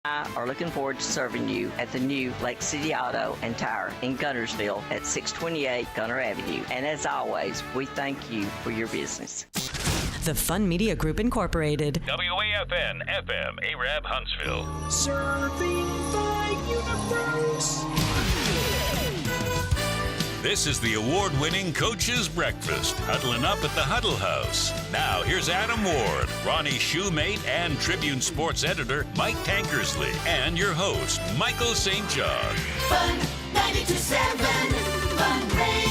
I are looking forward to serving you at the new Lake City Auto and Tire in Guntersville at 628 Gunter Avenue. And as always, we thank you for your business. The Fun Media Group Incorporated. WAFN FM, Arab Huntsville. Serving the universe. This is the award-winning Coach's Breakfast, huddling up at the Huddle House. Now, here's Adam Ward, Ronnie Shoemate, and Tribune Sports Editor Mike Tankersley, and your host, Michael St. John. Fun 92.7, Fun Radio.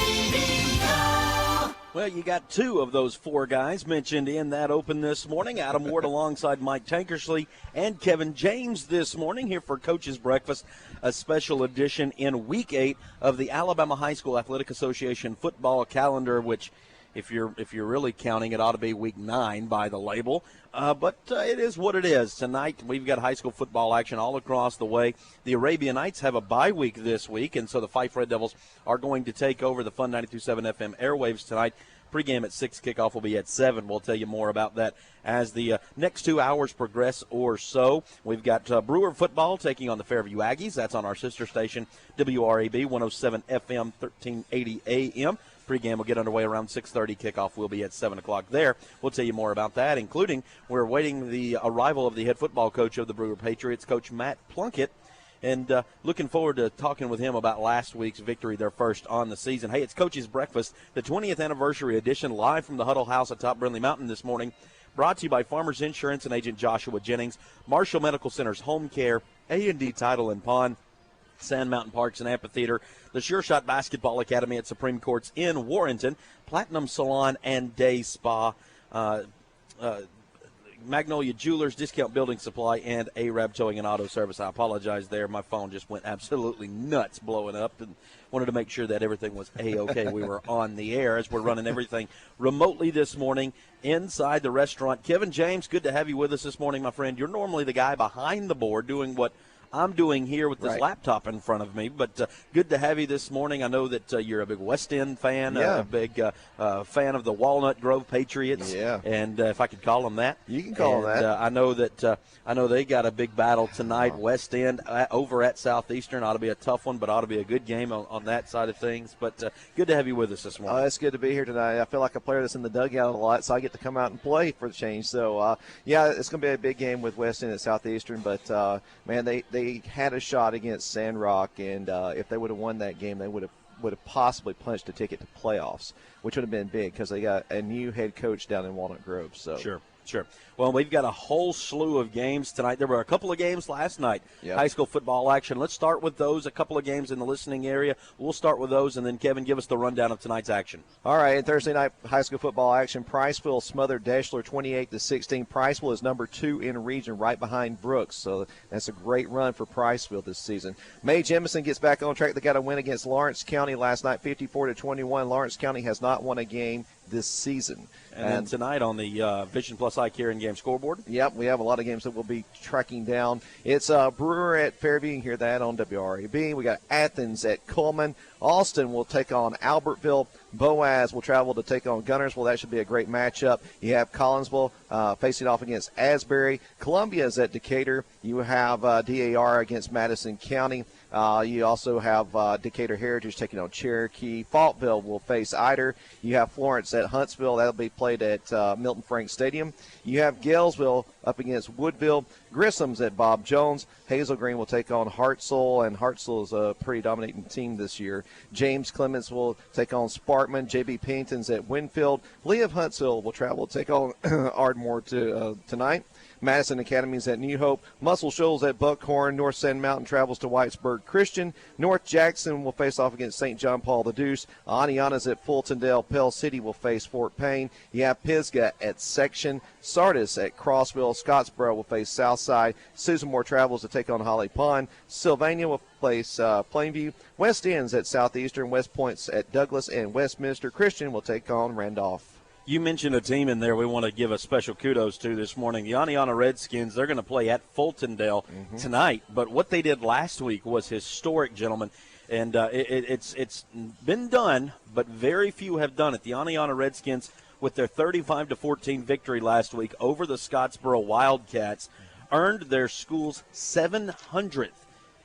Well, you got two of those four guys mentioned in that open this morning. Adam Ward alongside Mike Tankersley and Kevin James this morning here for Coach's Breakfast, a special edition in Week 8 of the Alabama High School Athletic Association football calendar, which, if you're really counting, it ought to be Week 9 by the label. But it is what it is. Tonight we've got high school football action all across the way. The Arabian Knights have a bye week this week, and so the Fife Red Devils are going to take over the Fun 92.7 FM airwaves tonight. Pre-game at 6, kickoff will be at 7. We'll tell you more about that as the next 2 hours progress or so. We've got Brewer football taking on the Fairview Aggies. That's on our sister station, WRAB 107 FM, 1380 AM. Pre-game will get underway around 6:30. Kickoff will be at 7 o'clock there. We'll tell you more about that, including we're awaiting the arrival of the head football coach of the Brewer Patriots, Coach Matt Plunkett. And looking forward to talking with him about last week's victory, their first on the season. Hey, it's Coach's Breakfast, the 20th anniversary edition, live from the Huddle House atop Brindley Mountain this morning. Brought to you by Farmers Insurance and Agent Joshua Jennings, Marshall Medical Center's Home Care, A&D Title and Pond, Sand Mountain Parks and Amphitheater, the Sure Shot Basketball Academy at Supreme Courts in Warrenton, Platinum Salon and Day Spa, Magnolia Jewelers, Discount Building Supply, and Arab Towing and Auto Service. I apologize there. My phone just went absolutely nuts blowing up, and wanted to make sure that everything was A-okay. We were on the air as we're running everything remotely this morning inside the restaurant. Kevin James, good to have you with us this morning, my friend. You're normally the guy behind the board doing what I'm doing here with this laptop in front of me, but good to have you this morning. I know that you're a big West End fan, a big fan of the Walnut Grove Patriots, and if I could call them that. You can call them that. I know they got a big battle tonight, West End over at Southeastern. Ought to be a tough one, but ought to be a good game on that side of things. But good to have you with us this morning. It's good to be here tonight. I feel like a player that's in the dugout a lot, so I get to come out and play for the change. So, it's going to be a big game with West End at Southeastern, but, man, they had a shot against Sandrock, and if they would have won that game, they would have possibly punched a ticket to playoffs, which would have been big because they got a new head coach down in Walnut Grove. So Sure. Well, we've got a whole slew of games tonight. There were a couple of games last night, high school football action. Let's start with those, a couple of games in the listening area. We'll start with those, and then, Kevin, give us the rundown of tonight's action. All right, Thursday night high school football action. Priceville smothered Deshler 28-16. Priceville is number 2 in region, right behind Brooks, so that's a great run for Priceville this season. May Jemison gets back on track. They got a win against Lawrence County last night, 54-21. Lawrence County has not won a game this season. And then tonight on the Vision Plus Eye Care in-game scoreboard. Yep, we have a lot of games that we'll be tracking down. It's Brewer at Fairview. You can hear that on WRAB. We got Athens at Coleman. Austin will take on Albertville. Boaz will travel to take on Guntersville. That should be a great matchup. You have Collinsville facing off against Asbury. Columbia is at Decatur. You have DAR against Madison County. You also have Decatur Heritage taking on Cherokee. Faultville will face Eider. You have Florence at Huntsville. That'll be played at Milton Frank Stadium. You have Galesville up against Woodville. Grissom's at Bob Jones. Hazel Green will take on Hartselle, and Hartselle is a pretty dominating team this year. James Clements will take on Sparkman. J.B. Pennington's at Winfield. Lee of Huntsville will travel to take on Ardmore tonight. Madison Academy's at New Hope. Muscle Shoals at Buckhorn. North Sand Mountain travels to Whitesburg Christian. North Jackson will face off against St. John Paul the Deuce. Aniana's at Fultondale. Pell City will face Fort Payne. You have Pisgah at Section. Sardis at Crossville. Scottsboro will face Southside. Susan Moore travels to take on Holly Pond. Sylvania will face Plainview. West End's at Southeastern. West Point's at Douglas. And Westminster Christian will take on Randolph. You mentioned a team in there we want to give a special kudos to this morning. The Aniana Redskins, they're going to play at Fultondale tonight. But what they did last week was historic, gentlemen. And it's been done, but very few have done it. The Aniana Redskins, with their 35-14 victory last week over the Scottsboro Wildcats, earned their school's 700th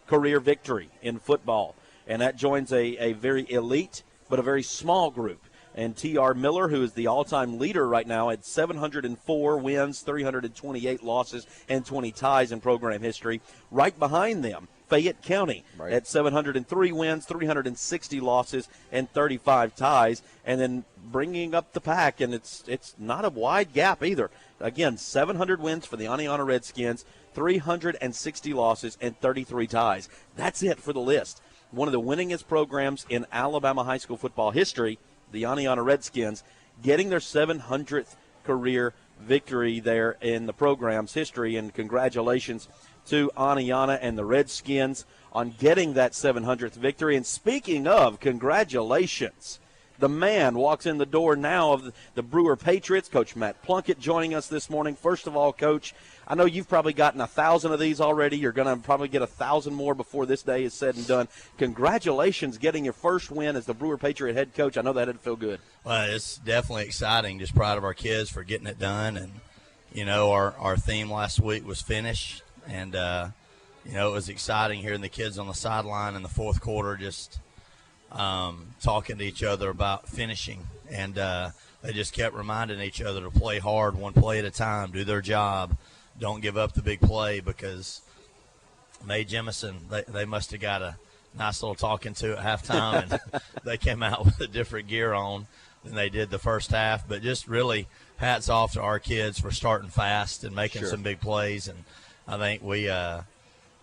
career victory in football. And that joins a very elite but a very small group. And T.R. Miller, who is the all-time leader right now at 704 wins, 328 losses, and 20 ties in program history. Right behind them, Fayette County at 703 wins, 360 losses, and 35 ties. And then bringing up the pack, and it's not a wide gap either. Again, 700 wins for the Aniana Redskins, 360 losses, and 33 ties. That's it for the list. One of the winningest programs in Alabama high school football history, the Aniana Redskins, getting their 700th career victory there in the program's history. And congratulations to Aniana and the Redskins on getting that 700th victory. And speaking of congratulations, the man walks in the door now of the Brewer Patriots, Coach Matt Plunkett, joining us this morning. First of all, Coach, I know you've probably gotten 1,000 of these already. You're going to probably get 1,000 more before this day is said and done. Congratulations getting your first win as the Brewer Patriot head coach. I know that didn't feel good. Well, it's definitely exciting. Just proud of our kids for getting it done. And, you know, our theme last week was finish. And, you know, it was exciting hearing the kids on the sideline in the fourth quarter just talking to each other about finishing. And they just kept reminding each other to play hard, one play at a time, do their job. Don't give up the big play, because Mae Jemison, they must have got a nice little talking to at halftime, and they came out with a different gear on than they did the first half. But just really hats off to our kids for starting fast and making some big plays. And I think we, you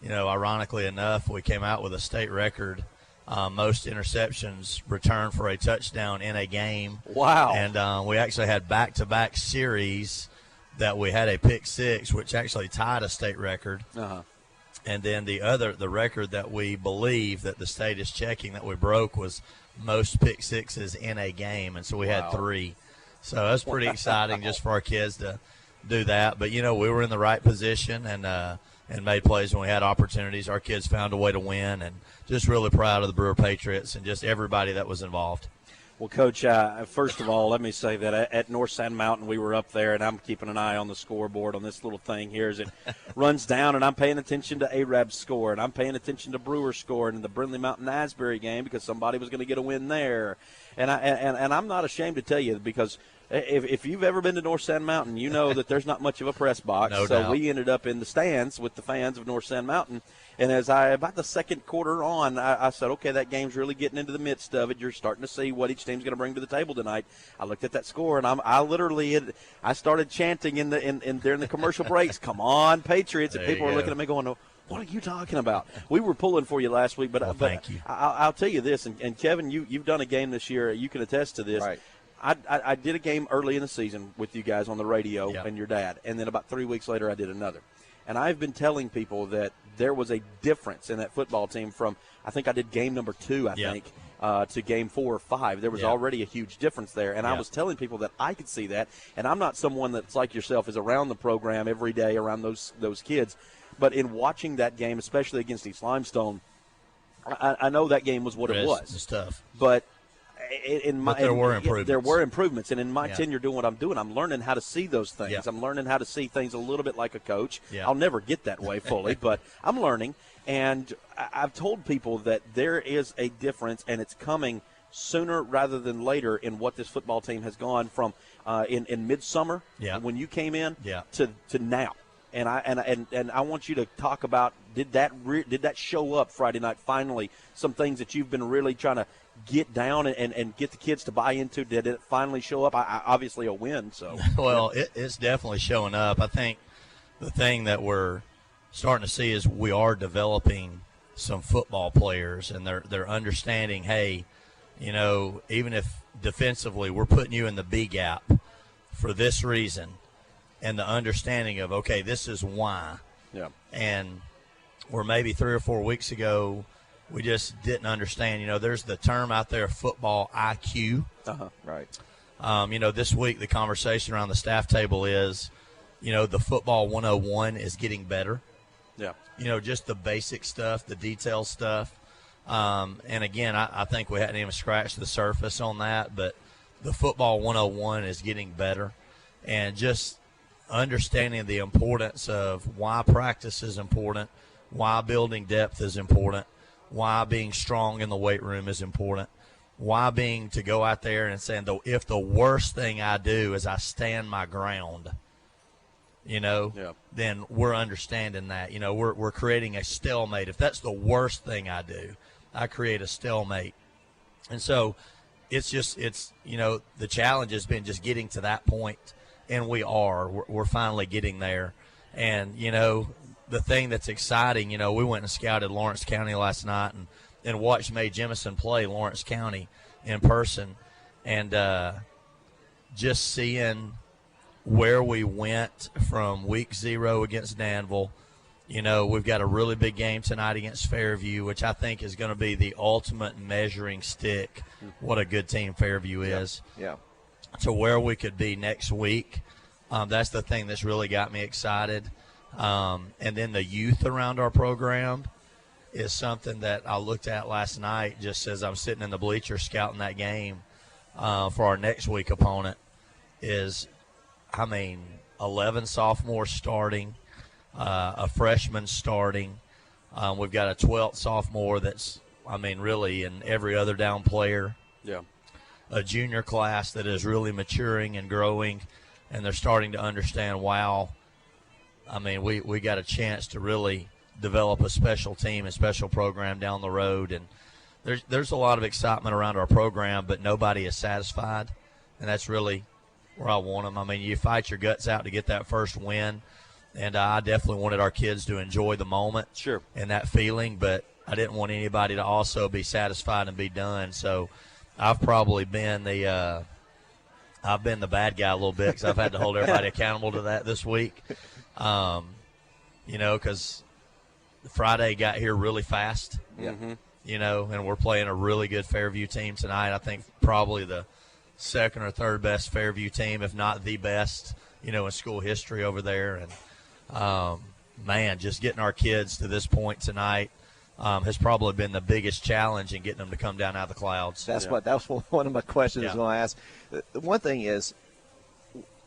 know, ironically enough, we came out with a state record most interceptions returned for a touchdown in a game. Wow. And we actually had back-to-back series that we had a pick six, which actually tied a state record. And then the record that we believe that the state is checking that we broke was most pick sixes in a game. And so we had 3. So that's pretty exciting just for our kids to do that. But, you know, we were in the right position and made plays when we had opportunities. Our kids found a way to win, and just really proud of the Brewer Patriots and just everybody that was involved. Well, Coach, first of all, let me say that at North Sand Mountain we were up there, and I'm keeping an eye on the scoreboard on this little thing here as it runs down, and I'm paying attention to Arab's score, and I'm paying attention to Brewer's score, and in the Brindley Mountain Asbury game because somebody was going to get a win there. And I'm not ashamed to tell you, because if you've ever been to North Sand Mountain, you know that there's not much of a press box. No so doubt. We ended up in the stands with the fans of North Sand Mountain. And as about the second quarter on, I said, okay, that game's really getting into the midst of it. You're starting to see what each team's going to bring to the table tonight. I looked at that score, and I started chanting during the commercial breaks, "Come on, Patriots!" And people were looking at me going, "What are you talking about?" We were pulling for you last week, but thank you. I'll tell you this, and Kevin, you've done a game this year. You can attest to this. Right. I did a game early in the season with you guys on the radio and your dad, and then about 3 weeks later I did another. And I've been telling people that there was a difference in that football team from, I think I did game number 2, to game 4 or 5. There was already a huge difference there. And I was telling people that I could see that. And I'm not someone that's like yourself, is around the program every day, around those kids. But in watching that game, especially against East Limestone, I know that game was what it was. It's tough. But there were improvements. There were improvements, and in my tenure doing what I'm doing, I'm learning how to see those things. Yeah. I'm learning how to see things a little bit like a coach. Yeah. I'll never get that way fully, but I'm learning. And I've told people that there is a difference, and it's coming sooner rather than later in what this football team has gone from in midsummer when you came in to now. And I want you to talk about, did that show up Friday night finally, some things that you've been really trying to get down and get the kids to buy into? Did it finally show up? Obviously a win. So well, it's definitely showing up. I think the thing that we're starting to see is we are developing some football players, and they're understanding, hey, you know, even if defensively we're putting you in the B gap for this reason, and the understanding of, okay, this is why. Yeah. And where maybe 3 or 4 weeks ago we just didn't understand, you know, there's the term out there, football IQ. Right. You know, this week the conversation around the staff table is, you know, the football 101 is getting better. Yeah. You know, just the basic stuff, the detail stuff. And, again, I think we hadn't even scratched the surface on that, but the football 101 is getting better. And just understanding the importance of why practice is important, why building depth is important, why being strong in the weight room is important, why being to go out there and saying, if the worst thing I do is I stand my ground, then we're understanding that. We're creating a stalemate. If that's the worst thing I do, I create a stalemate. And so the challenge has been just getting to that point, and we're finally getting there. And, the thing that's exciting, we went and scouted Lawrence County last night and watched Mae Jemison play Lawrence County in person, and just seeing where we went from week 0 against Danville. We've got a really big game tonight against Fairview, which I think is going to be the ultimate measuring stick, what a good team Fairview is. Yeah. To where we could be next week. That's the thing that's really got me excited. And then the youth around our program is something that I looked at last night just as I'm sitting in the bleachers scouting that game for our next week opponent is, 11 sophomores starting, a freshman starting. We've got a 12th sophomore that's, really in every other down player. Yeah. A junior class that is really maturing and growing, and they're starting to understand, wow, we got a chance to really develop a special team and special program down the road. And there's a lot of excitement around our program, but nobody is satisfied, and that's really where I want them. You fight your guts out to get that first win, and I definitely wanted our kids to enjoy the moment and that feeling, but I didn't want anybody to also be satisfied and be done. So I've probably been the bad guy a little bit because I've had to hold everybody accountable to that this week. Because Friday got here really fast. And we're playing a really good Fairview team tonight. I think probably the second or third best Fairview team, if not the best, in school history over there. And, just getting our kids to this point tonight has probably been the biggest challenge in getting them to come down out of the clouds. That was one of my questions I was going to ask. The one thing is,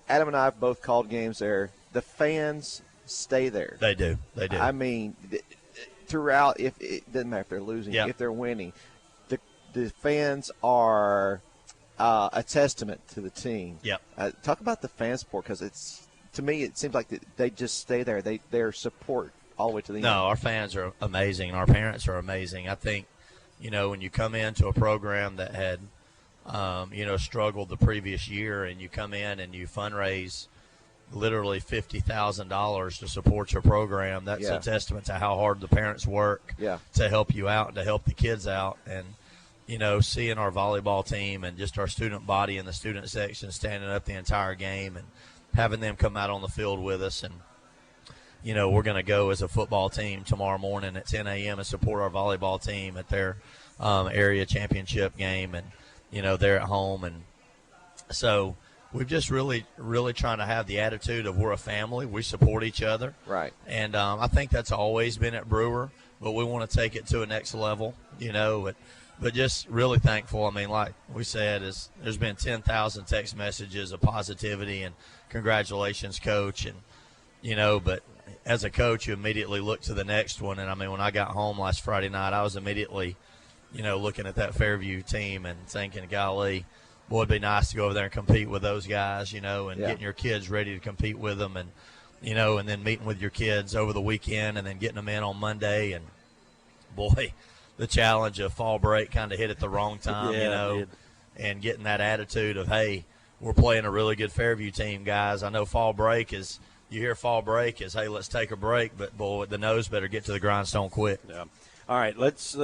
Adam and I have both called games there. The fans stay there. They do. Throughout, if it doesn't matter if they're losing, if they're winning, the fans are a testament to the team. Talk about the fan support, because to me it seems like they just stay there. Their support all the way to the end. No, our fans are amazing, and our parents are amazing. I think, when you come into a program that had, struggled the previous year, and you come in and you fundraise literally $50,000 to support your program, that's a testament to how hard the parents work to help you out and to help the kids out. And, seeing our volleyball team and just our student body in the student section standing up the entire game and having them come out on the field with us. And, we're going to go as a football team tomorrow morning at 10 a.m. and support our volleyball team at their area championship game. And, they're at home. And so we've just really, really trying to have the attitude of we're a family. We support each other. Right. And I think that's always been at Brewer, but we want to take it to a next level, but just really thankful. Like we said, there's been 10,000 text messages of positivity and congratulations, Coach. And, but as a coach, you immediately look to the next one. And, when I got home last Friday night, I was immediately, looking at that Fairview team and thinking, golly, boy, it'd be nice to go over there and compete with those guys, and getting your kids ready to compete with them. And, and then meeting with your kids over the weekend and then getting them in on Monday. And, boy, the challenge of fall break kind of hit at the wrong time, and getting that attitude of, hey, we're playing a really good Fairview team, guys. I know fall break is – you hear fall break is, hey, let's take a break, but, boy, the nose better get to the grindstone quick. Yeah. All right, let's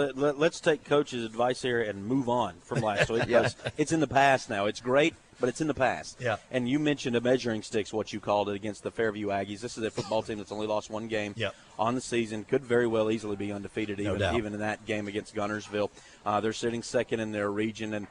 take Coach's advice here and move on from last week. It's in the past now. It's great, but it's in the past. Yeah. And you mentioned a measuring sticks, what you called it, against the Fairview Aggies. This is a football team that's only lost one game on the season. Could very well easily be undefeated even in that game against Gunnersville. They're sitting second in their region, and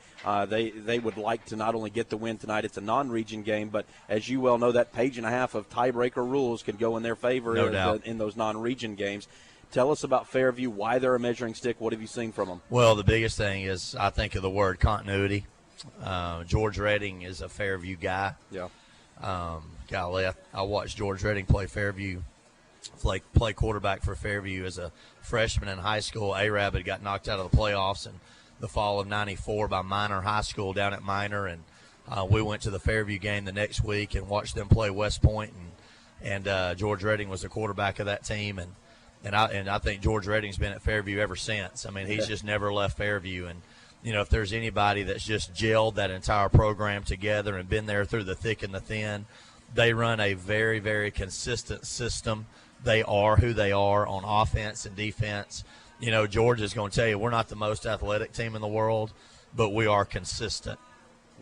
they would like to not only get the win tonight, it's a non-region game, but as you well know, that page and a half of tiebreaker rules can go in their favor in those non-region games. Tell us about Fairview, why they're a measuring stick. What have you seen from them? Well, the biggest thing is I think of the word continuity. George Redding is a Fairview guy. Yeah. Golly, I watched George Redding play play quarterback for Fairview as a freshman in high school. A-Rab had got knocked out of the playoffs in the fall of '94 by Minor High School down at Minor, and we went to the Fairview game the next week and watched them play West Point, and George Redding was the quarterback of that team, and I think George Redding's been at Fairview ever since. I mean, he's just never left Fairview, and if there's anybody that's just gelled that entire program together and been there through the thick and the thin, they run a very, very consistent system. They are who they are on offense and defense. George is going to tell you we're not the most athletic team in the world, but we are consistent.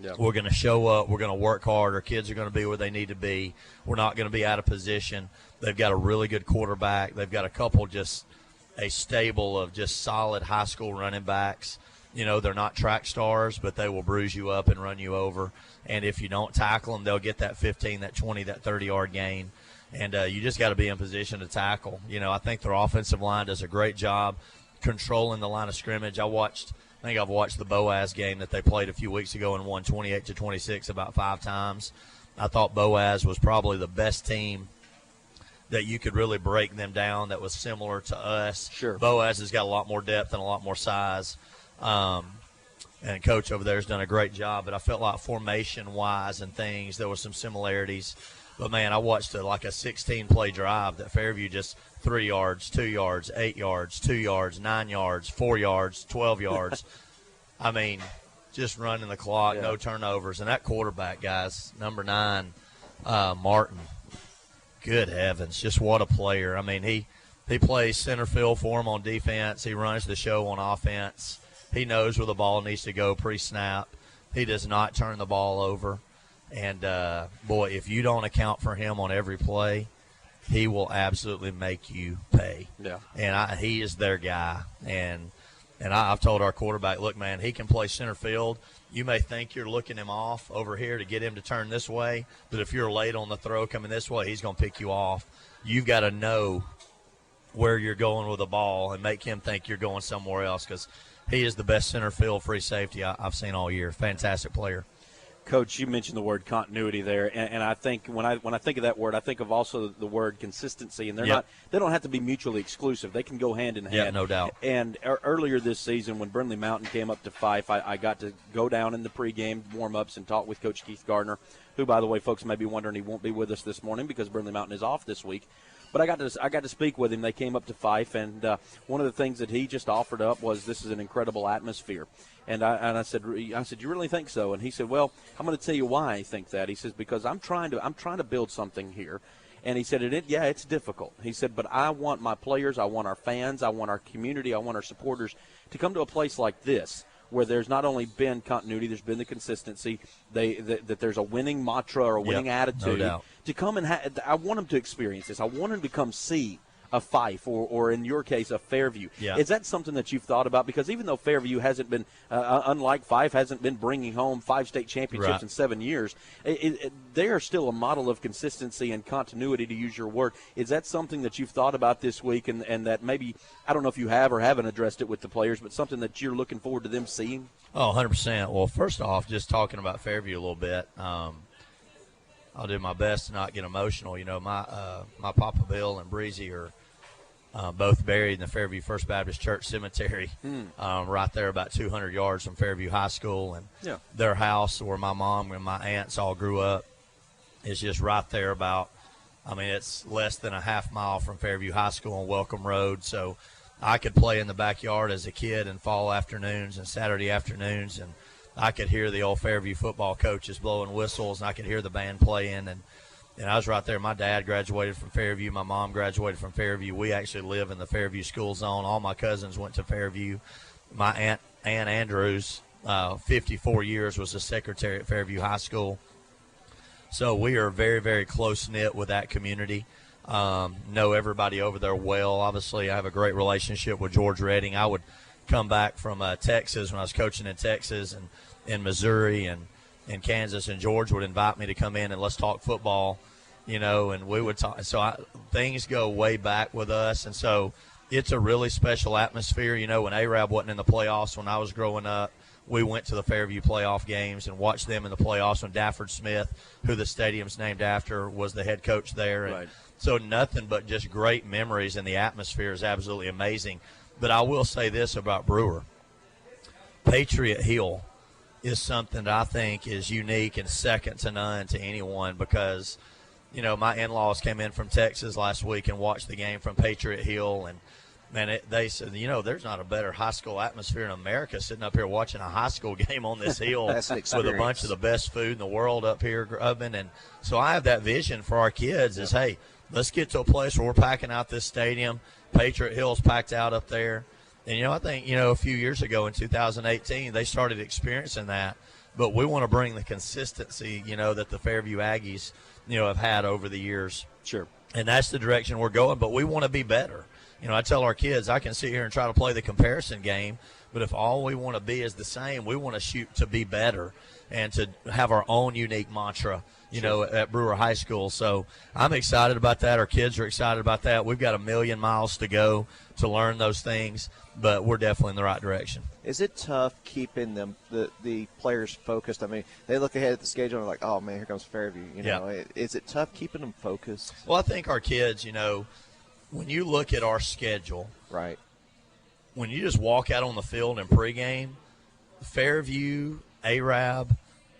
Yep. We're going to show up. We're going to work hard. Our kids are going to be where they need to be. We're not going to be out of position. They've got a really good quarterback. They've got a stable of just solid high school running backs. They're not track stars, but they will bruise you up and run you over. And if you don't tackle them, they'll get that 15, that 20, that 30-yard gain. And you just got to be in position to tackle. I think their offensive line does a great job controlling the line of scrimmage. I think I've watched the Boaz game that they played a few weeks ago and won 28-26 about 5 times. I thought Boaz was probably the best team that you could really break them down that was similar to us. Sure. Boaz has got a lot more depth and a lot more size. And Coach over there has done a great job. But I felt like formation-wise and things, there were some similarities. But, man, I watched a 16-play drive that Fairview just 3 yards, 2 yards, 8 yards, 2 yards, 9 yards, 4 yards, 12 yards. I mean, just running the clock, no turnovers. And that quarterback, guys, number 9, Martin, good heavens, just what a player. I mean, he plays center field for him on defense. He runs the show on offense. He knows where the ball needs to go pre-snap. He does not turn the ball over. And, boy, if you don't account for him on every play, he will absolutely make you pay. Yeah. And he is their guy. And I've told our quarterback, look, man, he can play center field. You may think you're looking him off over here to get him to turn this way, but if you're late on the throw coming this way, he's going to pick you off. You've got to know where you're going with the ball and make him think you're going somewhere else, because he is the best center field free safety I've seen all year. Fantastic player. Coach, you mentioned the word continuity there, and I think when I think of that word, I think of also the word consistency, and they don't have to be mutually exclusive. They can go hand in hand. Yeah, no doubt. And earlier this season, when Brindley Mountain came up to Fife, I got to go down in the pregame warm-ups and talk with Coach Keith Gardner, who, by the way, folks may be wondering he won't be with us this morning because Brindley Mountain is off this week. But I got to speak with him. They came up to Fife, and one of the things that he just offered up was this is an incredible atmosphere. And I said, you really think so? And he said, well, I'm going to tell you why I think that. He says, because I'm trying to build something here. And he said, it's difficult. He said, but I want my players, I want our fans, I want our community, I want our supporters to come to a place like this, where there's not only been continuity, there's been the consistency, that there's a winning mantra or a winning attitude. No doubt. To come and I want them to experience this. I want them to come see a Fife or in your case, a Fairview. Yeah. Is that something that you've thought about? Because even though Fairview hasn't been, unlike Fife, hasn't been bringing home 5 state championships in 7 years, they are still a model of consistency and continuity, to use your word. Is that something that you've thought about this week and that maybe, I don't know if you have or haven't addressed it with the players, but something that you're looking forward to them seeing? Oh, 100%. Well, first off, just talking about Fairview a little bit, I'll do my best to not get emotional. You know, my Papa Bill and Breezy are both buried in the Fairview First Baptist Church Cemetery, right there about 200 yards from Fairview High School. And their house, where my mom and my aunts all grew up, is just right there about, it's less than a half mile from Fairview High School on Welcome Road. So I could play in the backyard as a kid in fall afternoons and Saturday afternoons, and I could hear the old Fairview football coaches blowing whistles, and I could hear the band playing. And I was right there. My dad graduated from Fairview. My mom graduated from Fairview. We actually live in the Fairview school zone. All my cousins went to Fairview. My aunt, Ann Andrews, 54 years, was the secretary at Fairview High School. So we are very, very close-knit with that community. Know everybody over there well. Obviously, I have a great relationship with George Redding. I would come back from Texas when I was coaching in Texas and in Missouri and in Kansas, and George would invite me to come in and let's talk football, and we would talk. So things go way back with us. And so it's a really special atmosphere. You know, when Arab wasn't in the playoffs when I was growing up, we went to the Fairview playoff games and watched them in the playoffs when Dafford Smith, who the stadium's named after, was the head coach there. Right. And so nothing but just great memories, and the atmosphere is absolutely amazing. But I will say this about Brewer. Patriot Hill is something that I think is unique and second to none to anyone because, you know, my in-laws came in from Texas last week and watched the game from Patriot Hill, and man, they said, you know, there's not a better high school atmosphere in America sitting up here watching a high school game on this hill That's an with a bunch of the best food in the world up here grubbing. And so I have that vision for our kids is, hey, let's get to a place where we're packing out this stadium. Patriot Hill's packed out up there. And, you know, I think, you know, a few years ago in 2018, they started experiencing that. But we want to bring the consistency, you know, that the Fairview Aggies, you know, have had over the years. Sure. And that's the direction we're going. But we want to be better. You know, I tell our kids, I can sit here and try to play the comparison game, but if all we want to be is the same, we want to shoot to be better and to have our own unique mantra, you know, at Brewer High School. So I'm excited about that. Our kids are excited about that. We've got 1,000,000 miles to go to learn those things, but we're definitely in the right direction. Is it tough keeping them the players focused? I mean, they look ahead at the schedule and they're like, oh, man, here comes Fairview. You know, is it tough keeping them focused? Well, I think our kids, you know, when you look at our schedule, right, when you just walk out on the field in pregame, Fairview, Arab,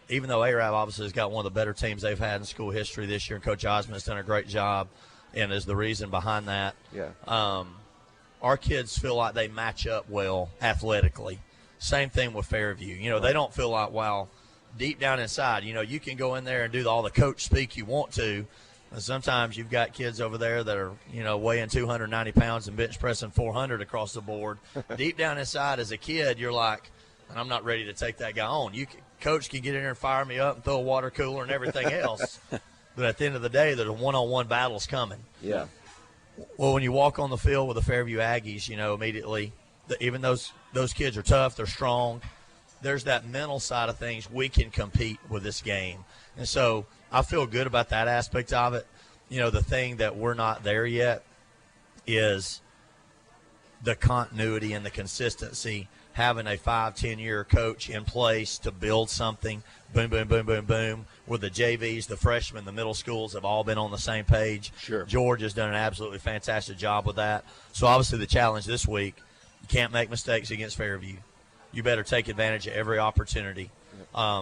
even though Arab obviously has got one of the better teams they've had in school history this year, and Coach Osmond's done a great job and is the reason behind that. Yeah. Our kids feel like they match up well athletically. Same thing with Fairview. You know, they don't feel like, wow, deep down inside, you know, you can go in there and do all the coach speak you want to. And sometimes you've got kids over there that are, you know, weighing 290 pounds and bench pressing 400 across the board. Deep down inside as a kid, you're like, and I'm not ready to take that guy on. Coach can get in there and fire me up and throw a water cooler and everything else. But at the end of the day, there's a one-on-one battle's coming. Yeah. Well, when you walk on the field with the Fairview Aggies, you know, immediately, even those kids are tough, they're strong. There's that mental side of things. We can compete with this game. And so I feel good about that aspect of it. You know, the thing that we're not there yet is the continuity and the consistency, having a 5-10-year coach in place to build something, boom, boom, boom, boom, boom, where the JVs, the freshmen, the middle schools have all been on the same page. Sure. George has done an absolutely fantastic job with that. So obviously the challenge this week, you can't make mistakes against Fairview. You better take advantage of every opportunity.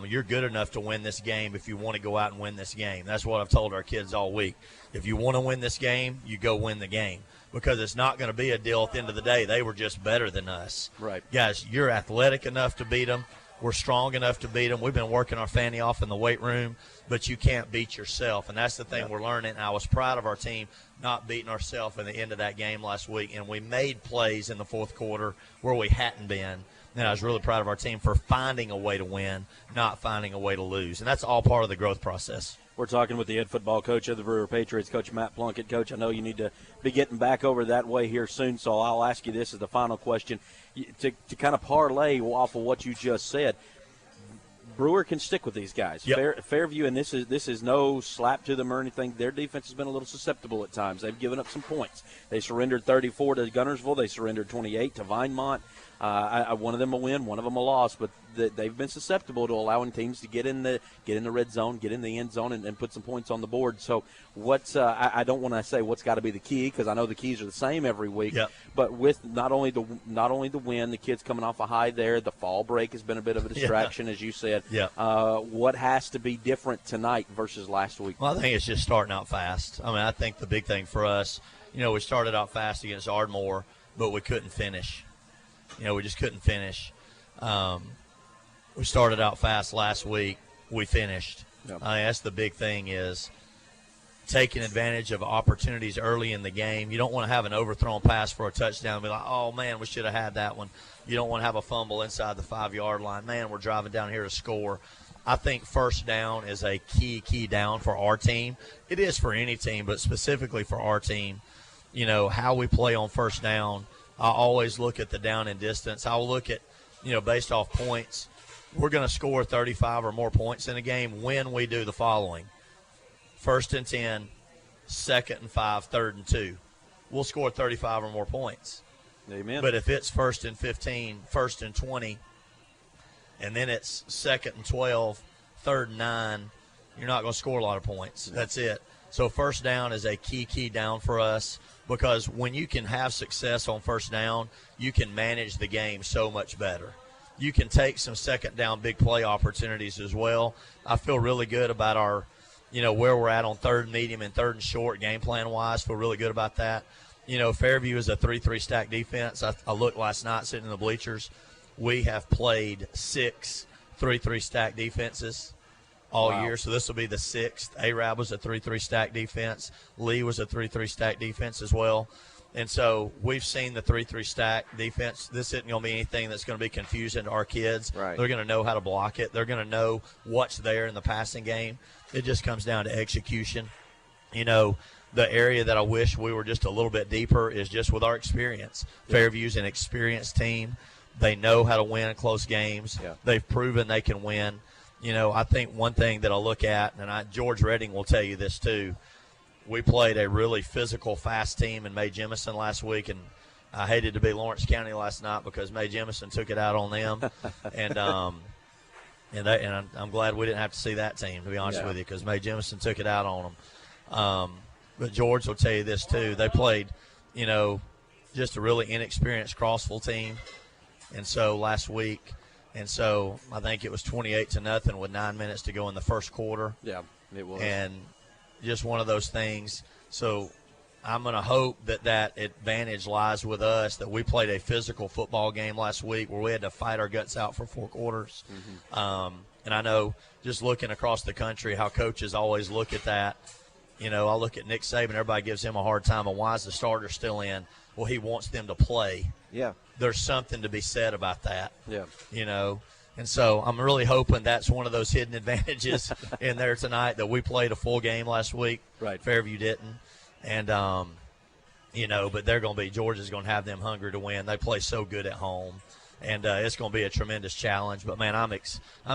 You're good enough to win this game if you want to go out and win this game. That's what I've told our kids all week. If you want to win this game, you go win the game, because it's not going to be a deal at the end of the day. They were just better than us. Right. Guys, you're athletic enough to beat them. We're strong enough to beat them. We've been working our fanny off in the weight room, but you can't beat yourself, and that's the thing we're learning. And I was proud of our team not beating ourselves in the end of that game last week, and we made plays in the fourth quarter where we hadn't been. And I was really proud of our team for finding a way to win, not finding a way to lose. And that's all part of the growth process. We're talking with the head football coach of the Brewer Patriots, Coach Matt Plunkett. Coach, I know you need to be getting back over that way here soon, so I'll ask you this as the final question. To kind of parlay off of what you just said, Brewer can stick with these guys. Yep. Fairview, and this is no slap to them or anything. Their defense has been a little susceptible at times. They've given up some points. They surrendered 34 to Gunnersville. They surrendered 28 to Vinemont. One of them a win, one of them a loss, but they've been susceptible to allowing teams to get in the red zone, get in the end zone, and put some points on the board. So I don't want to say what's got to be the key, because I know the keys are the same every week. Yep. But with not only the win, the kids coming off a high there, the fall break has been a bit of a distraction, as you said. Yeah. What has to be different tonight versus last week? Well, I think it's just starting out fast. I mean, I think the big thing for us, you know, we started out fast against Ardmore, but we couldn't finish. You know, we just couldn't finish. We started out fast last week. We finished. Yep. That's the big thing, is taking advantage of opportunities early in the game. You don't want to have an overthrown pass for a touchdown and be like, oh, man, we should have had that one. You don't want to have a fumble inside the 5-yard line. Man, we're driving down here to score. I think first down is a key down for our team. It is for any team, but specifically for our team. You know, how we play on first down, I always look at the down and distance. I'll look at, you know, based off points. We're going to score 35 or more points in a game when we do the following: 1st and 10, 2nd and 5, 3rd and 2. we'll score 35 or more points. Amen. But if it's 1st and 15, 1st and 20, and then it's 2nd and 12, 3rd and 9, you're not going to score a lot of points. That's it. So first down is a key down for us, because when you can have success on first down, you can manage the game so much better. You can take some second down big play opportunities as well. I feel really good about our, where we're at on 3rd and medium and 3rd and short game plan-wise. Feel really good about that. Fairview is a 3-3 stack defense. I looked last night sitting in the bleachers. We have played 6 3-3 stack defenses all year, so this will be the 6th. Arab was a 3-3 stack defense. Lee was a 3-3 stack defense as well. And so we've seen the 3-3 stack defense. This isn't going to be anything that's going to be confusing to our kids. Right. They're going to know how to block it. They're going to know what's there in the passing game. It just comes down to execution. The area that I wish we were just a little bit deeper is just with our experience. Yeah. Fairview's an experienced team. They know how to win close games. Yeah. They've proven they can win. I think one thing that I look at, and George Redding will tell you this too, we played a really physical, fast team in May Jemison last week, and I hated to be Lawrence County last night because May Jemison took it out on them. and I'm glad we didn't have to see that team, to be honest with you, because May Jemison took it out on them. But George will tell you this too. They played, just a really inexperienced Crossville team. And so last week, I think it was 28-0 with 9 minutes to go in the first quarter. Yeah, it was. And just one of those things. So I'm going to hope that advantage lies with us, that we played a physical football game last week where we had to fight our guts out for 4 quarters. Mm-hmm. And I know just looking across the country how coaches always look at that. I look at Nick Saban, everybody gives him a hard time, and why is the starter still in? Well, he wants them to play. Yeah. There's something to be said about that. Yeah. And so I'm really hoping that's one of those hidden advantages in there tonight, that we played a full game last week. Right. Fairview didn't. And, but they're going to be – Georgia's going to have them hungry to win. They play so good at home. And it's going to be a tremendous challenge. But, man, I'm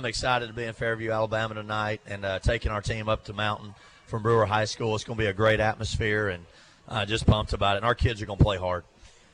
excited to be in Fairview, Alabama tonight, and taking our team up to Mountain from Brewer High School. It's going to be a great atmosphere, and just pumped about it. And our kids are going to play hard.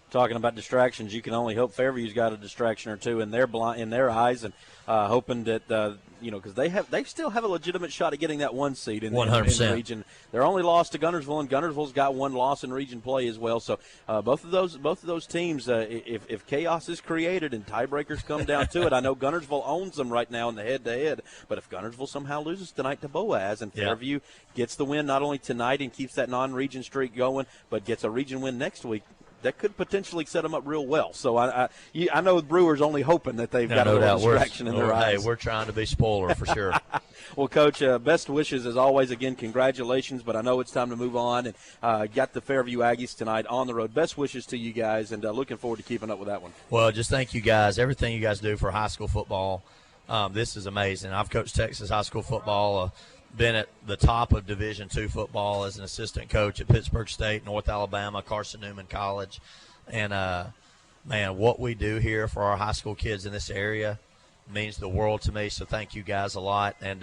Talking about distractions, you can only hope Fairview's got a distraction or two in their eyes, and hoping that because they still have a legitimate shot at getting that 1 seed in the region. They're only lost to Guntersville, and Guntersville's got 1 loss in region play as well. So both of those teams, if chaos is created and tiebreakers come down to it, I know Guntersville owns them right now in the head-to-head. But if Guntersville somehow loses tonight to Boaz, and Fairview gets the win not only tonight and keeps that non-region streak going, but gets a region win next week, that could potentially set them up real well. So I know the Brewers only hoping that they've got a little distraction in their eyes. Hey, we're trying to be spoiler for sure. Well, Coach, best wishes as always. Again, congratulations, but I know it's time to move on, and got the Fairview Aggies tonight on the road. Best wishes to you guys, and looking forward to keeping up with that one. Well, just thank you guys. Everything you guys do for high school football, this is amazing. I've coached Texas high school football, been at the top of Division II football as an assistant coach at Pittsburgh State, North Alabama, Carson Newman College. And, man, what we do here for our high school kids in this area means the world to me. So thank you guys a lot. And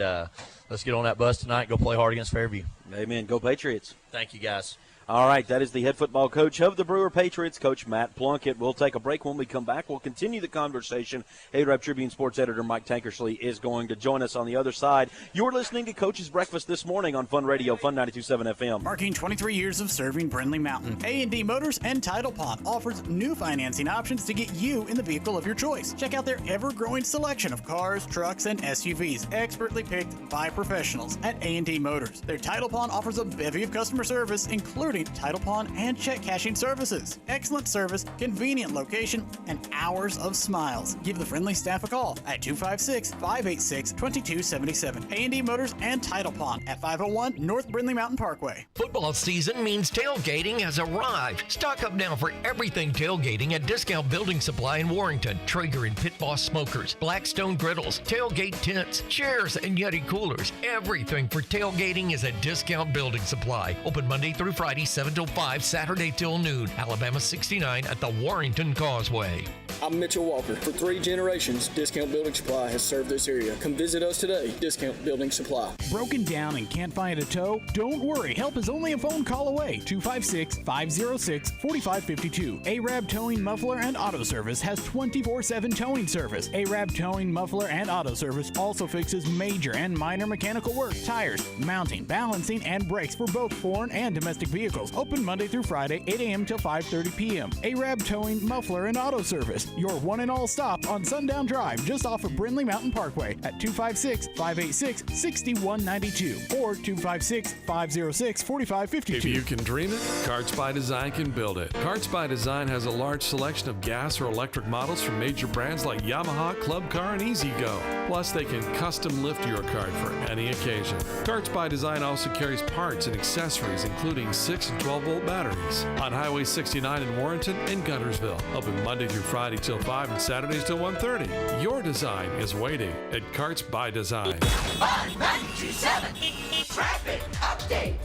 let's get on that bus tonight and go play hard against Fairview. Amen. Go Patriots. Thank you, guys. All right, that is the head football coach of the Brewer Patriots, Coach Matt Plunkett. We'll take a break. When we come back, we'll continue the conversation. Arab Tribune sports editor Mike Tankersley is going to join us on the other side. You're listening to Coach's Breakfast this morning on Fun Radio, Fun 92.7 FM. Marking 23 years of serving Brindley Mountain, A&D Motors and Title Pond offers new financing options to get you in the vehicle of your choice. Check out their ever-growing selection of cars, trucks, and SUVs, expertly picked by professionals at A&D Motors. Their Title Pond offers a bevy of customer service, including Title Pond and check cashing services. Excellent service, convenient location, and hours of smiles. Give the friendly staff a call at 256-586-2277. A&D Motors and Title Pond at 501 North Brindley Mountain Parkway. Football season means tailgating has arrived. Stock up now for everything tailgating at Discount Building Supply in Warrington. Traeger and Pit Boss smokers, Blackstone griddles, tailgate tents, chairs, and Yeti coolers. Everything for tailgating is at Discount Building Supply. Open Monday through Friday, 7 till 5, Saturday till noon. Alabama 69 at the Warrington Causeway. I'm Mitchell Walker. For 3 generations, Discount Building Supply has served this area. Come visit us today, Discount Building Supply. Broken down and can't find a tow? Don't worry. Help is only a phone call away. 256-506-4552. Arab Towing, Muffler, and Auto Service has 24/7 towing service. Arab Towing, Muffler, and Auto Service also fixes major and minor mechanical work, tires, mounting, balancing, and brakes for both foreign and domestic vehicles. Open Monday through Friday, 8 a.m. till 5:30 p.m. Arab Towing, Muffler, and Auto Service. Your one and all stop on Sundown Drive, just off of Brindley Mountain Parkway at 256-586-6192 or 256-506-4552. If you can dream it, Carts by Design can build it. Carts by Design has a large selection of gas or electric models from major brands like Yamaha, Club Car, and E-Z-Go. Plus, they can custom lift your cart for any occasion. Carts by Design also carries parts and accessories, including 6 and 12-volt batteries. On Highway 69 in Warrenton and Guntersville. Open Monday through Friday till 5 and Saturdays till 1:30. Your design is waiting at Carts by Design. 92.7 Traffic Update.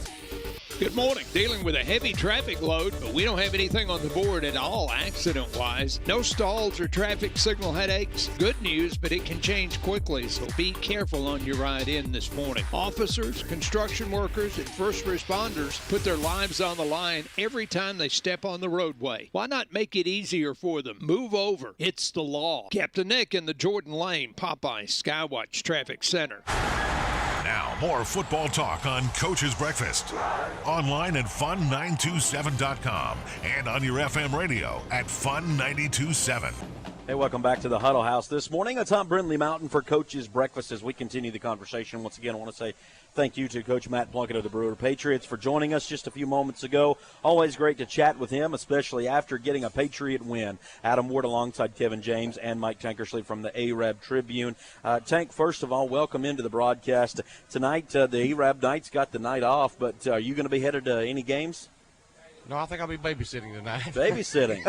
Good morning. Dealing with a heavy traffic load, but we don't have anything on the board at all accident-wise. No stalls or traffic signal headaches. Good news, but it can change quickly, so be careful on your ride in this morning. Officers, construction workers, and first responders put their lives on the line every time they step on the roadway. Why not make it easier for them? Move over. It's the law. Captain Nick in the Jordan Lane Popeye Skywatch Traffic Center. Now, more football talk on Coach's Breakfast. Online at fun927.com and on your FM radio at Fun927. Hey, welcome back to the Huddle House this morning. It's on Brindley Mountain for Coach's Breakfast as we continue the conversation. Once again, I want to say thank you to Coach Matt Plunkett of the Brewer Patriots for joining us just a few moments ago. Always great to chat with him, especially after getting a Patriot win. Adam Ward alongside Kevin James and Mike Tankersley from the Arab Tribune. Tank, first of all, welcome into the broadcast. Tonight, the Arab Knights got the night off, but are you going to be headed to any games? No, I think I'll be babysitting tonight. Babysitting.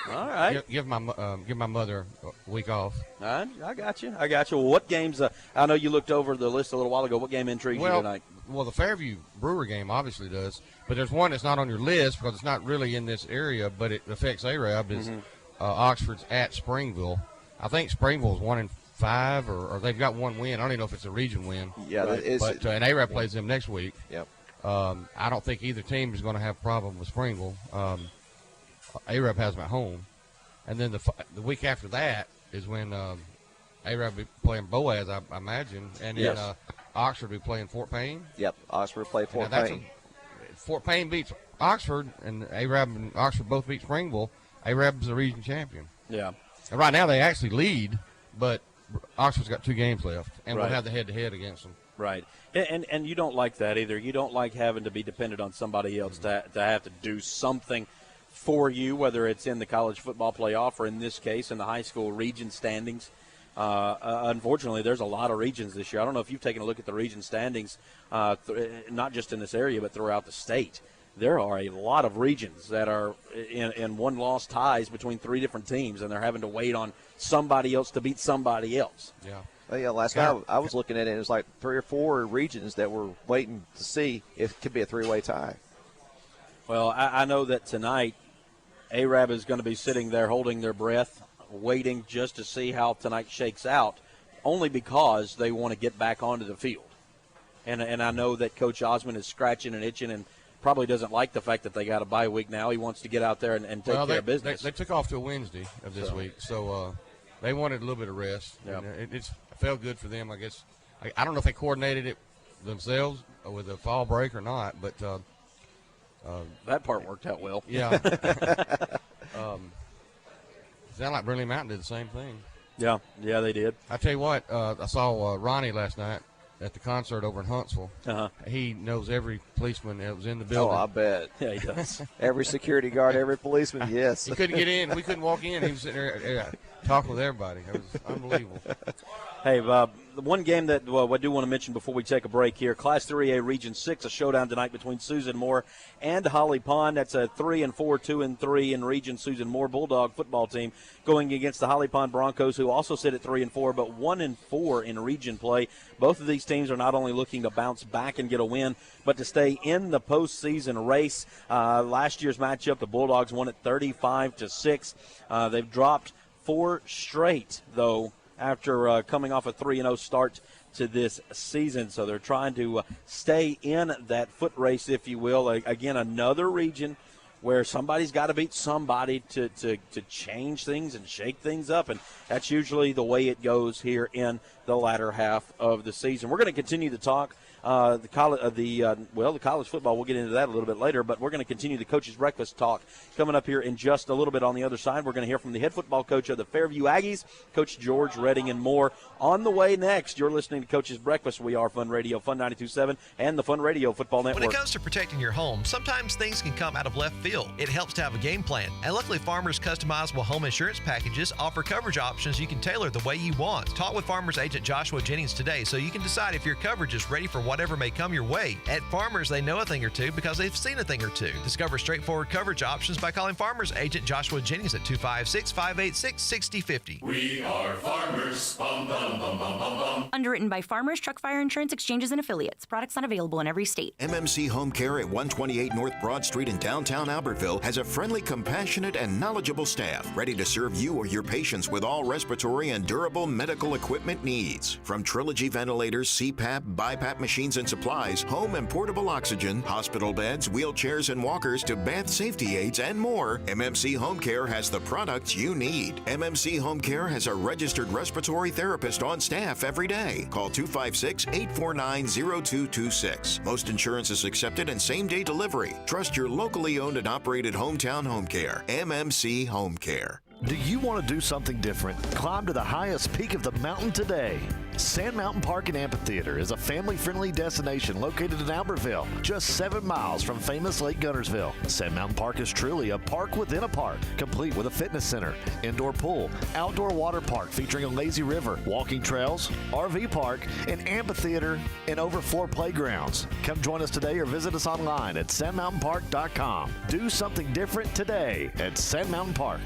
All right. Give my mother a week off. I got you. Well, what games? I know you looked over the list a little while ago. What game intrigues you tonight? Well, the Fairview Brewer game obviously does, but there's one that's not on your list because it's not really in this area, but it affects Arab. Is Oxford's at Springville. I think Springville's 1-5, or they've got one win. I don't even know if it's a region win. Yeah, right. But and Arab plays them next week. Yep. I don't think either team is going to have a problem with Springville. Arab has them at home. And then the week after that is when Arab will be playing Boaz, I imagine. And then Oxford will be playing Fort Payne. Yep, Oxford play Fort Payne. Fort Payne beats Oxford, and Arab and Oxford both beat Springville. Arab's the region champion. Yeah. And right now they actually lead, but Oxford's got 2 games left, and Right. we'll have the head-to-head against them. Right. And you don't like that either. You don't like having to be dependent on somebody else to have to do something for you, whether it's in the college football playoff or in this case in the high school region standings. Unfortunately, there's a lot of regions this year. I don't know if you've taken a look at the region standings, not just in this area but throughout the state. There are a lot of regions that are in one-loss ties between 3 different teams, and they're having to wait on somebody else to beat somebody else. Yeah. Oh, yeah, last night I was looking at it. It was like 3 or 4 regions that were waiting to see if it could be a 3-way tie. Well, I know that tonight Arab is going to be sitting there holding their breath, waiting just to see how tonight shakes out, only because they want to get back onto the field. And I know that Coach Osmond is scratching and itching and probably doesn't like the fact that they got a bye week now. He wants to get out there and take care of business. They took off to a Wednesday of this week, so they wanted a little bit of rest. Yep. It felt good for them, I guess. I don't know if they coordinated it themselves with the fall break or not, but that part worked out well. Yeah. Sound like Brindley Mountain did the same thing. Yeah, they did. I tell you what, I saw Ronnie last night at the concert over in Huntsville. He knows every policeman that was in the building. Oh, I bet. Yeah, he does. Every security guard, every policeman, yes. He couldn't get in. We couldn't walk in. He was sitting there talking with everybody. It was unbelievable. Hey, the one game that I do want to mention before we take a break here, Class 3A Region 6, a showdown tonight between Susan Moore and Holly Pond. That's a 3-4, 2-3 in Region Susan Moore Bulldog football team going against the Holly Pond Broncos, who also sit at 3-4, but 1-4 in region play. Both of these teams are not only looking to bounce back and get a win, but to stay in the postseason race. Last year's matchup, the Bulldogs won it 35-6. They've dropped 4 straight, though, after coming off a 3-0 start to this season. So they're trying to stay in that foot race, if you will. Again, another region where somebody's got to beat somebody to change things and shake things up, and that's usually the way it goes here in the latter half of the season. We're going to continue to talk the college football. We'll get into that a little bit later, but we're going to continue the Coach's Breakfast talk coming up here in just a little bit. On the other side, we're going to hear from the head football coach of the Fairview Aggies, Coach George Redding, and more on the way next. You're listening to Coach's Breakfast. We are Fun Radio, Fun 92.7, and the Fun Radio Football Network. When it comes to protecting your home, sometimes things can come out of left field. It helps to have a game plan, and luckily Farmers customizable home insurance packages offer coverage options you can tailor the way you want. Talk with Farmers agent Joshua Jennings today so you can decide if your coverage is ready for whatever may come your way. At Farmers, they know a thing or two because they've seen a thing or two. Discover straightforward coverage options by calling Farmers agent Joshua Jennings at 256-586-6050. We are farmers. Bum, bum, bum, bum, bum, bum. Underwritten by Farmers Truck Fire Insurance Exchanges and Affiliates. Products not available in every state. MMC Home Care at 128 North Broad Street in downtown Albertville has a friendly, compassionate, and knowledgeable staff ready to serve you or your patients with all respiratory and durable medical equipment needs. From Trilogy ventilators, CPAP, BiPAP machines and supplies, home and portable oxygen, hospital beds, wheelchairs and walkers to bath safety aids and more, MMC Home Care has the products you need. MMC Home Care has a registered respiratory therapist on staff every day. Call 256-849-0226. Most insurance is accepted and same-day delivery. Trust your locally owned and operated hometown home care. MMC Home Care. Do you want to do something different? Climb to the highest peak of the mountain today. Sand Mountain Park and Amphitheater is a family-friendly destination located in Albertville, just 7 miles from famous Lake Guntersville. Sand Mountain Park is truly a park within a park, complete with a fitness center, indoor pool, outdoor water park featuring a lazy river, walking trails, RV park, an amphitheater, and overfloor playgrounds. Come join us today or visit us online at sandmountainpark.com. Do something different today at Sand Mountain Park.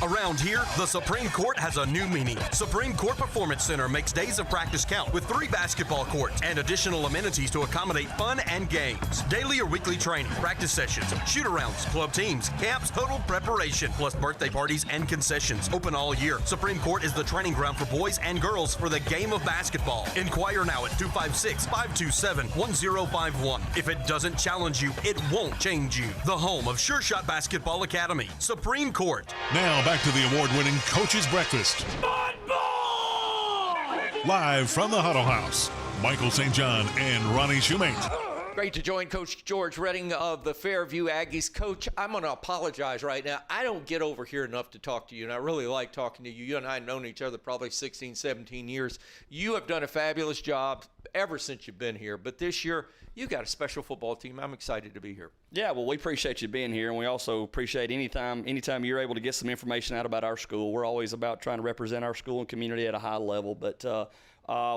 Around here, the Supreme Court has a new meaning. Supreme Court Performance Center makes days of practice count with 3 basketball courts and additional amenities to accommodate fun and games. Daily or weekly training, practice sessions, shoot-arounds, club teams, camps, total preparation, plus birthday parties and concessions. Open all year. Supreme Court is the training ground for boys and girls for the game of basketball. Inquire now at 256-527-1051. If it doesn't challenge you, it won't change you. The home of Sure Shot Basketball Academy. Supreme Court. Now back to the award-winning Coach's Breakfast. Live from the Huddle House, Michael St. John and Ronnie Shoemate. Great to join Coach George Redding of the Fairview Aggies. Coach, I'm going to apologize right now. I don't get over here enough to talk to you, and I really like talking to you. You and I have known each other probably 16, 17 years. You have done a fabulous job ever since you've been here, but this year you got a special football team. I'm excited to be here. Yeah, well, we appreciate you being here, and we also appreciate anytime you're able to get some information out about our school. We're always about trying to represent our school and community at a high level, but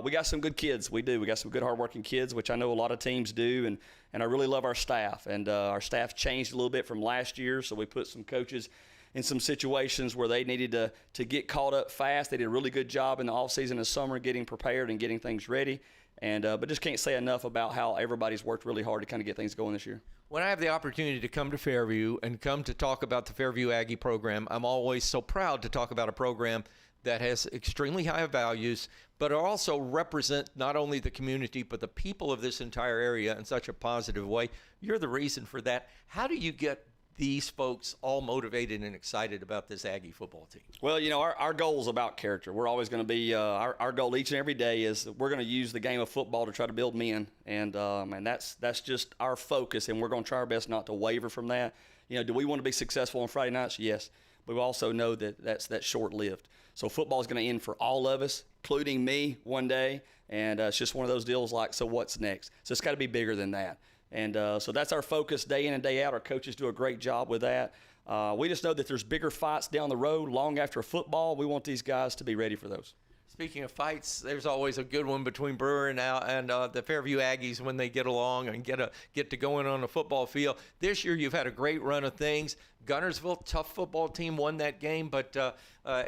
we got some good kids. We do. We got some good, hardworking kids, which I know a lot of teams do, and I really love our staff. And our staff changed a little bit from last year, so we put some coaches in some situations where they needed to get caught up fast. They did a really good job in the offseason and summer getting prepared and getting things ready. And but just can't say enough about how everybody's worked really hard to kind of get things going this year. When I have the opportunity to come to Fairview and come to talk about the Fairview Aggie program, I'm always so proud to talk about a program that has extremely high values, but also represent not only the community, but the people of this entire area in such a positive way. You're the reason for that. How do you get these folks all motivated and excited about this Aggie football team? Well, you know, our goal is about character. We're always going to be, our goal each and every day is we're going to use the game of football to try to build men. And that's just our focus, and we're going to try our best not to waver from that. You know, do we want to be successful on Friday nights? Yes. But we also know that that's short-lived. So football is going to end for all of us, including me one day. And it's just one of those deals like, so what's next? So it's got to be bigger than that. And so that's our focus day in and day out. Our coaches do a great job with that. We just know that there's bigger fights down the road long after football. We want these guys to be ready for those. Speaking of fights, there's always a good one between Brewer and the Fairview Aggies when they get along and get to going on the football field. This year you've had a great run of things. Guntersville, tough football team, won that game, but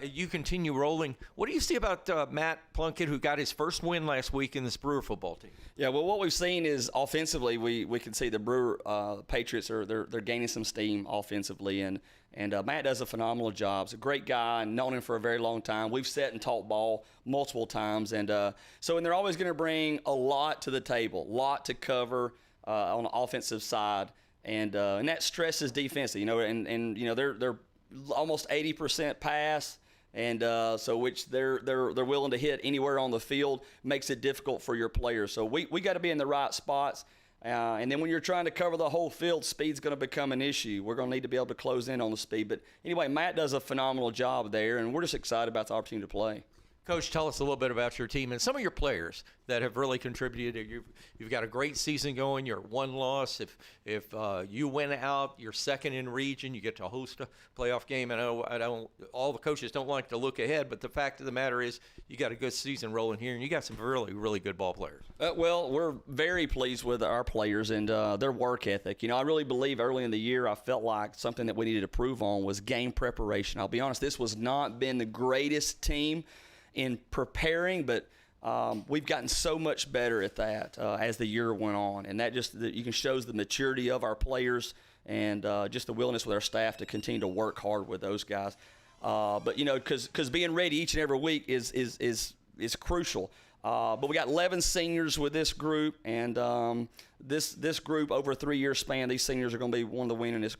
you continue rolling. What do you see about Matt Plunkett, who got his first win last week in this Brewer football team? Yeah, well, what we've seen is offensively, we can see the Brewer Patriots they're gaining some steam offensively, and And Matt does a phenomenal job. He's a great guy and known him for a very long time. We've sat and talked ball multiple times. And and they're always going to bring a lot to the table, a lot to cover on the offensive side. And that stresses defense, and they're almost 80% pass. And so which they're willing to hit anywhere on the field, makes it difficult for your players. So we got to be in the right spots. And then when you're trying to cover the whole field, speed's going to become an issue. We're going to need to be able to close in on the speed. But anyway, Matt does a phenomenal job there, and we're just excited about the opportunity to play. Coach, tell us a little bit about your team and some of your players that have really contributed. You've got a great season going. You're one loss. If you win out, you're second in region. You get to host a playoff game. I know all the coaches don't like to look ahead, but the fact of the matter is you got a good season rolling here, and you got some really, really good ball players. Well, we're very pleased with our players and their work ethic. I really believe early in the year I felt like something that we needed to prove on was game preparation. I'll be honest, this was not been the greatest team in preparing, but we've gotten so much better at that as the year went on, and that just you can shows the maturity of our players and just the willingness with our staff to continue to work hard with those guys. But because being ready each and every week is crucial. But we got 11 seniors with this group, and this group over a 3-year span, these seniors are going to be one of the winningest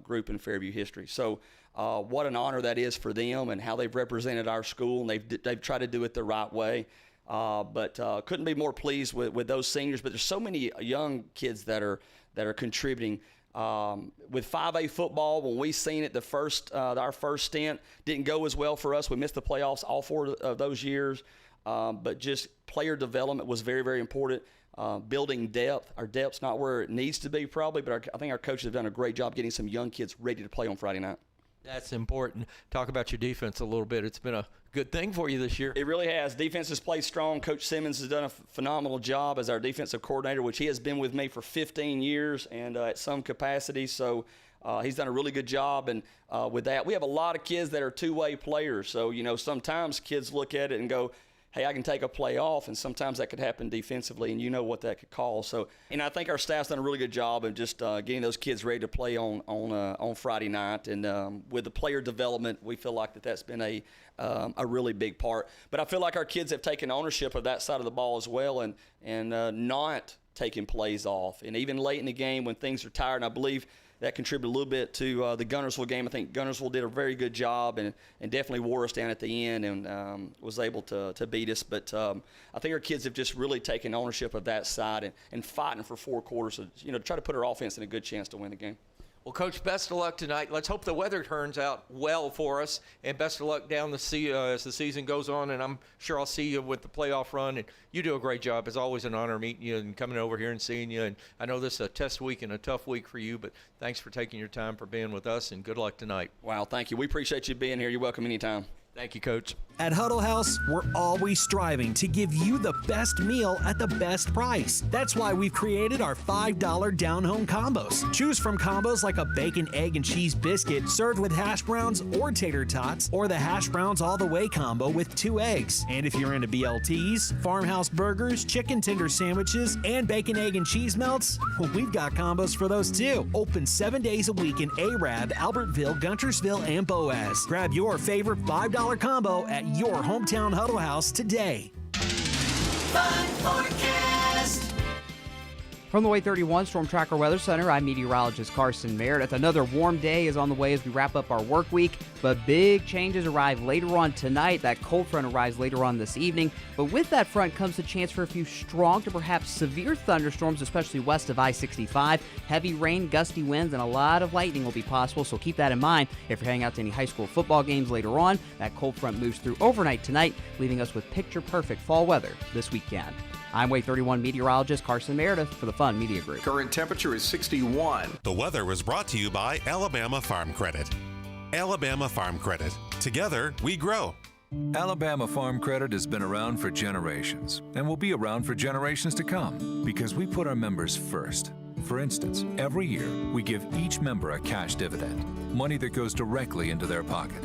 group in Fairview history. So. What an honor that is for them and how they've represented our school, and they've tried to do it the right way. But couldn't be more pleased with those seniors. But there's so many young kids that are contributing. With 5A football, when we seen it our first stint didn't go as well for us. We missed the playoffs all 4 of those years. But just player development was very, very important. Building depth. Our depth's not where it needs to be probably, but I think our coaches have done a great job getting some young kids ready to play on Friday night. That's important. Talk about your defense a little bit. It's been a good thing for you this year. It really has. Defense has played strong. Coach Simmons has done a phenomenal job as our defensive coordinator, which he has been with me for 15 years and at some capacity. So he's done a really good job. And with that, we have a lot of kids that are two-way players. So, sometimes kids look at it and go, hey, I can take a play off, and sometimes that could happen defensively, and you know what that could cause. So, and I think our staff's done a really good job of just getting those kids ready to play on Friday night. And with the player development, we feel like that's been a really big part. But I feel like our kids have taken ownership of that side of the ball as well, and not taking plays off. And even late in the game when things are tired, and I believe that contributed a little bit to the Guntersville game. I think Guntersville did a very good job and definitely wore us down at the end and was able to beat us. But I think our kids have just really taken ownership of that side and fighting for 4 quarters to try to put our offense in a good chance to win the game. Well, Coach, best of luck tonight. Let's hope the weather turns out well for us, and best of luck down as the season goes on, and I'm sure I'll see you with the playoff run, and you do a great job. It's always an honor meeting you and coming over here and seeing you, and I know this is a test week and a tough week for you, but thanks for taking your time for being with us, and good luck tonight. Wow, thank you. We appreciate you being here. You're welcome anytime. Thank you, Coach. At Huddle House, we're always striving to give you the best meal at the best price. That's why we've created our $5 down-home combos. Choose from combos like a bacon, egg, and cheese biscuit served with hash browns or tater tots, or the hash browns all the way combo with 2 eggs. And if you're into BLTs, farmhouse burgers, chicken tender sandwiches, and bacon, egg, and cheese melts, we've got combos for those too. Open 7 days a week in Arab, Albertville, Guntersville, and Boaz. Grab your favorite $5 combo at your hometown Huddle House today. Fun forecast. From the Way 31 Storm Tracker Weather Center, I'm meteorologist Carson Meredith. Another warm day is on the way as we wrap up our work week, but big changes arrive later on tonight. That cold front arrives later on this evening, but with that front comes the chance for a few strong to perhaps severe thunderstorms, especially west of I-65. Heavy rain, gusty winds, and a lot of lightning will be possible, so keep that in mind if you're heading out to any high school football games later on. That cold front moves through overnight tonight, leaving us with picture-perfect fall weather this weekend. I'm Way 31 meteorologist Carson Meredith for the Fun Media Group. Current temperature is 61. The weather was brought to you by Alabama Farm Credit. Alabama Farm Credit. Together, we grow. Alabama Farm Credit has been around for generations and will be around for generations to come because we put our members first. For instance, every year we give each member a cash dividend, money that goes directly into their pocket.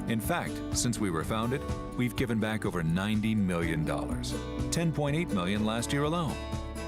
In fact, since we were founded, we've given back over $90 million, $10.8 million last year alone.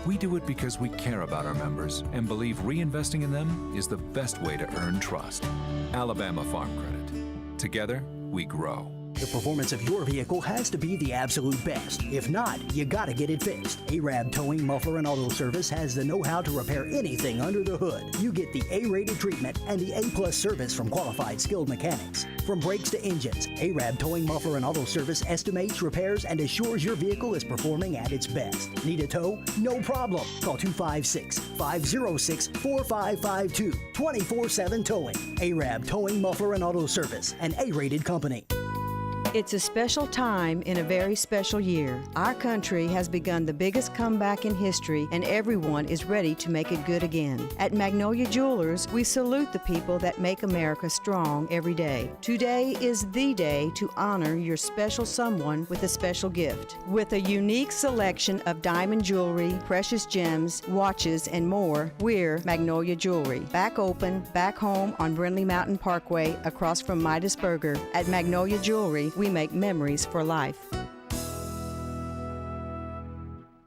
We do it because we care about our members and believe reinvesting in them is the best way to earn trust. Alabama Farm Credit. Together, we grow. The performance of your vehicle has to be the absolute best. If not, you gotta get it fixed. Arab Towing, Muffler, and Auto Service has the know-how to repair anything under the hood. You get the A-rated treatment and the A-plus service from qualified skilled mechanics. From brakes to engines, Arab Towing, Muffler, and Auto Service estimates, repairs, and assures your vehicle is performing at its best. Need a tow? No problem. Call 256-506-4552. 24/7 Towing. Arab Towing, Muffler, and Auto Service, an A-rated company. It's a special time in a very special year. Our country has begun the biggest comeback in history, and everyone is ready to make it good again. At Magnolia Jewelers, we salute the people that make America strong every day. Today is the day to honor your special someone with a special gift. With a unique selection of diamond jewelry, precious gems, watches, and more, we're Magnolia Jewelry. Back open, back home on Brindley Mountain Parkway, across from Midas Burger. At Magnolia Jewelry, we make memories for life.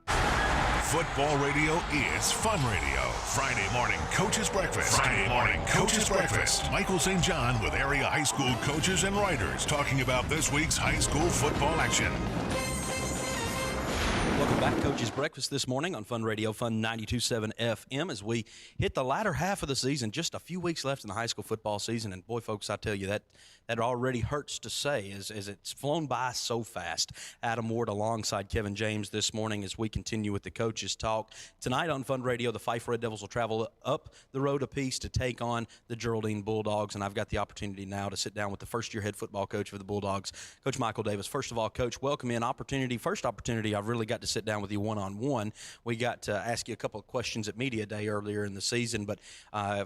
Football radio is fun radio. Friday morning Coach's Breakfast. Friday morning Coach's Breakfast. Michael St. John with area high school coaches and writers talking about this week's high school football action. Welcome back, Coach's Breakfast this morning on Fun Radio, Fun 92.7 FM, as we hit the latter half of the season. Just a few weeks left in the high school football season, and boy, folks, I tell you, that already hurts to say as it's flown by so fast. Adam Ward alongside Kevin James this morning as we continue with the Coaches Talk. Tonight on Fun Radio, the Fife Red Devils will travel up the road a piece to take on the Geraldine Bulldogs, and I've got the opportunity now to sit down with the first-year head football coach for the Bulldogs, Coach Michael Davis. First of all, Coach, welcome in. First opportunity I've really got to sit down with you one-on-one. We got to ask you a couple of questions at Media Day earlier in the season, but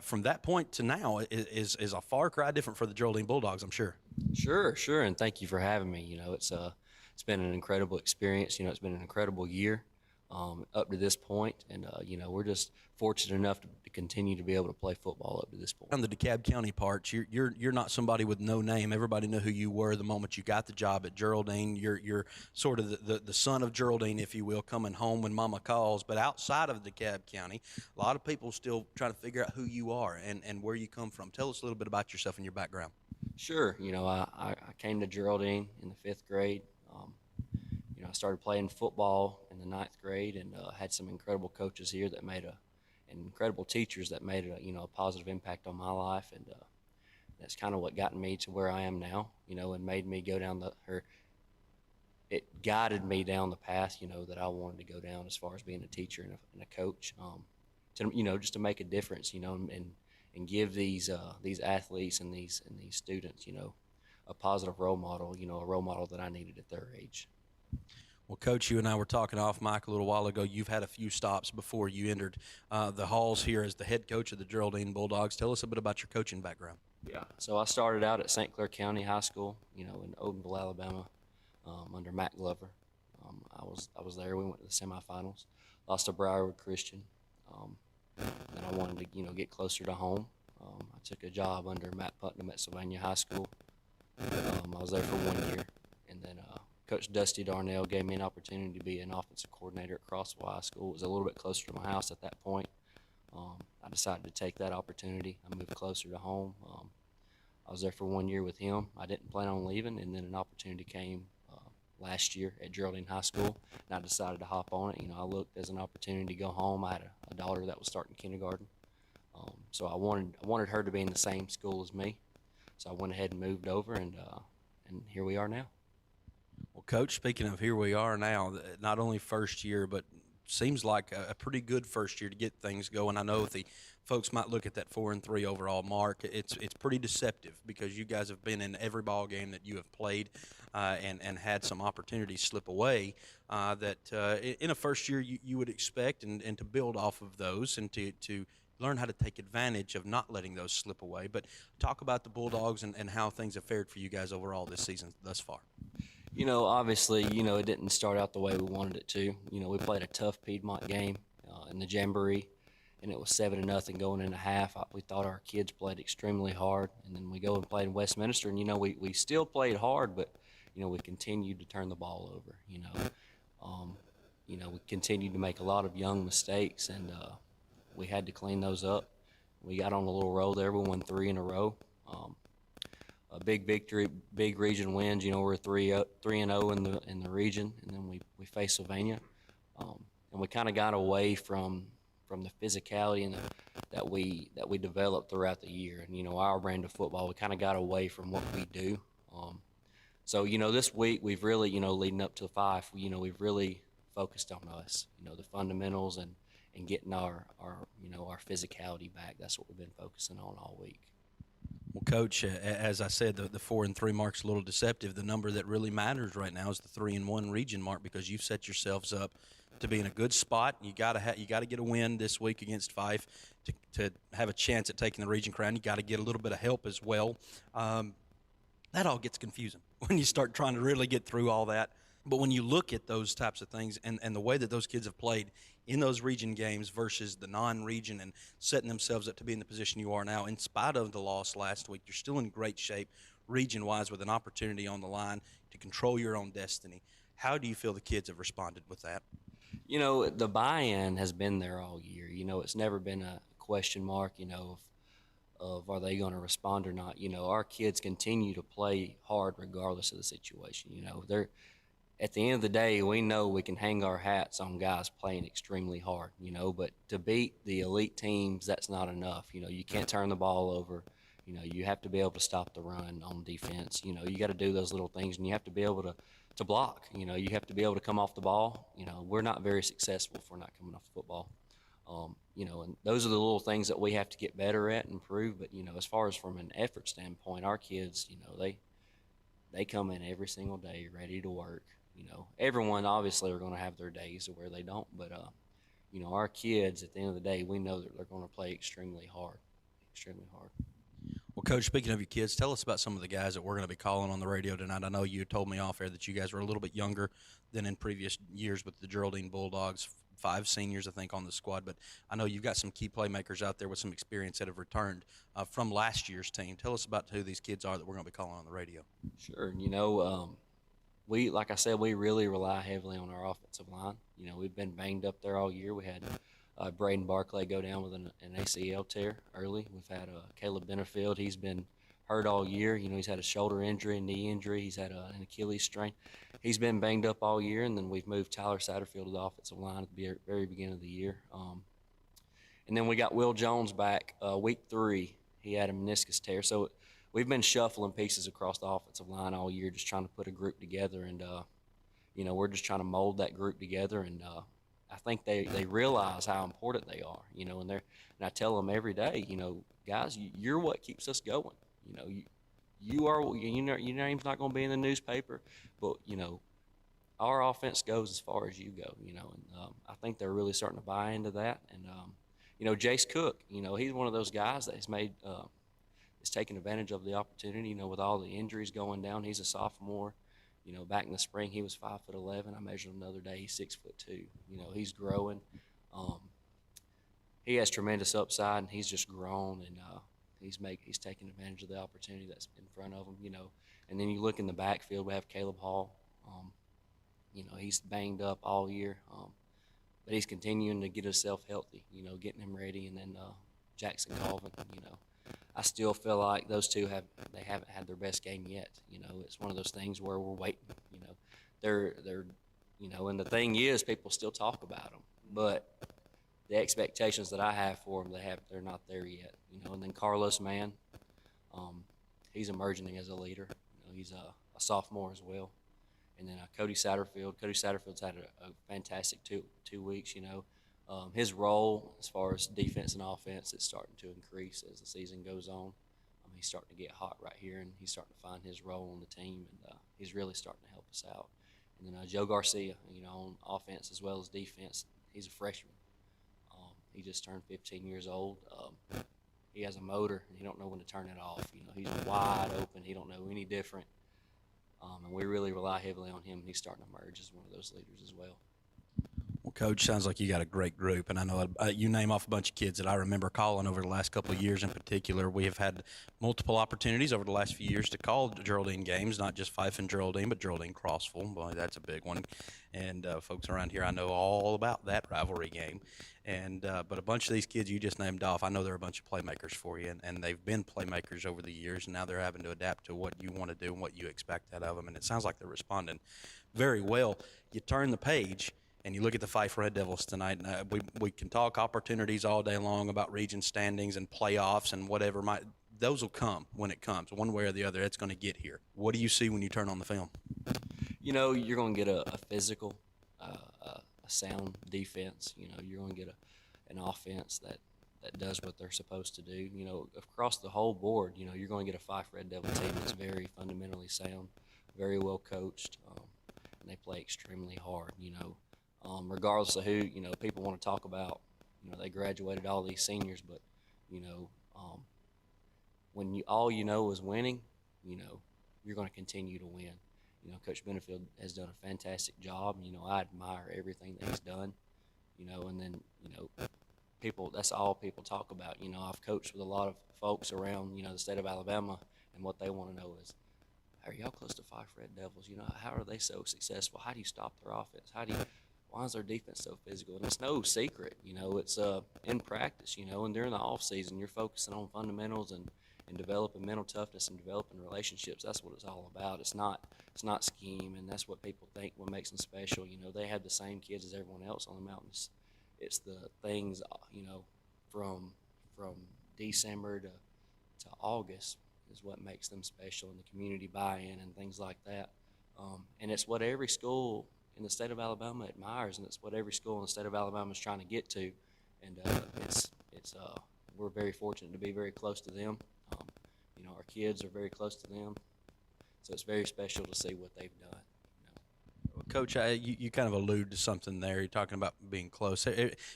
from that point to now is a far cry different for the Geraldine Bulldogs, I'm sure. Sure, and thank you for having me. You know, it's been an incredible experience. You know, it's been an incredible year up to this point, and you know, we're just fortunate enough to continue to be able to play football up to this point. On the DeKalb County parts, you're not somebody with no name. Everybody knew who you were the moment you got the job at Geraldine. You're sort of the son of Geraldine, if you will, coming home when Mama calls. But outside of DeKalb County, a lot of people still trying to figure out who you are and where you come from. Tell us a little bit about yourself and your background. Sure. You know, I came to Geraldine in the 5th grade. You know, I started playing football in the 9th grade and had some incredible coaches here that made and incredible teachers that made a positive impact on my life, and that's kind of what got me to where I am now. You know, and made me go down it guided me down the path, you know, that I wanted to go down as far as being a teacher and a coach. Just to make a difference, you know, and give these athletes and these students, you know, a positive role model, you know, a role model that I needed at their age. Well, Coach, you and I were talking off mic a little while ago. You've had a few stops before you entered the halls here as the head coach of the Geraldine Bulldogs. Tell us a bit about your coaching background. Yeah. So I started out at St. Clair County High School, you know, in Odenville, Alabama, under Matt Glover. I was there. We went to the semifinals, lost to Briarwood Christian. And I wanted to, you know, get closer to home. I took a job under Matt Putnam at Sylvania High School. I was there for 1 year, and then Coach Dusty Darnell gave me an opportunity to be an offensive coordinator at Crossville High School. It was a little bit closer to my house at that point. I decided to take that opportunity. I moved closer to home. I was there for 1 year with him. I didn't plan on leaving, and then an opportunity came last year at Geraldine High School, and I decided to hop on it. You know, I looked as an opportunity to go home. I had a daughter that was starting kindergarten, so I wanted her to be in the same school as me. So I went ahead and moved over, and here we are now. Well, Coach, speaking of here we are now, not only first year, but seems like a pretty good first year to get things going. I know the folks might look at that 4-3 overall mark. It's pretty deceptive because you guys have been in every ball game that you have played and had some opportunities slip away that in a first year you would expect and to build off of those and to learn how to take advantage of not letting those slip away. But talk about the Bulldogs and how things have fared for you guys overall this season thus far. You know, obviously, you know, it didn't start out the way we wanted it to. You know, we played a tough Piedmont game in the Jamboree, and it was 7-0 going into half. We thought our kids played extremely hard, and then we go and played in Westminster, and, you know, we still played hard, but, you know, we continued to turn the ball over, you know. you know, we continued to make a lot of young mistakes, and we had to clean those up. We got on a little roll there. We won 3 in a row. A big victory, big region wins. You know, we're 3-0 in the region, and then we face Sylvania, and we kind of got away from the physicality and that we developed throughout the year. And you know, our brand of football, we kind of got away from what we do. So you know, this week we've really, you know, leading up to the 5, you know, we've really focused on us. You know, the fundamentals and getting our you know, our physicality back. That's what we've been focusing on all week. Well, Coach, as I said, the 4-3 mark's a little deceptive. The number that really matters right now is the 3-1 region mark, because you've set yourselves up to be in a good spot. You got to get a win this week against Fife to have a chance at taking the region crown. You got to get a little bit of help as well. That all gets confusing when you start trying to really get through all that. But when you look at those types of things and the way that those kids have played in those region games versus the non-region and setting themselves up to be in the position you are now, in spite of the loss last week, you're still in great shape region-wise with an opportunity on the line to control your own destiny. How do you feel the kids have responded with that? You know, the buy-in has been there all year. You know, it's never been a question mark, you know, of are they going to respond or not. You know, our kids continue to play hard regardless of the situation. You know, at the end of the day, we know we can hang our hats on guys playing extremely hard, you know, but to beat the elite teams, that's not enough. You know, you can't turn the ball over. You know, you have to be able to stop the run on defense. You know, you got to do those little things, and you have to be able to block. You know, you have to be able to come off the ball. You know, we're not very successful if we're not coming off the football. You know, and those are the little things that we have to get better at and improve. But, you know, as far as from an effort standpoint, our kids, you know, they come in every single day ready to work. You know, everyone obviously are going to have their days where they don't, but, you know, our kids, at the end of the day, we know that they're going to play extremely hard. Well, Coach, speaking of your kids, tell us about some of the guys that we're going to be calling on the radio tonight. I know you told me off air that you guys were a little bit younger than in previous years with the Geraldine Bulldogs, 5 seniors, I think, on the squad, but I know you've got some key playmakers out there with some experience that have returned from last year's team. Tell us about who these kids are that we're going to be calling on the radio. Sure. You know, like I said, we really rely heavily on our offensive line. You know, we've been banged up there all year. We had Braden Barclay go down with an ACL tear early. We've had Caleb Benefield. He's been hurt all year. You know, he's had a shoulder injury, knee injury. He's had an Achilles strain. He's been banged up all year, and then we've moved Tyler Satterfield to the offensive line at the very beginning of the year. And then we got Will Jones back week 3. He had a meniscus tear. So we've been shuffling pieces across the offensive line all year, just trying to put a group together. And, you know, we're just trying to mold that group together. And I think they realize how important they are, you know, and I tell them every day, you know, guys, you're what keeps us going. You know, your name's not going to be in the newspaper, but, you know, our offense goes as far as you go, you know, and I think they're really starting to buy into that. And, you know, Jace Cook, you know, he's one of those guys that has taken advantage of the opportunity, you know, with all the injuries going down. He's a sophomore. You know, back in the spring, he was 5'11". I measured him the other day. He's 6'2". You know, he's growing. He has tremendous upside, and he's just grown, and he's taking advantage of the opportunity that's in front of him. You know, and then you look in the backfield, we have Caleb Hall. You know, he's banged up all year, but he's continuing to get himself healthy. You know, getting him ready, and then Jackson Colvin. You know, I still feel like those two haven't had their best game yet. You know, it's one of those things where we're waiting. You know, they're you know, and the thing is, people still talk about them, but the expectations that I have for them, they're not there yet. You know, and then Carlos Mann, he's emerging as a leader. You know, he's a sophomore as well. And then Cody Satterfield. Cody Satterfield's had a fantastic two weeks. You know, his role as far as defense and offense is starting to increase as the season goes on. He's starting to get hot right here, and he's starting to find his role on the team, and he's really starting to help us out. And then Joe Garcia, you know, on offense as well as defense, he's a freshman. He just turned 15 years old. He has a motor, and he don't know when to turn it off. You know, he's wide open. He don't know any different. And we really rely heavily on him. He's starting to emerge as one of those leaders as well. Well, Coach, sounds like you got a great group, and I know you name off a bunch of kids that I remember calling over the last couple of years in particular. We have had multiple opportunities over the last few years to call Geraldine games, not just Fife and Geraldine, but Geraldine Crossville. Boy, that's a big one. And folks around here, I know all about that rivalry game. And but a bunch of these kids you just named off, I know they're a bunch of playmakers for you, and they've been playmakers over the years, and now they're having to adapt to what you want to do and what you expect out of them. And it sounds like they're responding very well. You turn the page and you look at the Fife Red Devils tonight, and we can talk opportunities all day long about region standings and playoffs and whatever. Those will come when it comes, one way or the other. It's going to get here. What do you see when you turn on the film? You know, you're going to get a physical, a sound defense. You know, you're going to get an offense that does what they're supposed to do. You know, across the whole board, you know, you're going to get a Fife Red Devil team that's very fundamentally sound, very well coached, and they play extremely hard, you know. Regardless of who, you know, people want to talk about, you know, they graduated all these seniors, but, you know, when all you know is winning, you know, you're going to continue to win. You know, Coach Benefield has done a fantastic job. You know, I admire everything that he's done, you know, and then, you know, that's all people talk about. You know, I've coached with a lot of folks around, you know, the state of Alabama, and what they want to know is, are y'all close to Fife Red Devils? You know, how are they so successful? How do you stop their offense? Why is their defense so physical? And it's no secret, you know, it's in practice, you know, and during the off season, you're focusing on fundamentals and developing mental toughness and developing relationships. That's what it's all about. It's not scheme, and that's what people think what makes them special. You know, they have the same kids as everyone else on the mountains. It's the things, you know, from December to August is what makes them special, and the community buy-in and things like that. And it's what every school in the state of Alabama admires, and it's what every school in the state of Alabama is trying to get to. And we're very fortunate to be very close to them. You know, our kids are very close to them, so it's very special to see what they've done. Well, Coach, you kind of allude to something there. You're talking about being close.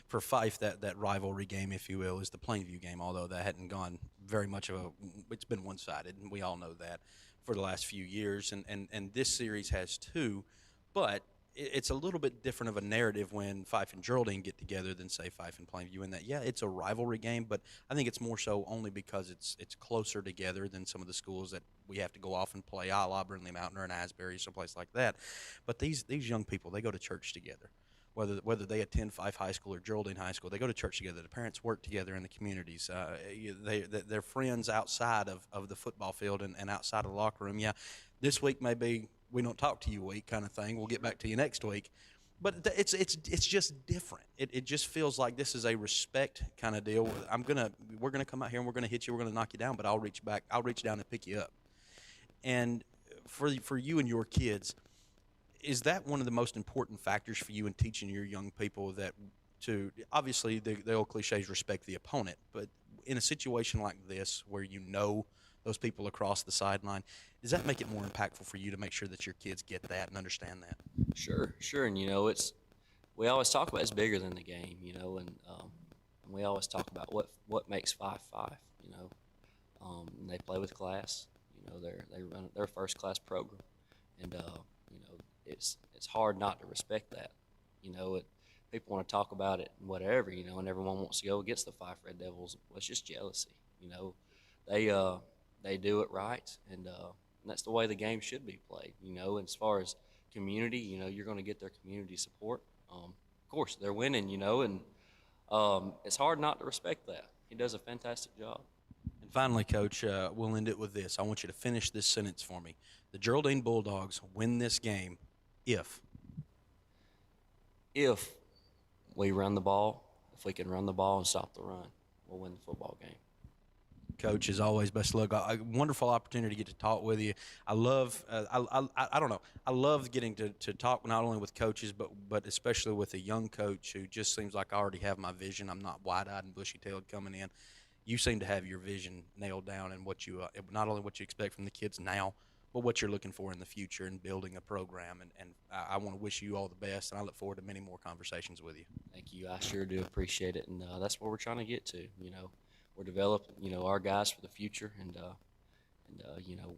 For Fife, that rivalry game, if you will, is the Plainview game, although that hadn't gone very much it's been one-sided, and we all know that for the last few years. And this series has too, but it's a little bit different of a narrative when Fife and Geraldine get together than, say, Fife and Plainview, in that, yeah, it's a rivalry game, but I think it's more so only because it's closer together than some of the schools that we have to go off and play, a la Burnley Mountain or in Asbury, someplace like that. But these young people, they go to church together. Whether they attend Fife High School or Geraldine High School, they go to church together. The parents work together in the communities. They're friends outside of the football field and outside of the locker room. Yeah, this week maybe we don't talk to you week kind of thing. We'll get back to you next week. But it's just different. It just feels like this is a respect kind of deal. We're gonna come out here and we're gonna hit you. We're gonna knock you down, but I'll reach back. I'll reach down and pick you up. And for you and your kids, is that one of the most important factors for you in teaching your young people that to obviously the old cliche is respect the opponent, but in a situation like this where you know those people across the sideline, does that make it more impactful for you to make sure that your kids get that and understand that? Sure. And, you know, we always talk about it's bigger than the game, you know, and we always talk about what makes Fife, you know. And they play with class, you know, they run their first class program, and you know, it's hard not to respect that, you know. People want to talk about it and whatever, you know, and everyone wants to go against the Fife Red Devils. Well, it's just jealousy, you know. They do it right, and that's the way the game should be played, you know. And as far as community, you know, you're going to get their community support. Of course, they're winning, you know, and it's hard not to respect that. He does a fantastic job. And finally, Coach, we'll end it with this. I want you to finish this sentence for me. The Geraldine Bulldogs win this game if we run the ball, if we can run the ball and stop the run, we'll win the football game. Coach, as always, best of luck. A wonderful opportunity to get to talk with you. I love, I don't know, I love getting to talk not only with coaches, but especially with a young coach who just seems like I already have my vision. I'm not wide-eyed and bushy-tailed coming in. You seem to have your vision nailed down, and what you not only what you expect from the kids now, but what you're looking for in the future and building a program. And I want to wish you all the best, and I look forward to many more conversations with you. Thank you. I sure do appreciate it, and that's where we're trying to get to, you know. We're developing, you know, our guys for the future, and you know,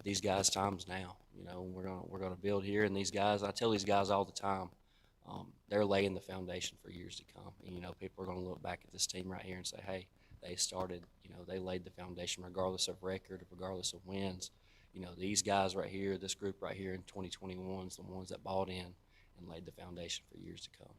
these guys' time's now. You know, we're gonna build here, and these guys. I tell these guys all the time, they're laying the foundation for years to come. And, you know, people are going to look back at this team right here and say, hey, they started, you know, they laid the foundation regardless of record, regardless of wins. You know, these guys right here, this group right here in 2021 is the ones that bought in and laid the foundation for years to come.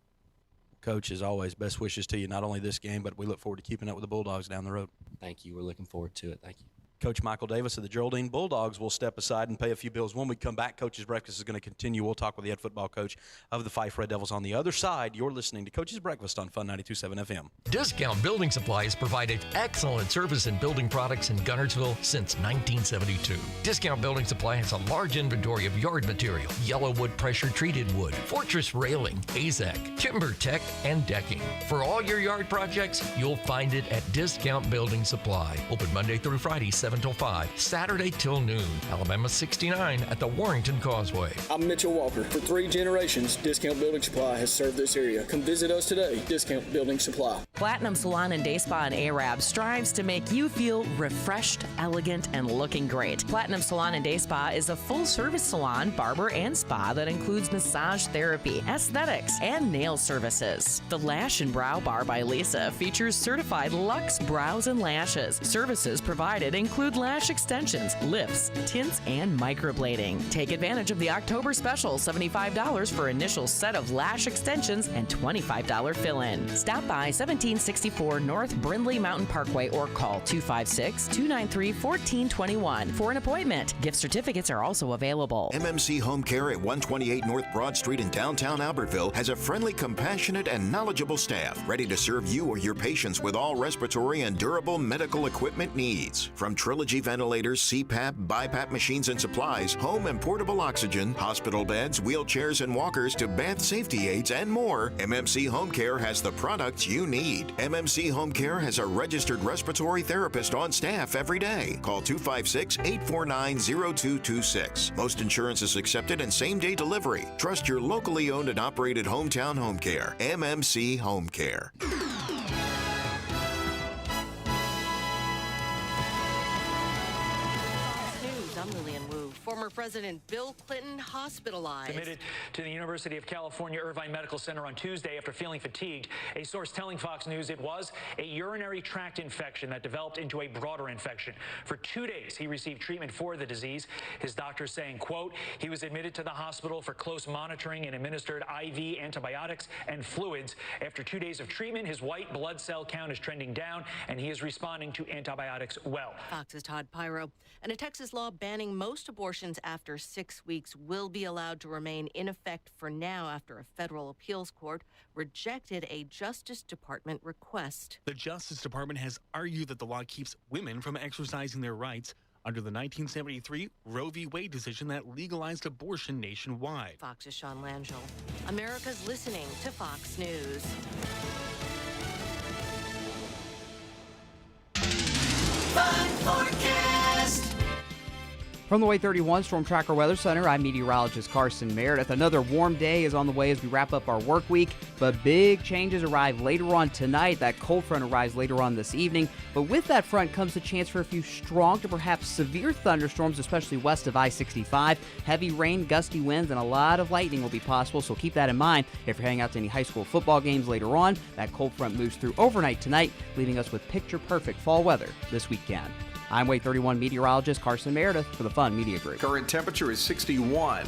Coach, as always, best wishes to you, not only this game, but we look forward to keeping up with the Bulldogs down the road. Thank you. We're looking forward to it. Thank you. Coach Michael Davis of the Geraldine Bulldogs will step aside and pay a few bills. When we come back, Coach's Breakfast is going to continue. We'll talk with the head football coach of the Fife Red Devils on the other side. You're listening to Coach's Breakfast on Fun 92.7 FM. Discount Building Supply has provided excellent service in building products in Guntersville since 1972. Discount Building Supply has a large inventory of yard material, yellow wood pressure-treated wood, fortress railing, AZEC, timber tech, and decking. For all your yard projects, you'll find it at Discount Building Supply. Open Monday through Friday, 7 till 5, Saturday till noon. Alabama 69 at the Warrington Causeway. I'm Mitchell Walker. For 3 generations, Discount Building Supply has served this area. Come visit us today, Discount Building Supply. Platinum Salon and Day Spa in Arab strives to make you feel refreshed, elegant, and looking great. Platinum Salon and Day Spa is a full-service salon, barber, and spa that includes massage therapy, aesthetics, and nail services. The Lash and Brow Bar by Lisa features certified luxe brows and lashes. Services provided include lash extensions, lifts, tints, and microblading. Take advantage of the October special, $75 for initial set of lash extensions and $25 fill-in. Stop by 1764 North Brindley Mountain Parkway or call 256-293-1421 for an appointment. Gift certificates are also available. MMC Home Care at 128 North Broad Street in downtown Albertville has a friendly, compassionate, and knowledgeable staff ready to serve you or your patients with all respiratory and durable medical equipment needs. From Trilogy ventilators, CPAP, BiPAP machines and supplies, home and portable oxygen, hospital beds, wheelchairs and walkers to bath safety aids and more, MMC Home Care has the products you need. MMC Home Care has a registered respiratory therapist on staff every day. Call 256-849-0226. Most insurance is accepted and same-day delivery. Trust your locally owned and operated hometown home care. MMC Home Care. Former President Bill Clinton hospitalized. Admitted to the University of California Irvine Medical Center on Tuesday after feeling fatigued. A source telling Fox News it was a urinary tract infection that developed into a broader infection. For 2 days, he received treatment for the disease. His doctor saying, quote, he was admitted to the hospital for close monitoring and administered IV antibiotics and fluids. After 2 days of treatment, his white blood cell count is trending down, and he is responding to antibiotics well. Fox's Todd Pyro. And a Texas law banning most abortions after 6 weeks will be allowed to remain in effect for now after a federal appeals court rejected a Justice Department request. The Justice Department has argued that the law keeps women from exercising their rights under the 1973 Roe v. Wade decision that legalized abortion nationwide. Fox's Sean Langell. America's listening to Fox News. Fun Forecast. From the Way 31 Storm Tracker Weather Center, I'm meteorologist Carson Meredith. Another warm day is on the way as we wrap up our work week, but big changes arrive later on tonight. That cold front arrives later on this evening, but with that front comes the chance for a few strong to perhaps severe thunderstorms, especially west of I-65. Heavy rain, gusty winds, and a lot of lightning will be possible, so keep that in mind if you're heading out to any high school football games later on. That cold front moves through overnight tonight, leaving us with picture-perfect fall weather this weekend. I'm Way 31 meteorologist Carson Meredith for the Fun Media Group. Current temperature is 61.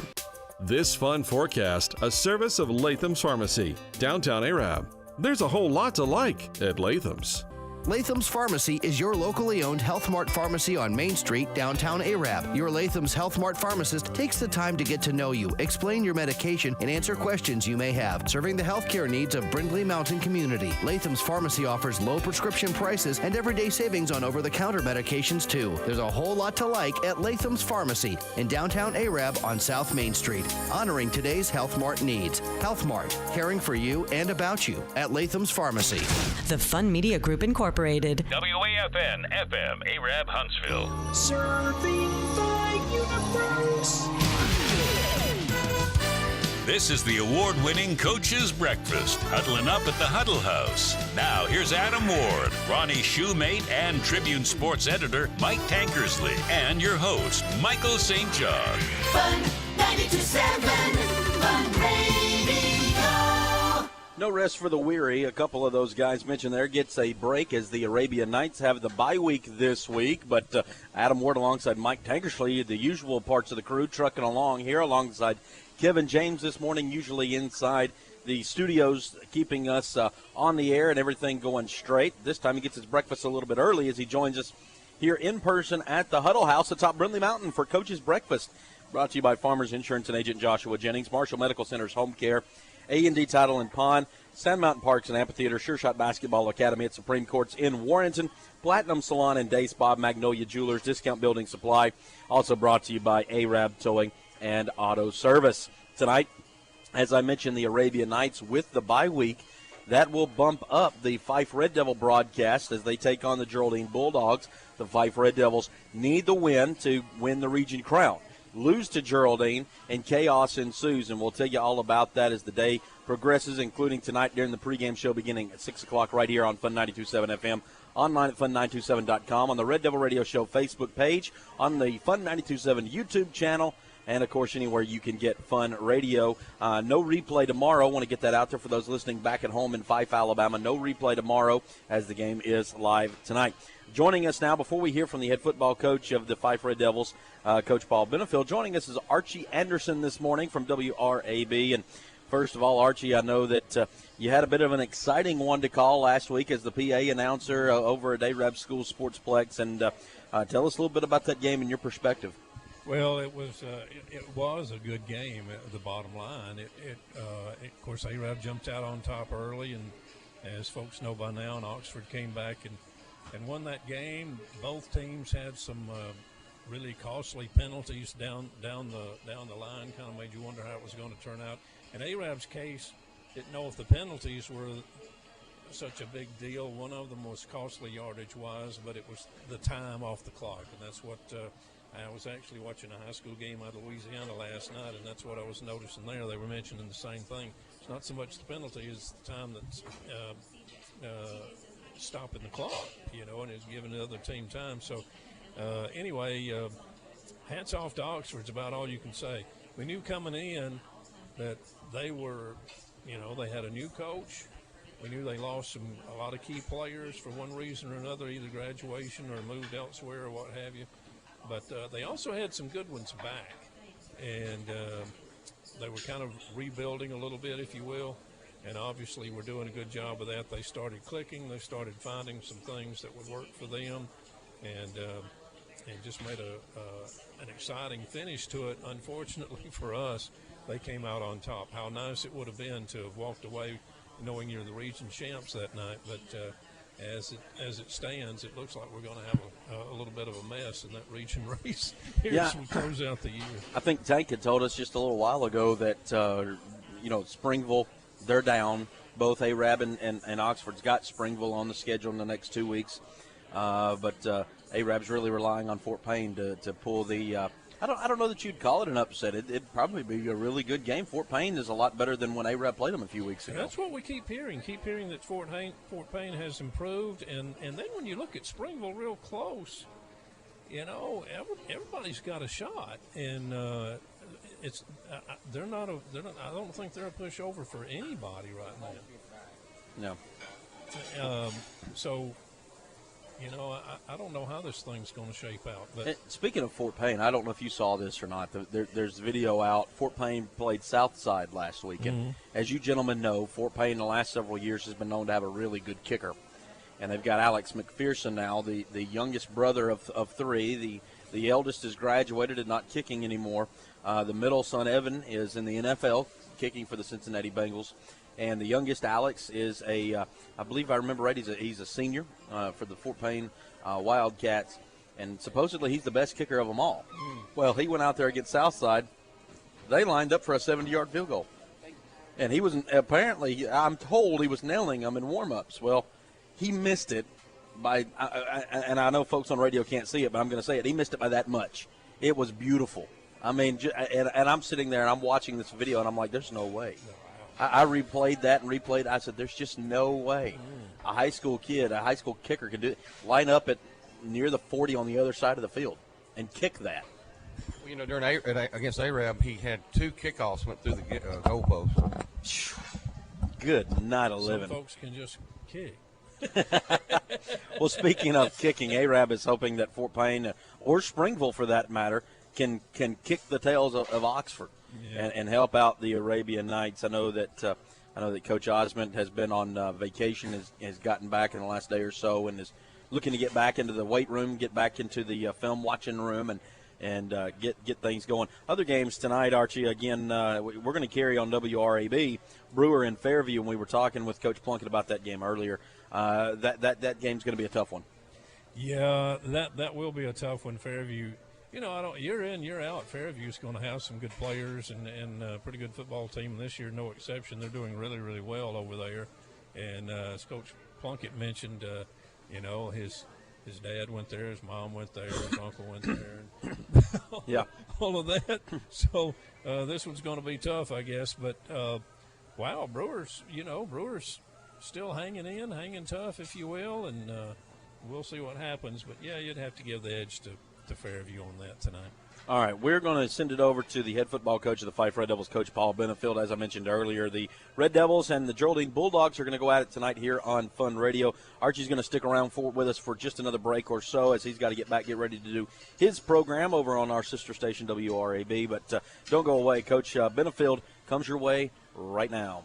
This Fun Forecast, a service of Latham's Pharmacy, downtown Arab. There's a whole lot to like at Latham's. Latham's Pharmacy is your locally owned Health Mart pharmacy on Main Street, downtown Arab. Your Latham's Health Mart pharmacist takes the time to get to know you, explain your medication, and answer questions you may have, serving the healthcare needs of Brindley Mountain community. Latham's Pharmacy offers low prescription prices and everyday savings on over-the-counter medications, too. There's a whole lot to like at Latham's Pharmacy in downtown Arab on South Main Street, honoring today's Health Mart needs. Health Mart, caring for you and about you at Latham's Pharmacy. The Fun Media Group Incorporated. WAFN FM, Arab, Huntsville. Serving the universe. This is the award-winning Coach's Breakfast, huddling up at the Huddle House. Now, here's Adam Ward, Ronnie Shoemate, and Tribune Sports Editor Mike Tankersley, and your host, Michael St. John. Fun 92.7, Fun Radio. No rest for the weary. A couple of those guys mentioned there gets a break as the Arabian Knights have the bye week this week. But Adam Ward alongside Mike Tankersley, the usual parts of the crew, trucking along here alongside Kevin James this morning, usually inside the studios, keeping us on the air and everything going straight. This time he gets his breakfast a little bit early as he joins us here in person at the Huddle House atop Brindley Mountain for Coach's Breakfast. Brought to you by Farmers Insurance and Agent Joshua Jennings, Marshall Medical Center's Home Care, A&D Title and Pond, Sand Mountain Parks and Amphitheater, Sure Shot Basketball Academy at Supreme Courts in Warrenton, Platinum Salon and Day Spa, Magnolia Jewelers, Discount Building Supply. Also brought to you by Arab Towing and Auto Service. Tonight, as I mentioned, the Arabian Knights with the bye week. That will bump up the Fife Red Devil broadcast as they take on the Geraldine Bulldogs. The Fife Red Devils need the win to win the region crown. Lose to Geraldine, and chaos ensues, and we'll tell you all about that as the day progresses, including tonight during the pregame show beginning at 6 o'clock right here on Fun 92.7 FM, online at fun927.com, on the Red Devil Radio Show Facebook page, on the Fun 92.7 YouTube channel, and, of course, anywhere you can get Fun Radio. No replay tomorrow. I want to get that out there for those listening back at home in Fife, Alabama. No replay tomorrow as the game is live tonight. Joining us now, before we hear from the head football coach of the Fife Red Devils, Coach Paul Benefield, joining us is Archie Anderson this morning from WRAB. And first of all, Archie, I know that you had a bit of an exciting one to call last week as the PA announcer over at Arab School Sportsplex. And tell us a little bit about that game and your perspective. Well, it was a good game. The bottom line, of course, Arab jumped out on top early, and as folks know by now, and Oxford came back and won that game. Both teams had some really costly penalties down the line. Kind of made you wonder how it was going to turn out. In Arab's case, didn't know if the penalties were such a big deal. One of them was costly yardage-wise, but it was the time off the clock, and that's what I was actually watching a high school game out of Louisiana last night, and that's what I was noticing there. They were mentioning the same thing. It's not so much the penalty as the time that's stopping the clock, and it's giving the other team time. So anyway, hats off to Oxford is about all you can say. We knew coming in that they were, they had a new coach. We knew they lost a lot of key players for one reason or another, either graduation or moved elsewhere or what have you. But they also had some good ones back, and they were kind of rebuilding a little bit, if you will. And obviously we're doing a good job of that. They started clicking. They started finding some things that would work for them, and just made an exciting finish to it. Unfortunately for us, they came out on top. How nice it would have been to have walked away knowing you're the region champs that night. But as it stands, it looks like we're going to have a little bit of a mess in that region race here as we close out the year. I think Tank had told us just a little while ago that, Springville, they're down. Both Arab and Oxford's got Springville on the schedule in the next 2 weeks. But Arab's really relying on Fort Payne to pull the I don't know that you'd call it an upset. It'd probably be a really good game. Fort Payne is a lot better than when Arab played them a few weeks ago. That's what we keep hearing. Keep hearing that Fort Payne has improved. And then when you look at Springville real close, everybody's got a shot. And I don't think they're a pushover for anybody right now. No. So, I don't know how this thing's going to shape out. But speaking of Fort Payne, I don't know if you saw this or not. There's video out. Fort Payne played Southside last weekend. Mm-hmm. As you gentlemen know, Fort Payne in the last several years has been known to have a really good kicker. And they've got Alex McPherson now, the youngest brother of three. The eldest has graduated and not kicking anymore. The middle son, Evan, is in the NFL, kicking for the Cincinnati Bengals. And the youngest, Alex, is I believe I remember right, he's a senior for the Fort Payne Wildcats. And supposedly he's the best kicker of them all. Well, he went out there against Southside. They lined up for a 70-yard field goal. And he was apparently, I'm told he was nailing them in warm-ups. Well, he missed it by, and I know folks on radio can't see it, but I'm going to say it. He missed it by that much. It was beautiful. I mean, and I'm sitting there and I'm watching this video and I'm like, there's no way. I replayed that and replayed it. I said, there's just no way a high school kid, a high school kicker can do it. Line up at near the 40 on the other side of the field and kick that. Well, during against Arab, he had 2 kickoffs went through the goalpost. Good night of living. Some folks can just kick. Well, speaking of kicking, Arab is hoping that Fort Payne, or Springville for that matter, can kick the tails of Oxford and help out the Arabian Knights. I know that Coach Osmond has been on vacation, has gotten back in the last day or so, and is looking to get back into the weight room, get back into the film watching room, and get things going. Other games tonight, Archie. Again, we're going to carry on WRAB Brewer and Fairview, and we were talking with Coach Plunkett about that game earlier. That game's going to be a tough one. Yeah, that will be a tough one. Fairview, year in, year out, Fairview's going to have some good players and a pretty good football team this year, no exception. They're doing really, really well over there. And as Coach Plunkett mentioned, his dad went there, his mom went there, his uncle went there. All of that. So this one's going to be tough, I guess. But, wow, Brewers still hanging tough, if you will, and we'll see what happens. But, yeah, you'd have to give the edge to Fairview on that tonight. All right, we're going to send it over to the head football coach of the Fife Red Devils, Coach Paul Benefield. As I mentioned earlier, the Red Devils and the Geraldine Bulldogs are going to go at it tonight here on Fun Radio. Archie's going to stick around with us for just another break or so, as he's got to get ready to do his program over on our sister station, WRAB. But don't go away. Coach Benefield comes your way right now.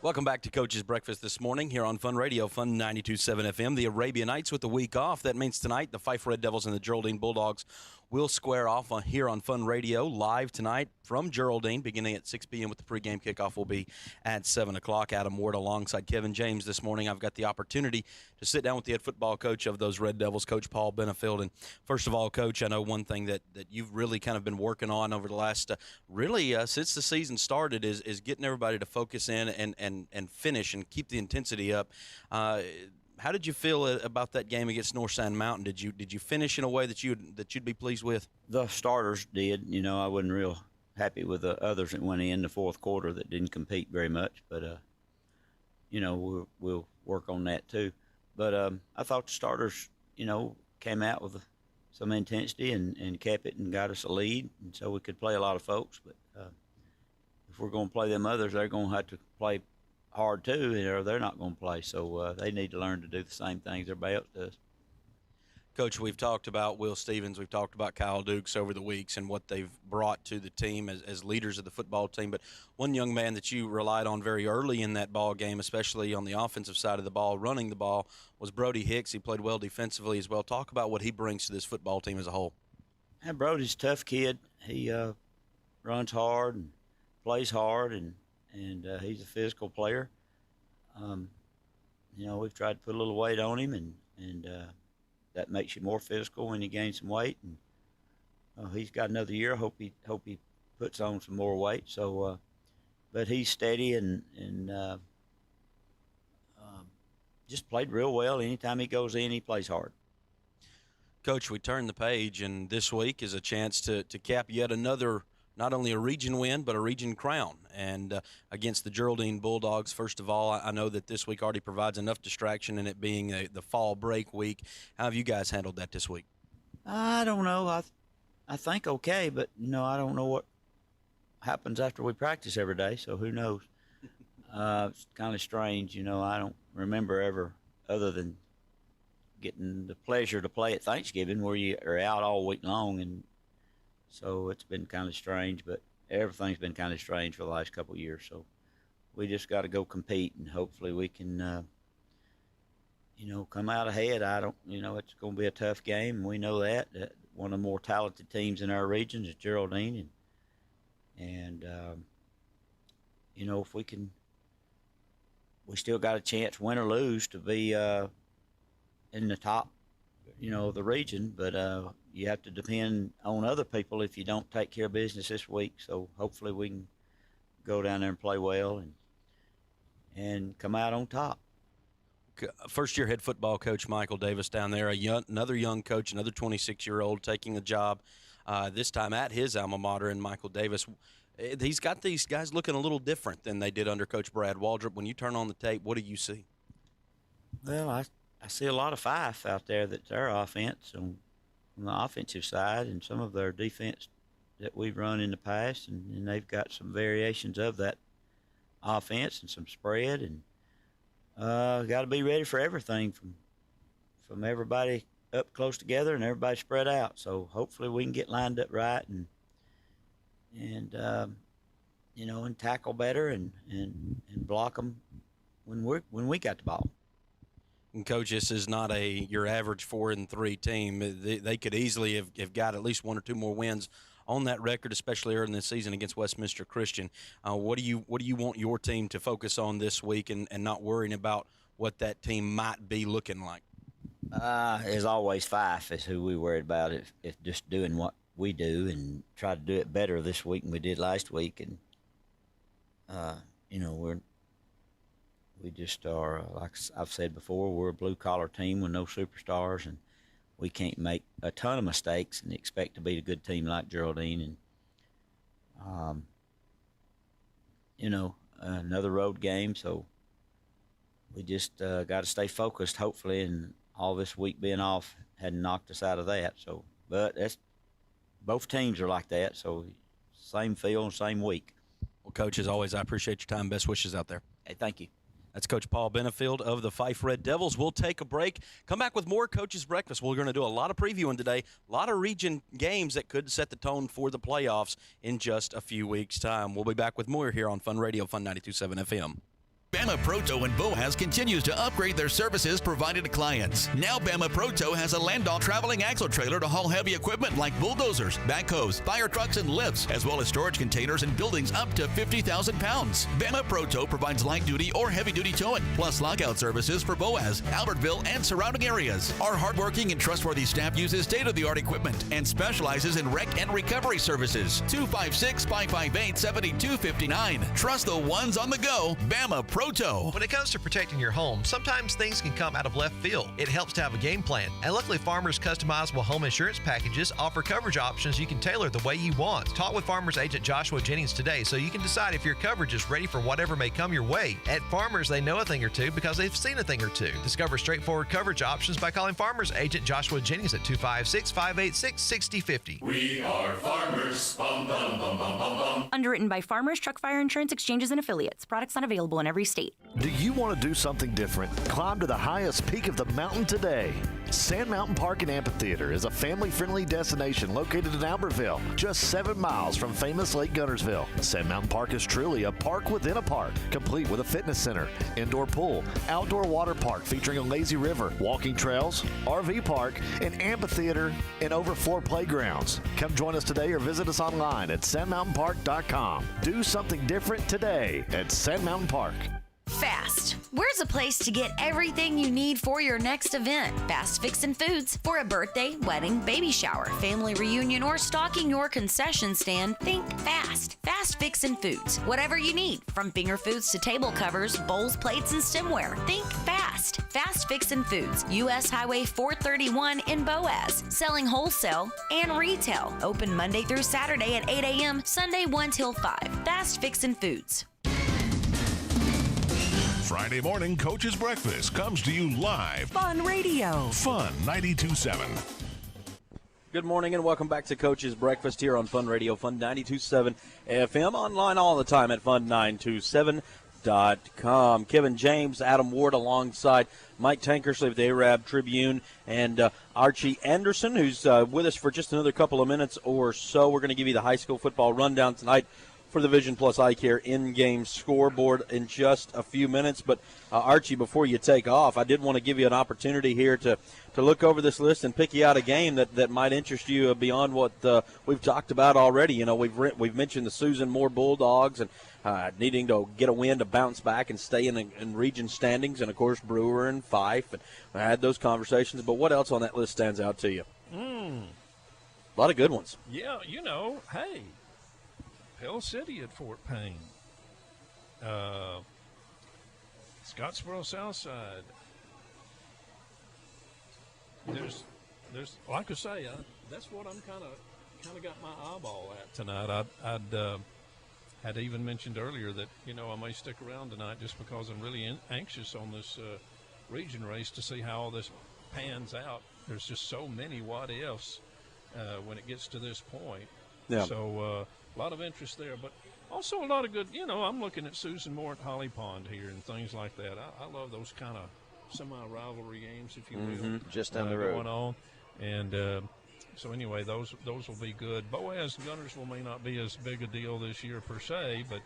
Welcome back to Coach's Breakfast this morning here on Fun Radio, Fun 92.7 FM. The Arabian Knights with the week off. That means tonight the Fife Red Devils and the Geraldine Bulldogs will square off here on Fun Radio live tonight from Geraldine, beginning at 6 p.m. with the pregame kickoff will be at 7 o'clock. Adam Ward alongside Kevin James this morning. I've got the opportunity to sit down with the head football coach of those Red Devils, Coach Paul Benefield. And first of all, Coach, I know one thing that you've really kind of been working on over the last, since the season started is getting everybody to focus in and finish and keep the intensity up. How did you feel about that game against North Sand Mountain? Did you finish in a way that you'd be pleased with? The starters did. I wasn't real happy with the others that went in the fourth quarter that didn't compete very much. But we'll work on that too. But I thought the starters, came out with some intensity and kept it and got us a lead, and so we could play a lot of folks. But if we're going to play them others, they're going to have to play hard too, or they're not going to play. So they need to learn to do the same things everybody else does. Coach, we've talked about Will Stevens, we've talked about Kyle Dukes over the weeks and what they've brought to the team as leaders of the football team. But one young man that you relied on very early in that ball game, especially on the offensive side of the ball, running the ball, was Brody Hicks. He played well defensively as well. Talk about what he brings to this football team as a whole. Yeah, Brody's a tough kid. He runs hard and plays hard, and he's a physical player. We've tried to put a little weight on him, and that makes you more physical when you gain some weight. And he's got another year. Hope he puts on some more weight. So, but he's steady and just played real well. Anytime he goes in, he plays hard. Coach, we turn the page, and this week is a chance to cap yet another, not only a region win, but a region crown. And against the Geraldine Bulldogs, first of all, I know that this week already provides enough distraction in it being the fall break week. How have you guys handled that this week? I don't know. I think okay, but, I don't know what happens after we practice every day, so who knows? It's kind of strange. I don't remember ever, other than getting the pleasure to play at Thanksgiving, where you are out all week long, and so it's been kind of strange, but everything's been kind of strange for the last couple of years. So we just got to go compete, and hopefully we can, come out ahead. It's going to be a tough game, and we know that. One of the more talented teams in our region is Geraldine, and if we can, we still got a chance, win or lose, to be in the top, the region, but you have to depend on other people if you don't take care of business this week. So hopefully we can go down there and play well and come out on top. First-year head football coach Michael Davis down there, another young coach, another 26-year-old taking a job this time at his alma mater in Michael Davis. He's got these guys looking a little different than they did under Coach Brad Waldrop. When you turn on the tape, what do you see? Well, I see a lot of Fife out there that's their offense on the offensive side, and some of their defense that we've run in the past, and they've got some variations of that offense and some spread, and got to be ready for everything from everybody up close together and everybody spread out. So hopefully we can get lined up right and tackle better and block them when we got the ball. And Coach, this is not your average 4-3 team. They could easily have got at least one or two more wins on that record, especially early in the season against Westminster Christian. What do you want your team to focus on this week and not worrying about what that team might be looking like? As always, Fife is who we worried about. If just doing what we do and try to do it better this week than we did last week, and we just are, like I've said before, we're a blue-collar team with no superstars, and we can't make a ton of mistakes and expect to beat a good team like Geraldine. And, another road game, so we just got to stay focused, hopefully, and all this week being off hadn't knocked us out of that. So, but both teams are like that, so same feel, same week. Well, Coach, as always, I appreciate your time. Best wishes out there. Hey, thank you. That's Coach Paul Benefield of the Fife Red Devils. We'll take a break. Come back with more Coach's Breakfast. We're going to do a lot of previewing today, a lot of region games that could set the tone for the playoffs in just a few weeks' time. We'll be back with more here on Fun Radio, Fun 92.7 FM. Bama Proto and Boaz continues to upgrade their services provided to clients. Now Bama Proto has a Landau traveling axle trailer to haul heavy equipment like bulldozers, backhoes, fire trucks, and lifts, as well as storage containers and buildings up to 50,000 pounds. Bama Proto provides light-duty or heavy-duty towing, plus lockout services for Boaz, Albertville, and surrounding areas. Our hardworking and trustworthy staff uses state-of-the-art equipment and specializes in wreck and recovery services. 256-558-7259. Trust the ones on the go. Bama Proto. When it comes to protecting your home, sometimes things can come out of left field. It helps to have a game plan, and luckily Farmers' customizable home insurance packages offer coverage options you can tailor the way you want. Talk with Farmers agent Joshua Jennings today so you can decide if your coverage is ready for whatever may come your way. At Farmers, they know a thing or two because they've seen a thing or two. Discover straightforward coverage options by calling Farmers agent Joshua Jennings at 256-586-6050. We are Farmers. Bum, bum, bum, bum, bum, bum. Underwritten by Farmers Truck Fire Insurance Exchanges and Affiliates. Products not available in every state. Do you want to do something different? Climb to the highest peak of the mountain today. Sand Mountain Park and Amphitheater is a family-friendly destination located in Albertville, just 7 miles from famous Lake Guntersville. Sand Mountain Park is truly a park within a park, complete with a fitness center, indoor pool, outdoor water park featuring a lazy river, walking trails, RV park, an amphitheater, and overflow playgrounds. Come join us today or visit us online at sandmountainpark.com. Do something different today at Sand Mountain Park. Fast. Where's a place to get everything you need for your next event? Fast Fixin' Foods. For a birthday, wedding, baby shower, family reunion, or stocking your concession stand, think fast. Fast Fixin' Foods. Whatever you need, from finger foods to table covers, bowls, plates, and stemware, think fast. Fast Fixin' Foods. U.S. Highway 431 in Boaz. Selling wholesale and retail. Open Monday through Saturday at 8 a.m., Sunday 1 till 5. Fast Fixin' Foods. Friday morning Coach's Breakfast comes to you live. Fun Radio. Fun 92.7. Good morning and welcome back to Coach's Breakfast here on Fun Radio, Fun 92.7 FM. Online all the time at fun927.com. Kevin James, Adam Ward alongside Mike Tankersley of the Arab Tribune and Archie Anderson, who's with us for just another couple of minutes or so. We're going to give you the high school football rundown tonight for the Vision Plus Eye Care in-game scoreboard in just a few minutes. But, Archie, before you take off, I did want to give you an opportunity here to look over this list and pick you out a game that might interest you beyond what we've talked about already. You know, we've mentioned the Susan Moore Bulldogs and needing to get a win to bounce back and stay in region standings, and, of course, Brewer and Fife. And I had those conversations. But what else on that list stands out to you? A lot of good ones. Yeah, hey. Pell City at Fort Payne, Scottsboro Southside. There's like I say, that's what I'm kind of got my eyeball at tonight. I'd had even mentioned earlier that I may stick around tonight just because I'm really anxious on this region race to see how all this pans out. There's just so many what ifs when it gets to this point. Yeah. So. A lot of interest there, but Also, a lot of good, I'm looking at Susan Moore at Holly Pond here and things like that. I love those kind of semi-rivalry games, if you will. Just down the road. Going on. And so anyway, those will be good. Boaz and Guntersville may not be as big a deal this year per se, but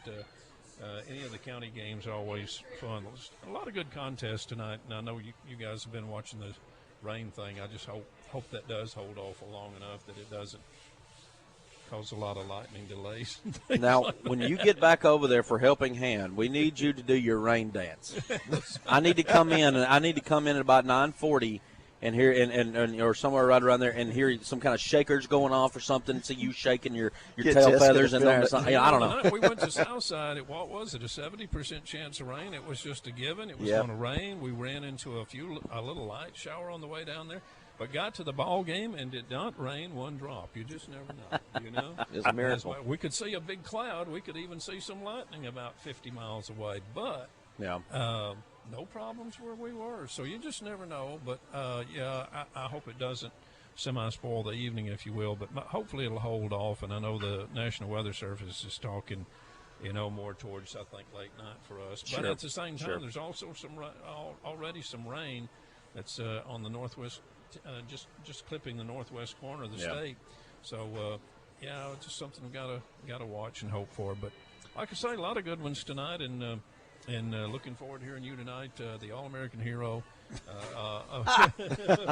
any of the county games are always fun. There's a lot of good contests tonight, and I know you guys have been watching the rain thing. I just hope that does hold off long enough that it doesn't cause a lot of lightning delays. Now, like when you get back over there for Helping Hand, we need you to do your rain dance. I need to come in at about 9:40 and hear and or somewhere right around there and hear some kind of shakers going off or something. See you shaking your tail feathers in there. I don't know. We went to Southside. What was it? A 70% chance of rain. It was just a given. It was going to rain. We ran into a little light shower on the way down there. But got to the ball game and did not rain one drop. You just never know, It's a miracle. We could see a big cloud. We could even see some lightning about 50 miles away. But no problems where we were. So you just never know. But, I hope it doesn't semi-spoil the evening, if you will. But hopefully it'll hold off. And I know the National Weather Service is talking, more towards, I think, late night for us. But at the same time, there's also already some rain that's on the northwest. Just clipping the northwest corner of the state, so it's just something we gotta watch and hope for. But like I say, a lot of good ones tonight, and looking forward to hearing you tonight, the All-American hero,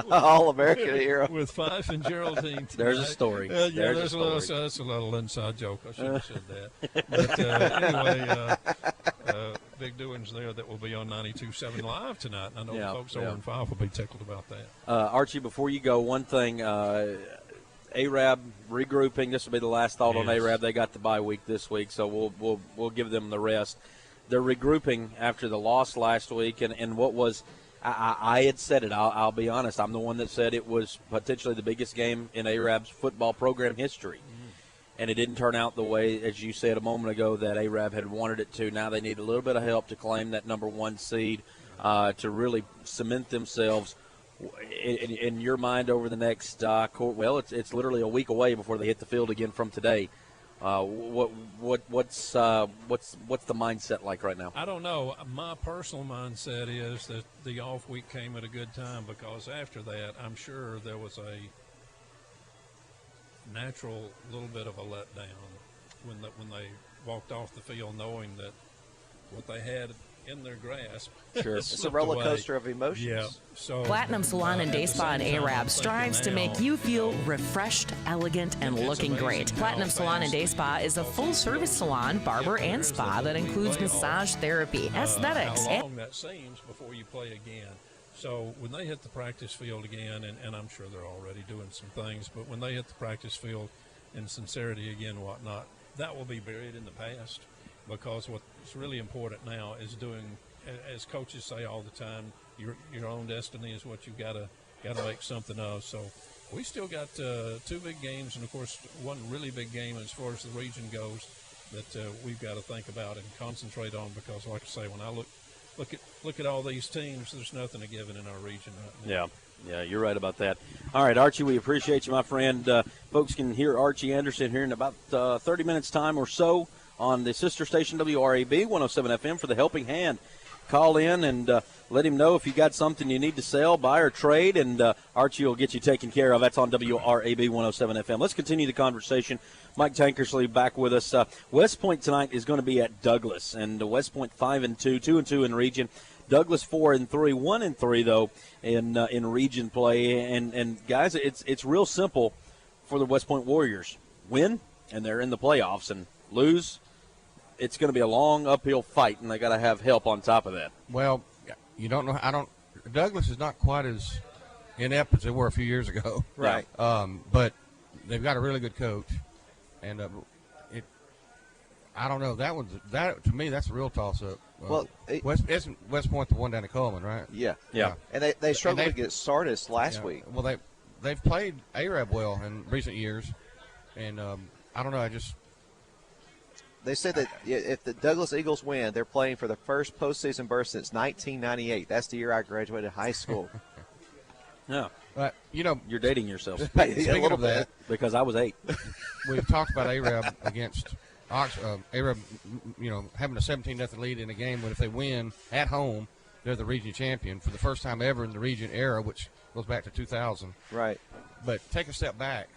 All-American hero with Fife and Geraldine tonight. There's a story. That's a little inside joke. I should have said that. But anyway. Big doings there that will be on 92.7 Live tonight. And I know the folks over in Fife will be tickled about that. Archie, before you go, one thing, ARAB regrouping. This will be the last thought on ARAB. They got the bye week this week, so we'll give them the rest. They're regrouping after the loss last week, and what was I had said it. I'll be honest. I'm the one that said it was potentially the biggest game in ARAB's football program history. And it didn't turn out the way, as you said a moment ago, that ARAB had wanted it to. Now they need a little bit of help to claim that number one seed, to really cement themselves in your mind over the next it's literally a week away before they hit the field again from today. What's the mindset like right now? I don't know. My personal mindset is that the off week came at a good time, because after that, I'm sure there was a natural little bit of a letdown when they walked off the field, knowing that what they had in their grasp. Sure, it's a roller coaster of emotions. Yeah. So Platinum Salon and Day Spa in ARAB strives to make you feel refreshed, elegant, and looking great. Platinum Salon and Day Spa is a full-service salon, barber, and spa that includes massage therapy, aesthetics, how long that seems before you play again. So when they hit the practice field again, and I'm sure they're already doing some things, but when they hit the practice field in sincerity again, whatnot, that will be buried in the past, because what's really important now is doing, as coaches say all the time, your own destiny is what you've got to make something of. So we still got two big games, and of course one really big game as far as the region goes that we've got to think about and concentrate on, because like I say, when I look at all these teams, there's nothing a given in our region right now. Yeah, you're right about that. All right, Archie, we appreciate you, my friend. Folks can hear Archie Anderson here in about 30 minutes time or so on the sister station WRAB 107 FM for the Helping Hand. Call in and let him know if you got something you need to sell, buy, or trade, and Archie will get you taken care of. That's on WRAB 107 FM. Let's continue the conversation. Mike Tankersley back with us. West Point tonight is going to be at Douglas, and West Point 5-2, 2-2 in region. Douglas 4-3, 1-3 though in region play. And guys, it's real simple for the West Point Warriors. Win, and they're in the playoffs, and lose, it's going to be a long uphill fight, and they got to have help on top of that. Well, you don't know. Douglas is not quite as inept as they were a few years ago. Right. But they've got a really good coach, and I don't know. That to me, that's a real toss-up. Isn't West Point the one down at Coleman, right? Yeah. And they struggled against Sardis last week. Well, they've played ARAB well in recent years, and I don't know. They said that if the Douglas Eagles win, they're playing for the first postseason berth since 1998. That's the year I graduated high school. Yeah. You're dating yourself. Speaking of that, because I was 8. We've talked about ARAB against Arab, having a 17-0 lead in a game, when if they win at home, they're the region champion for the first time ever in the region era, which goes back to 2000. Right. But take a step back.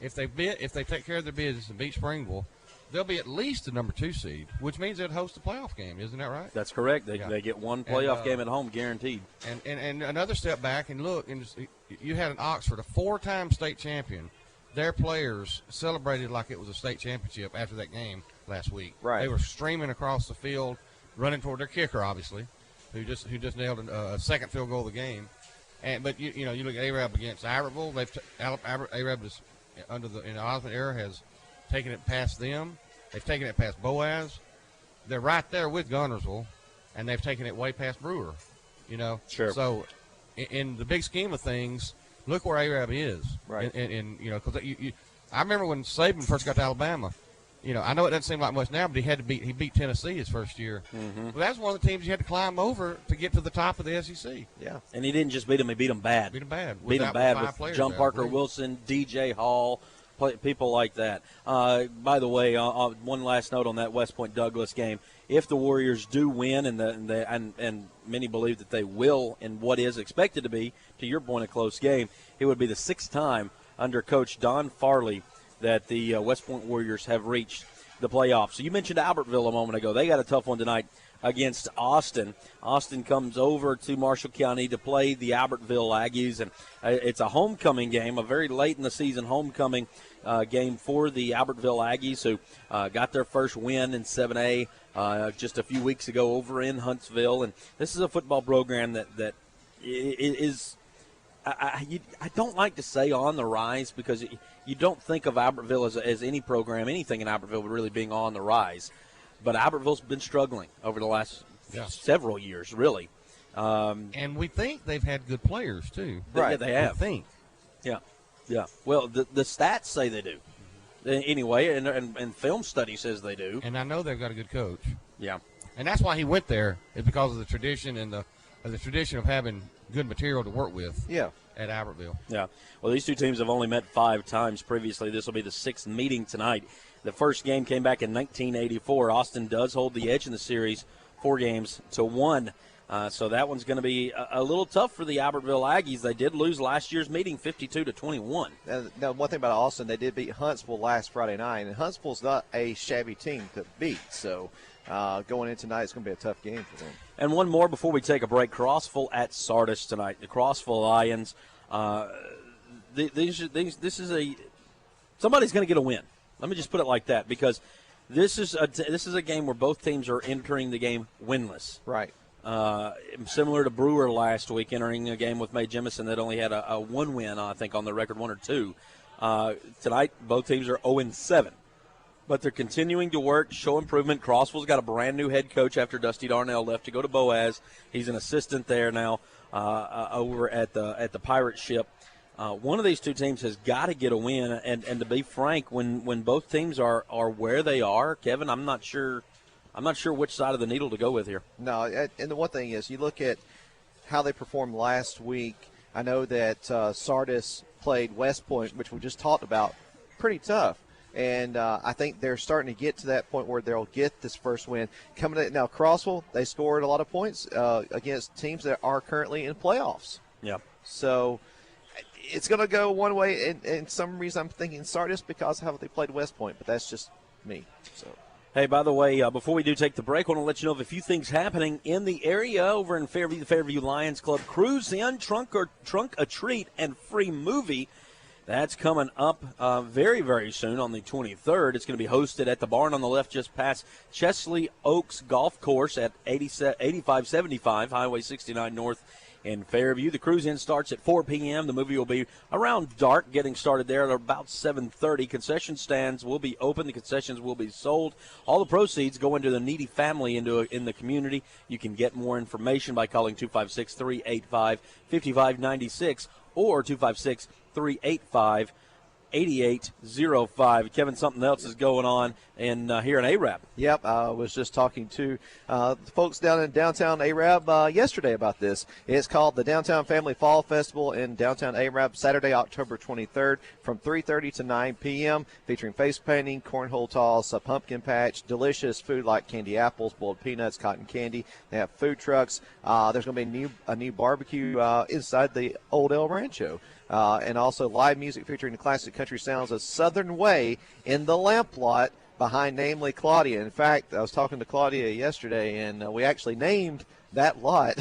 If they take care of their business and beat Springville, they'll be at least the number 2 seed, which means they'll host a playoff game. Isn't that right? That's correct. They get one playoff game at home guaranteed. And another step back and look, and you had an Oxford, a 4-time state champion. Their players celebrated like it was a state championship after that game last week. Right. They were streaming across the field, running toward their kicker, obviously, who just nailed a second field goal of the game. But you look at Arab against Albertville. Arab is in the Osmond era has taken it past them. They've taken it past Boaz. They're right there with Gunnersville, and they've taken it way past Brewer. Sure. So, in the big scheme of things, look where Arab is. Right. Because I remember when Saban first got to Alabama. I know it doesn't seem like much now, but he beat Tennessee his first year. Mm-hmm. Well, that's one of the teams you had to climb over to get to the top of the SEC. Yeah. And he didn't just beat them; he beat them bad. Beat them bad with John Parker Wilson, DJ Hall, people like that. By the way, one last note on that West Point Douglas game: if the Warriors do win, and many believe that they will, in what is expected to be, to your point, a close game, it would be the 6th time under Coach Don Farley that the West Point Warriors have reached the playoffs. So you mentioned Albertville a moment ago. They got a tough one tonight against Austin. Austin comes over to Marshall County to play the Albertville Aggies, and it's a homecoming game, a very late in the season homecoming game for the Albertville Aggies, who got their first win in 7A just a few weeks ago over in Huntsville. And this is a football program that is I don't like to say on the rise, because you don't think of Albertville as any program, anything in Albertville really being on the rise. But Albertville's been struggling over the last several years, really. And we think they've had good players, too. Right. Yeah, they have. We think. Yeah. Well, the stats say they do. Anyway, and film study says they do. And I know they've got a good coach. Yeah. And that's why he went there, is because of the tradition and the tradition of having good material to work with. Yeah. At Albertville. Yeah. Well, these two teams have only met 5 times previously. This will be the 6th meeting tonight. The first game came back in 1984. Austin does hold the edge in the series, 4-1. So that one's going to be a little tough for the Albertville Aggies. They did lose last year's meeting 52-21. Now, one thing about Austin, they did beat Huntsville last Friday night, and Huntsville's not a shabby team to beat. So going in tonight, it's going to be a tough game for them. And one more before we take a break. Crossville at Sardis tonight. The Crossville Lions. This is somebody's going to get a win. Let me just put it like that, because this is a game where both teams are entering the game winless. Right. Similar to Brewer last week, entering a game with Mae Jemison that only had a 1 win, I think, on the record, 1 or 2. Tonight, both teams are 0-7. But they're continuing to work, show improvement. Crossville's got a brand new head coach after Dusty Darnell left to go to Boaz. He's an assistant there now over at the Pirate Ship. One of these two teams has got to get a win. And to be frank, when both teams are where they are, Kevin, I'm not sure which side of the needle to go with here. No, and the one thing is, you look at how they performed last week. I know that Sardis played West Point, which we just talked about, pretty tough. And I think they're starting to get to that point where they'll get this first win. Coming in now, Crossville, they scored a lot of points against teams that are currently in playoffs. Yeah. So it's going to go one way. And some reason I'm thinking Sardis because of how they played West Point, but that's just me. So. Hey, by the way, before we do take the break, I want to let you know of a few things happening in the area over in Fairview. The Fairview Lions Club Cruise In, Trunk a Treat, and free movie. That's coming up very, very soon on the 23rd. It's going to be hosted at the barn on the left just past Chesley Oaks Golf Course at 8575 Highway 69 North in Fairview. The cruise-in starts at 4 p.m. The movie will be around dark, getting started there at about 7:30. Concession stands will be open. The concessions will be sold. All the proceeds go into the needy family in the community. You can get more information by calling 256-385-5596 or 256-385-8800. 8805. Kevin, something else is going on here in Arab. Yep, I was just talking to the folks down in downtown Arab yesterday about this. It's called the Downtown Family Fall Festival in downtown Arab, Saturday, October 23rd from 3:30 to 9 p.m., featuring face painting, cornhole toss, a pumpkin patch, delicious food like candy apples, boiled peanuts, cotton candy. They have food trucks. There's going to be a new barbecue inside the old El Rancho. And also live music featuring the classic country sounds of Southern Way in the Lamplot behind namely Claudia. In fact, I was talking to Claudia yesterday, and we actually named that lot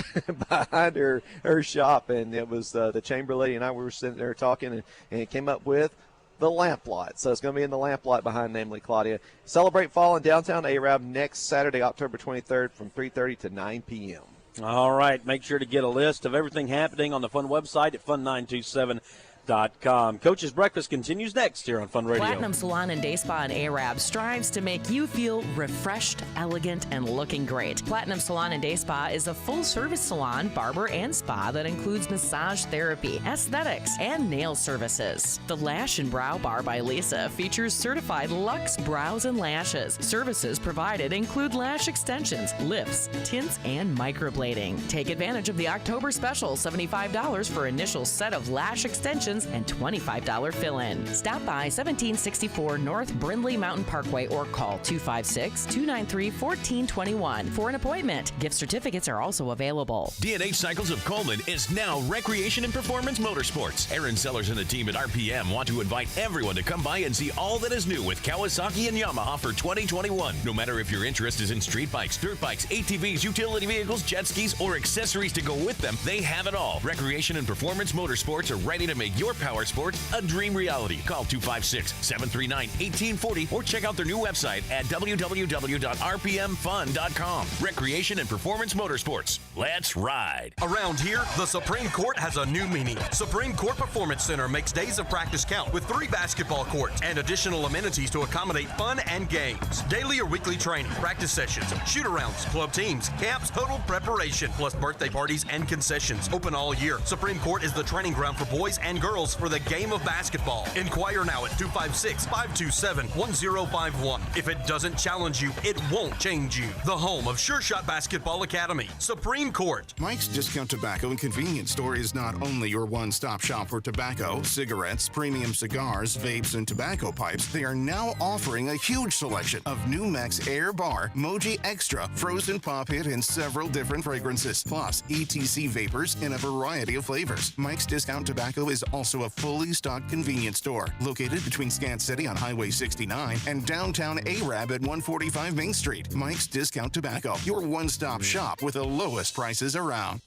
behind her shop, and it was the chamber lady and I were sitting there talking, and it came up with the Lamplot. So it's going to be in the Lamplot behind namely Claudia. Celebrate fall in downtown Arab next Saturday, October 23rd from 3:30 to 9 p.m. All right, make sure to get a list of everything happening on the Fun website at fun927.com. Coach's Breakfast continues next here on Fun Radio. Platinum Salon and Day Spa in Arab strives to make you feel refreshed, elegant, and looking great. Platinum Salon and Day Spa is a full-service salon, barber, and spa that includes massage therapy, aesthetics, and nail services. The Lash and Brow Bar by Lisa features certified luxe brows and lashes. Services provided include lash extensions, lifts, tints, and microblading. Take advantage of the October special, $75 for initial set of lash extensions and $25 fill-in. Stop by 1764 North Brindley Mountain Parkway or call 256-293-1421 for an appointment. Gift certificates are also available. D&H Cycles of Coleman is now Recreation and Performance Motorsports. Aaron Sellers and the team at RPM want to invite everyone to come by and see all that is new with Kawasaki and Yamaha for 2021. No matter if your interest is in street bikes, dirt bikes, ATVs, utility vehicles, jet skis, or accessories to go with them, they have it all. Recreation and Performance Motorsports are ready to make your power sports a dream reality. Call 256-739-1840 or check out their new website at www.rpmfun.com. Recreation and Performance Motorsports. Let's ride. Around here, the Supreme Court has a new meaning. Supreme Court Performance Center makes days of practice count with 3 basketball courts and additional amenities to accommodate fun and games. Daily or weekly training, practice sessions, shoot-arounds, club teams, camps, total preparation, plus birthday parties and concessions. Open all year. Supreme Court is the training ground for boys and girls for the game of basketball. Inquire now at 256-527-1051. If it doesn't challenge you, it won't change you. The home of Sure Shot Basketball Academy, Supreme Court. Mike's Discount Tobacco and Convenience Store is not only your one-stop shop for tobacco, cigarettes, premium cigars, vapes, and tobacco pipes. They are now offering a huge selection of New Mex Air Bar, Moji Extra, Frozen Pop Hit, and several different fragrances, plus ETC vapors in a variety of flavors. Mike's Discount Tobacco is also a fully stocked convenience store located between Scant City on Highway 69 and downtown Arab at 145 Main Street. Mike's Discount Tobacco, your one-stop shop with the lowest prices around.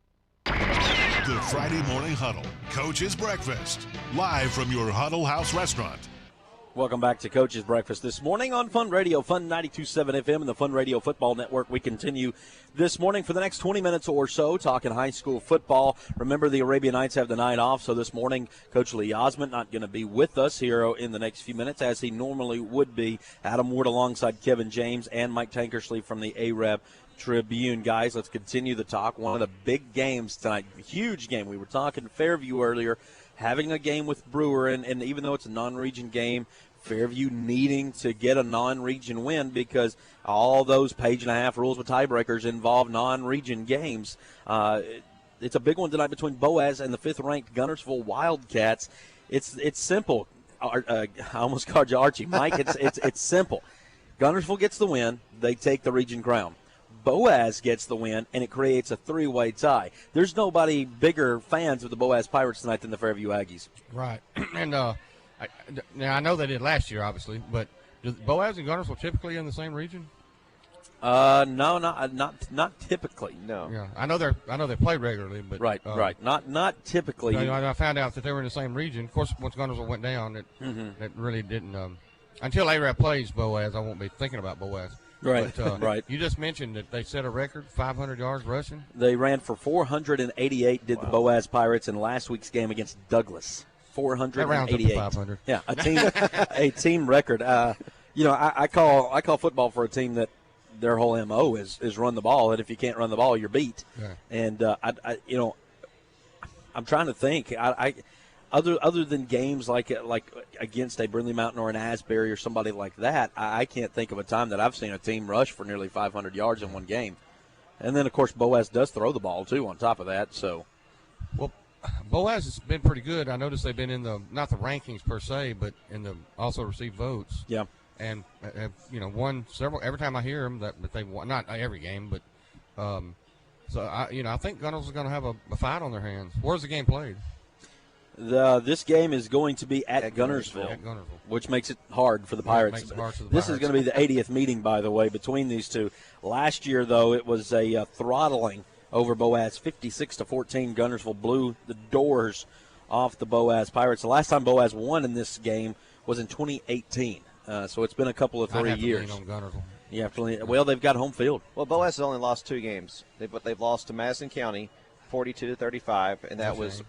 The Friday Morning Huddle, Coach's Breakfast, live from your Huddle House restaurant. Welcome back to Coach's Breakfast this morning on Fun Radio, Fun 92.7 FM and the Fun Radio Football Network. We continue this morning for the next 20 minutes or so talking high school football. Remember, the Arabian Knights have the night off, so this morning Coach Lee Osmond not going to be with us here in the next few minutes as he normally would be. Adam Ward alongside Kevin James and Mike Tankersley from the Arab Tribune. Guys, let's continue the talk. One of the big games tonight, huge game. We were talking Fairview earlier, having a game with Brewer, and even though it's a non-region game, Fairview needing to get a non-region win because all those page-and-a-half rules with tiebreakers involve non-region games. It's a big one tonight between Boaz and the 5th-ranked Guntersville Wildcats. It's simple. I almost called you Archie. Mike, it's simple. Guntersville gets the win. They take the region crown. Boaz gets the win, and it creates a 3-way tie. There's nobody bigger fans of the Boaz Pirates tonight than the Fairview Aggies. Right. And now I know they did last year, obviously, but does Boaz and Guntersville typically in the same region? No, not typically. No. Yeah, I know they play regularly, but right. Not typically. I found out that they were in the same region. Of course, once Guntersville went down, it really didn't. Until Arab plays Boaz, I won't be thinking about Boaz. Right, but, right. You just mentioned that they set a record, 500 yards rushing. They ran for 488. Did the Boaz Pirates in last week's game against Douglas? 488. 500. Yeah, a team record. I call football for a team that their whole MO is run the ball, and if you can't run the ball, you're beat. Yeah. And I'm trying to think. other than games like against a Brindley Mountain or an Asbury or somebody like that, I can't think of a time that I've seen a team rush for nearly 500 yards in one game. And then, of course, Boaz does throw the ball, too, on top of that. So, well, Boaz has been pretty good. I noticed they've been in not the rankings per se, but in the also received votes. Yeah. And, won several, every time I hear them, that they won, not every game, but, so, I think Gunnels is going to have a fight on their hands. Where's the game played? This game is going to be at Gunnersville, which makes it hard for the Pirates. This is going to be the 80th meeting, by the way, between these two. Last year, though, it was a throttling over Boaz, 56-14. Gunnersville blew the doors off the Boaz Pirates. The last time Boaz won in this game was in 2018, so it's been a couple of 3 years. Yeah, well, they've got home field. Well, Boaz has only lost 2 games, but they've lost to Madison County 42-35, and that was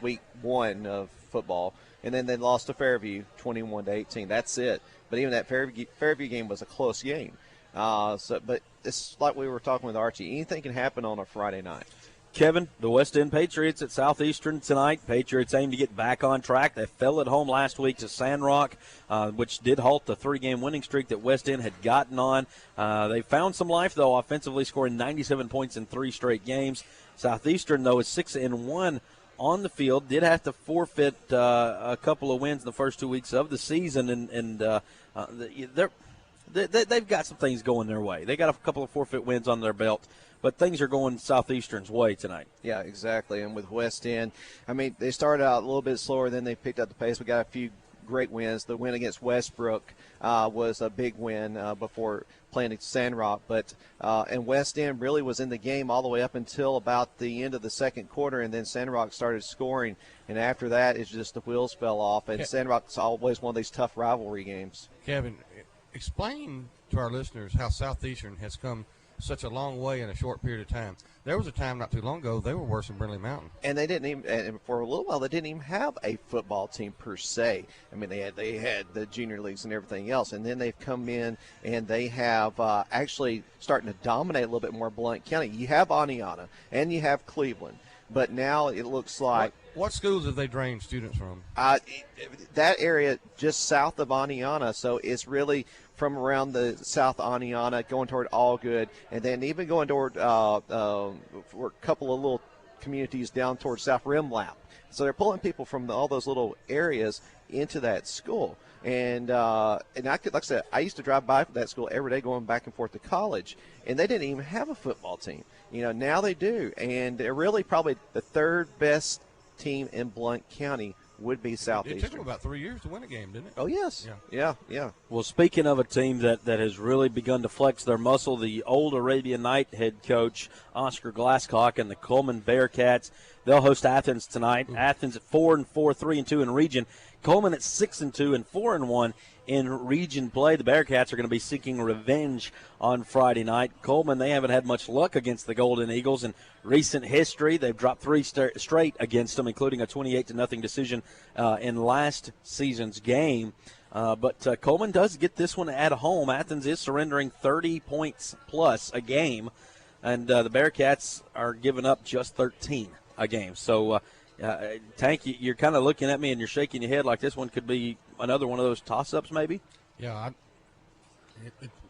week 1 of football. And then they lost to Fairview 21-18. That's it. But even that Fairview game was a close game. But it's like we were talking with Archie. Anything can happen on a Friday night. Kevin, the West End Patriots at Southeastern tonight. Patriots aim to get back on track. They fell at home last week to Sandrock, which did halt the 3-game winning streak that West End had gotten on. They found some life, though, offensively, scoring 97 points in 3 straight games. Southeastern, though, is 6-1 on the field. Did have to forfeit a couple of wins in the first 2 weeks of the season, and they've got some things going their way. They got a couple of forfeit wins on their belt, but things are going Southeastern's way tonight. Yeah, exactly. And with West End, I mean, they started out a little bit slower, then they picked up the pace. We got a few great wins. The win against Westbrook was a big win before playing at Sandrock, and West End really was in the game all the way up until about the end of the second quarter, and then Sandrock started scoring, and after that, it's just the wheels fell off, and Sandrock's always one of these tough rivalry games. Kevin, explain to our listeners how Southeastern has come such a long way in a short period of time. There was a time not too long ago they were worse than Brindley Mountain, and they didn't even. And for a little while, they didn't even have a football team per se. I mean, they had the junior leagues and everything else, and then they've come in and they have actually starting to dominate a little bit more Blount County. You have Aniana and you have Cleveland, but now it looks like. What schools have they drained students from? That area just south of Aniana, so it's really from around the South Aniana going toward Allgood, and then even going toward for a couple of little communities down toward South Rimlap. So they're pulling people from all those little areas into that school. And I could, like I said, I used to drive by that school every day going back and forth to college, and they didn't even have a football team. Now they do, and they're really probably the third best team in Blount County would be Southeastern. It took them about 3 years to win a game, didn't it? Oh, yes. Yeah. Well, speaking of a team that has really begun to flex their muscle, the old Arabian Night head coach, Oscar Glasscock, and the Coleman Bearcats, they'll host Athens tonight. Athens at 4-4, 3-2 in region. Coleman at 6-2 and 4-1 in region play. The Bearcats are going to be seeking revenge on Friday night. Coleman, they haven't had much luck against the Golden Eagles in recent history. They've dropped 3 straight against them, including a 28-0 decision in last season's game. But Coleman does get this one at home. Athens is surrendering 30 points plus a game, and the Bearcats are giving up just 13 a game. So, Tank, you're kind of looking at me and you're shaking your head like this one could be another one of those toss-ups maybe? Yeah,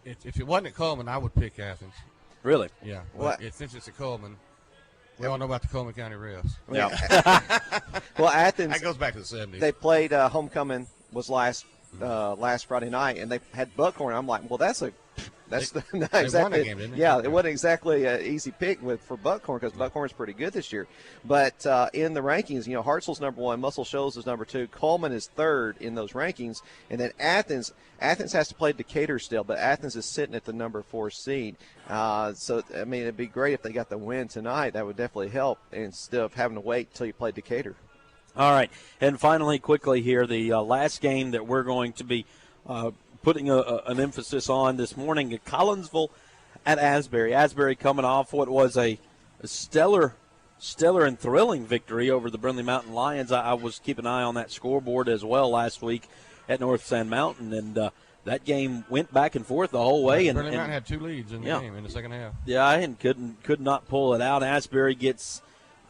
if it wasn't at Coleman, I would pick Athens. Really? Yeah. Well, since it's at Coleman, we all know about the Coleman County refs. Yeah. Well, Athens. That goes back to the 70s. They played homecoming was last Friday night, and they had Buckhorn. I'm like, well, that's not exactly. Won a game, didn't they? Yeah, it wasn't exactly an easy pick for Buckhorn because Buckhorn's pretty good this year. But in the rankings, Hartsville's number 1, Muscle Shoals is number 2, Coleman is 3rd in those rankings, and then Athens has to play Decatur still, but Athens is sitting at the number 4 seed. So I mean, it'd be great if they got the win tonight. That would definitely help instead of having to wait until you play Decatur. All right, and finally, quickly here, the last game that we're going to be putting an emphasis on this morning, Collinsville at Asbury. Asbury coming off what was a stellar and thrilling victory over the Brindley Mountain Lions. I was keeping an eye on that scoreboard as well last week at North Sand Mountain, and that game went back and forth the whole way. Brindley Mountain had 2 leads in the game in the second half. Yeah, and could not pull it out. Asbury gets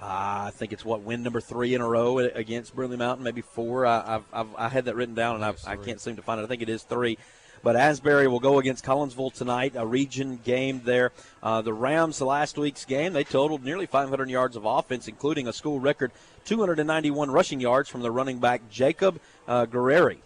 I think it's win number 3 in a row against Brindley Mountain, maybe 4. I had that written down, and I can't seem to find it. I think it is 3. But Asbury will go against Collinsville tonight, a region game there. The Rams, the last week's game, they totaled nearly 500 yards of offense, including a school record 291 rushing yards from the running back Jacob Guerreri.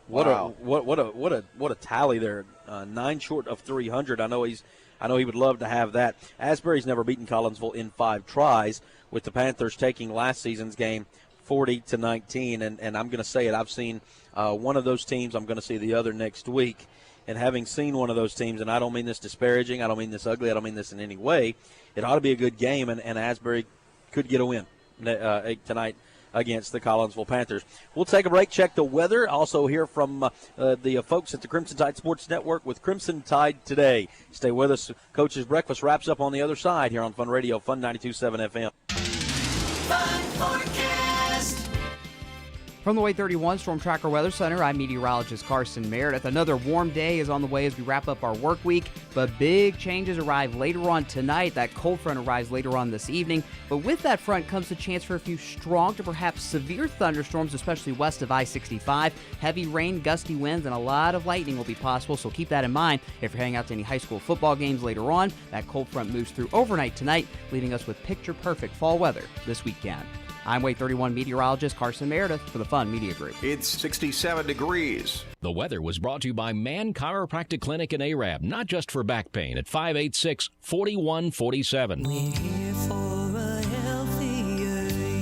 Wow. What a tally there. 9 short of 300. I know he would love to have that. Asbury's never beaten Collinsville in 5 tries, with the Panthers taking last season's game 40-19. And I'm going to say it. I've seen one of those teams. I'm going to see the other next week. And having seen one of those teams, and I don't mean this disparaging, I don't mean this ugly, I don't mean this in any way, it ought to be a good game, and Asbury could get a win tonight against the Collinsville Panthers. We'll take a break, check the weather, also hear from the folks at the Crimson Tide Sports Network with Crimson Tide Today. Stay with us. Coach's Breakfast wraps up on the other side here on Fun Radio, Fun 92.7 FM. Fun forecast. From the Way 31 Storm Tracker Weather Center, I'm meteorologist Carson Meredith. Another warm day is on the way as we wrap up our work week, but big changes arrive later on tonight. That cold front arrives later on this evening, but with that front comes the chance for a few strong to perhaps severe thunderstorms, especially west of I-65. Heavy rain, gusty winds, and a lot of lightning will be possible, so keep that in mind if you're heading out to any high school football games later on. That cold front moves through overnight tonight, leaving us with picture-perfect fall weather this weekend. I'm Way 31 meteorologist Carson Meredith for the Fun Media Group. It's 67 degrees. The weather was brought to you by Man Chiropractic Clinic in Arab, not just for back pain, at 586-4147. We're here for a healthier you.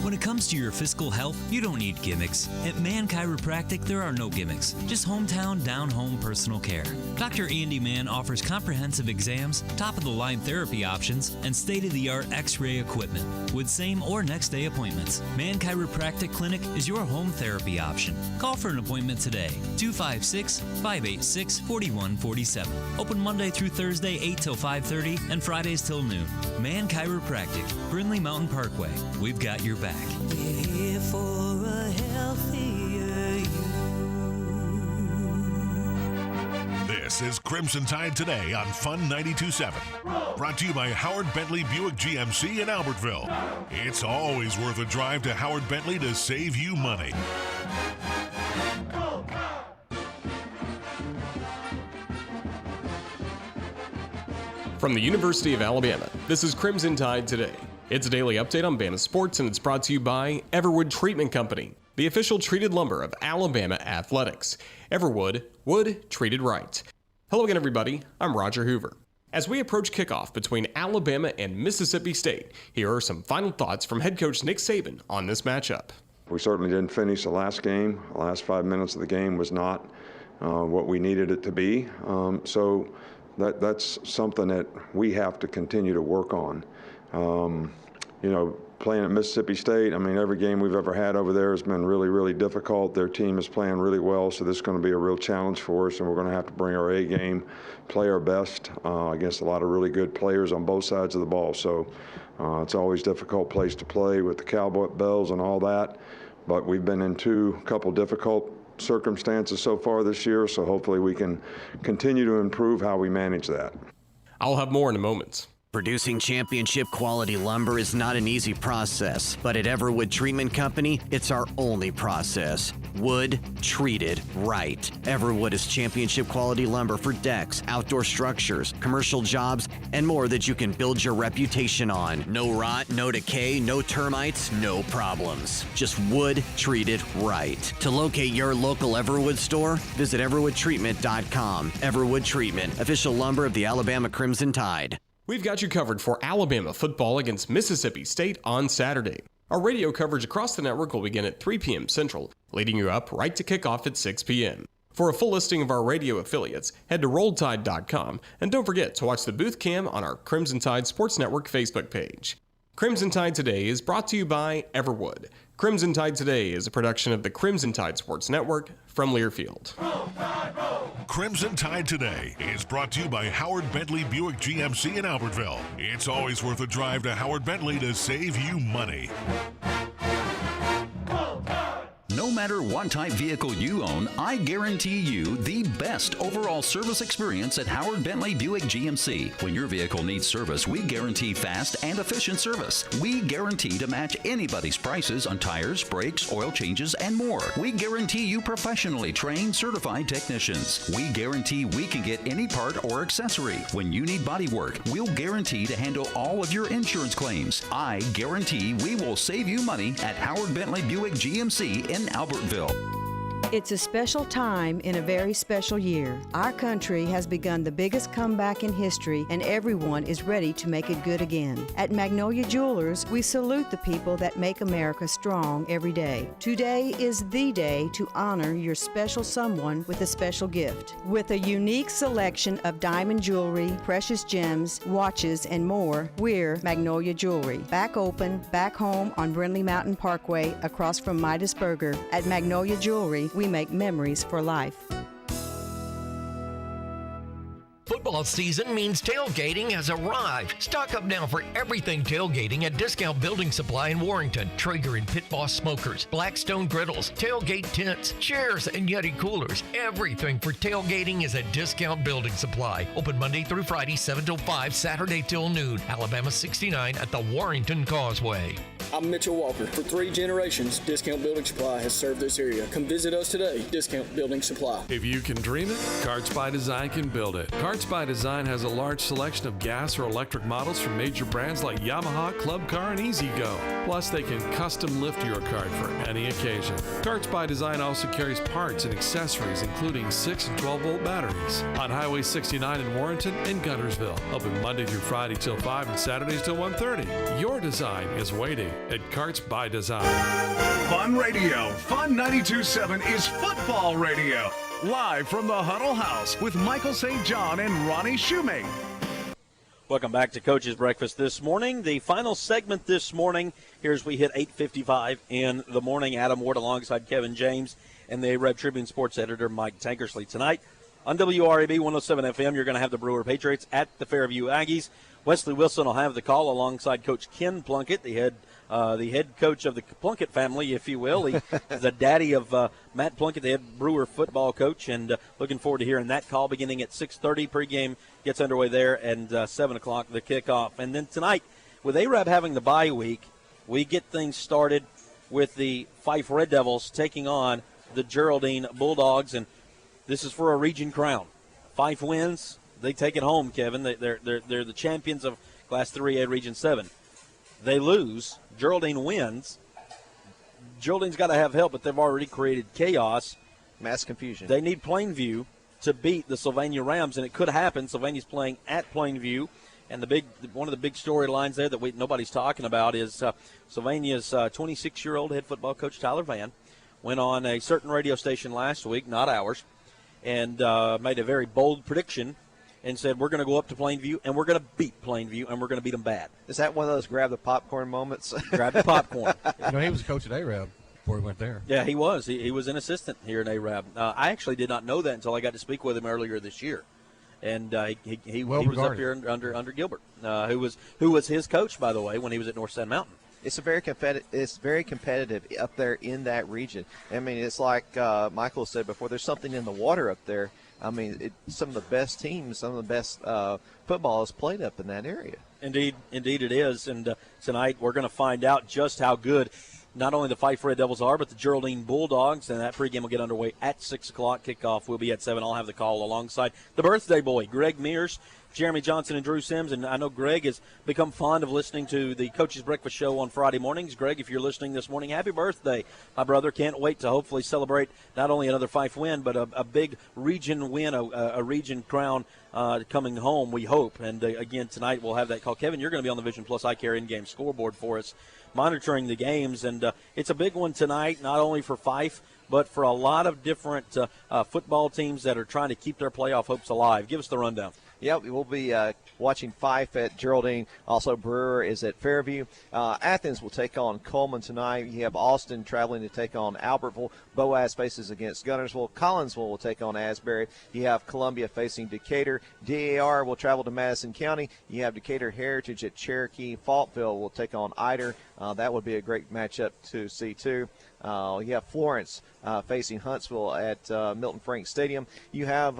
When it comes to your physical health, you don't need gimmicks. At Man Chiropractic, there are no gimmicks, just hometown, down-home personal care. Dr. Andy Mann offers comprehensive exams, top-of-the-line therapy options, and state-of-the-art x-ray equipment with same or next-day appointments. Man Chiropractic Clinic is your home therapy option. Call for an appointment today, 256-586-4147. Open Monday through Thursday, 8 till 5:30, and Fridays till noon. Man Chiropractic, Brindley Mountain Parkway. We've got your back. We're here for a healthier you. This is Crimson Tide Today on Fun 92.7. Brought to you by Howard Bentley Buick GMC in Albertville. It's always worth a drive to Howard Bentley to save you money. From the University of Alabama, this is Crimson Tide Today. It's a daily update on Bama sports, and it's brought to you by Everwood Treatment Company, the official treated lumber of Alabama athletics. Everwood, wood treated right. Hello again, everybody. I'm Roger Hoover. As we approach kickoff between Alabama and Mississippi State, here are some final thoughts from head coach Nick Saban on this matchup. We certainly didn't finish the last game. The last 5 minutes of the game was not what we needed it to be. So that's something that we have to continue to work on. Playing at Mississippi State, every game we've ever had over there has been really, really difficult. Their team is playing really well, so this is going to be a real challenge for us, and we're going to have to bring our A game, play our best against a lot of really good players on both sides of the ball. So it's always a difficult place to play with the cowboy bells and all that, but we've been in a couple difficult circumstances so far this year, so hopefully we can continue to improve how we manage that. I'll have more in a moment. Producing championship quality lumber is not an easy process, but at Everwood Treatment Company, it's our only process. Wood treated right. Everwood is championship quality lumber for decks, outdoor structures, commercial jobs, and more that you can build your reputation on. No rot, no decay, no termites, no problems. Just wood treated right. To locate your local Everwood store, visit everwoodtreatment.com. Everwood Treatment, official lumber of the Alabama Crimson Tide. We've got you covered for Alabama football against Mississippi State on Saturday. Our radio coverage across the network will begin at 3 p.m. Central, leading you up right to kickoff at 6 p.m. For a full listing of our radio affiliates, head to RolledTide.com, and don't forget to watch the booth cam on our Crimson Tide Sports Network Facebook page. Crimson Tide Today is brought to you by Everwood. Crimson Tide Today is a production of the Crimson Tide Sports Network from Learfield. Crimson Tide Today is brought to you by Howard Bentley Buick GMC in Albertville. It's always worth a drive to Howard Bentley to save you money. No matter what type vehicle you own, I guarantee you the best overall service experience at Howard Bentley Buick GMC. When your vehicle needs service, we guarantee fast and efficient service. We guarantee to match anybody's prices on tires, brakes, oil changes, and more. We guarantee you professionally trained, certified technicians. We guarantee we can get any part or accessory. When you need body work, we'll guarantee to handle all of your insurance claims. I guarantee we will save you money at Howard Bentley Buick GMC in Albertville. It's a special time in a very special year. Our country has begun the biggest comeback in history, and everyone is ready to make it good again. At Magnolia Jewelers, we salute the people that make America strong every day. Today is the day to honor your special someone with a special gift. With a unique selection of diamond jewelry, precious gems, watches, and more, we're Magnolia Jewelry. Back open, back home on Brindley Mountain Parkway across from Midas Burger. At Magnolia Jewelry, we make memories for life. Football season means tailgating has arrived. Stock up now for everything tailgating at Discount Building Supply in Warrington. Traeger and Pit Boss smokers, Blackstone griddles, tailgate tents, chairs, and Yeti coolers. Everything for tailgating is at Discount Building Supply. Open Monday through Friday, 7 till 5, Saturday till noon. Alabama 69 at the Warrington Causeway. I'm Mitchell Walker. For 3 generations, Discount Building Supply has served this area. Come visit us today, Discount Building Supply. If you can dream it, Carts by Design can build it. Carts by Design has a large selection of gas or electric models from major brands like Yamaha, Club Car, and E-Z-Go. Plus, they can custom lift your cart for any occasion. Carts by Design also carries parts and accessories, including 6 and 12-volt batteries. On Highway 69 in Warrenton and Guntersville. Open Monday through Friday till 5 and Saturdays till 1:30. Your design is waiting at Carts by Design. Fun Radio. Fun 92.7 is football radio. Live from the Huddle House with Michael St. John and Ronnie Shoemate. Welcome back to Coach's Breakfast this morning. The final segment this morning, here as we hit 8:55 in the morning. Adam Ward alongside Kevin James and the Arab Tribune sports editor Mike Tankersley. Tonight on WRAB 107 FM, you're going to have the Brewer Patriots at the Fairview Aggies. Wesley Wilson will have the call alongside Coach Ken Plunkett, the head coach of the Plunkett family, if you will. He is the daddy of Matt Plunkett, the head Brewer football coach, and looking forward to hearing that call beginning at 6:30. Pregame gets underway there, and 7 o'clock the kickoff. And then tonight, with Arab having the bye week, we get things started with the Fife Red Devils taking on the Geraldine Bulldogs, and this is for a region crown. Fife wins, they take it home, Kevin. They're the champions of Class 3A Region 7. They lose. Geraldine wins. Geraldine's got to have help, but they've already created chaos. Mass confusion. They need Plainview to beat the Sylvania Rams, and it could happen. Sylvania's playing at Plainview, and one of the big storylines there that nobody's talking about is Sylvania's 26-year-old head football coach Tyler Vann went on a certain radio station last week, not ours, and made a very bold prediction and said, we're going to go up to Plainview, and we're going to beat Plainview, and we're going to beat them bad. Is that one of those grab the popcorn moments? Grab the popcorn. He was a coach at Arab before he went there. Yeah, he was. He was an assistant here at Arab. I actually did not know that until I got to speak with him earlier this year. And he was up here under Gilbert, who was his coach, by the way, when he was at North Sand Mountain. It's very competitive up there in that region. I mean, it's like Michael said before. There's something in the water up there. I mean, some of the best teams, some of the best football is played up in that area. Indeed it is. And tonight we're going to find out just how good not only the Fife Red Devils are, but the Geraldine Bulldogs. And that pregame will get underway at 6 o'clock. Kickoff will be at 7. I'll have the call alongside the birthday boy, Greg Mears, Jeremy Johnson, and Drew Sims. And I know Greg has become fond of listening to the Coach's Breakfast Show on Friday mornings. Greg, if you're listening this morning, happy birthday, my brother. Can't wait to hopefully celebrate not only another Fife win, but a big region win, a region crown coming home, we hope. And again, tonight we'll have that call. Kevin, you're going to be on the Vision Plus Eye Care in-game scoreboard for us, monitoring the games. And it's a big one tonight, not only for Fife, but for a lot of different football teams that are trying to keep their playoff hopes alive. Give us the rundown. Yeah, we'll be watching Fife at Geraldine. Also, Brewer is at Fairview. Athens will take on Coleman tonight. You have Austin traveling to take on Albertville. Boaz faces against Guntersville. Collinsville will take on Asbury. You have Columbia facing Decatur. DAR will travel to Madison County. You have Decatur Heritage at Cherokee. Faultville will take on Eider. That would be a great matchup to see, too. You have Florence facing Huntsville at Milton Frank Stadium. You have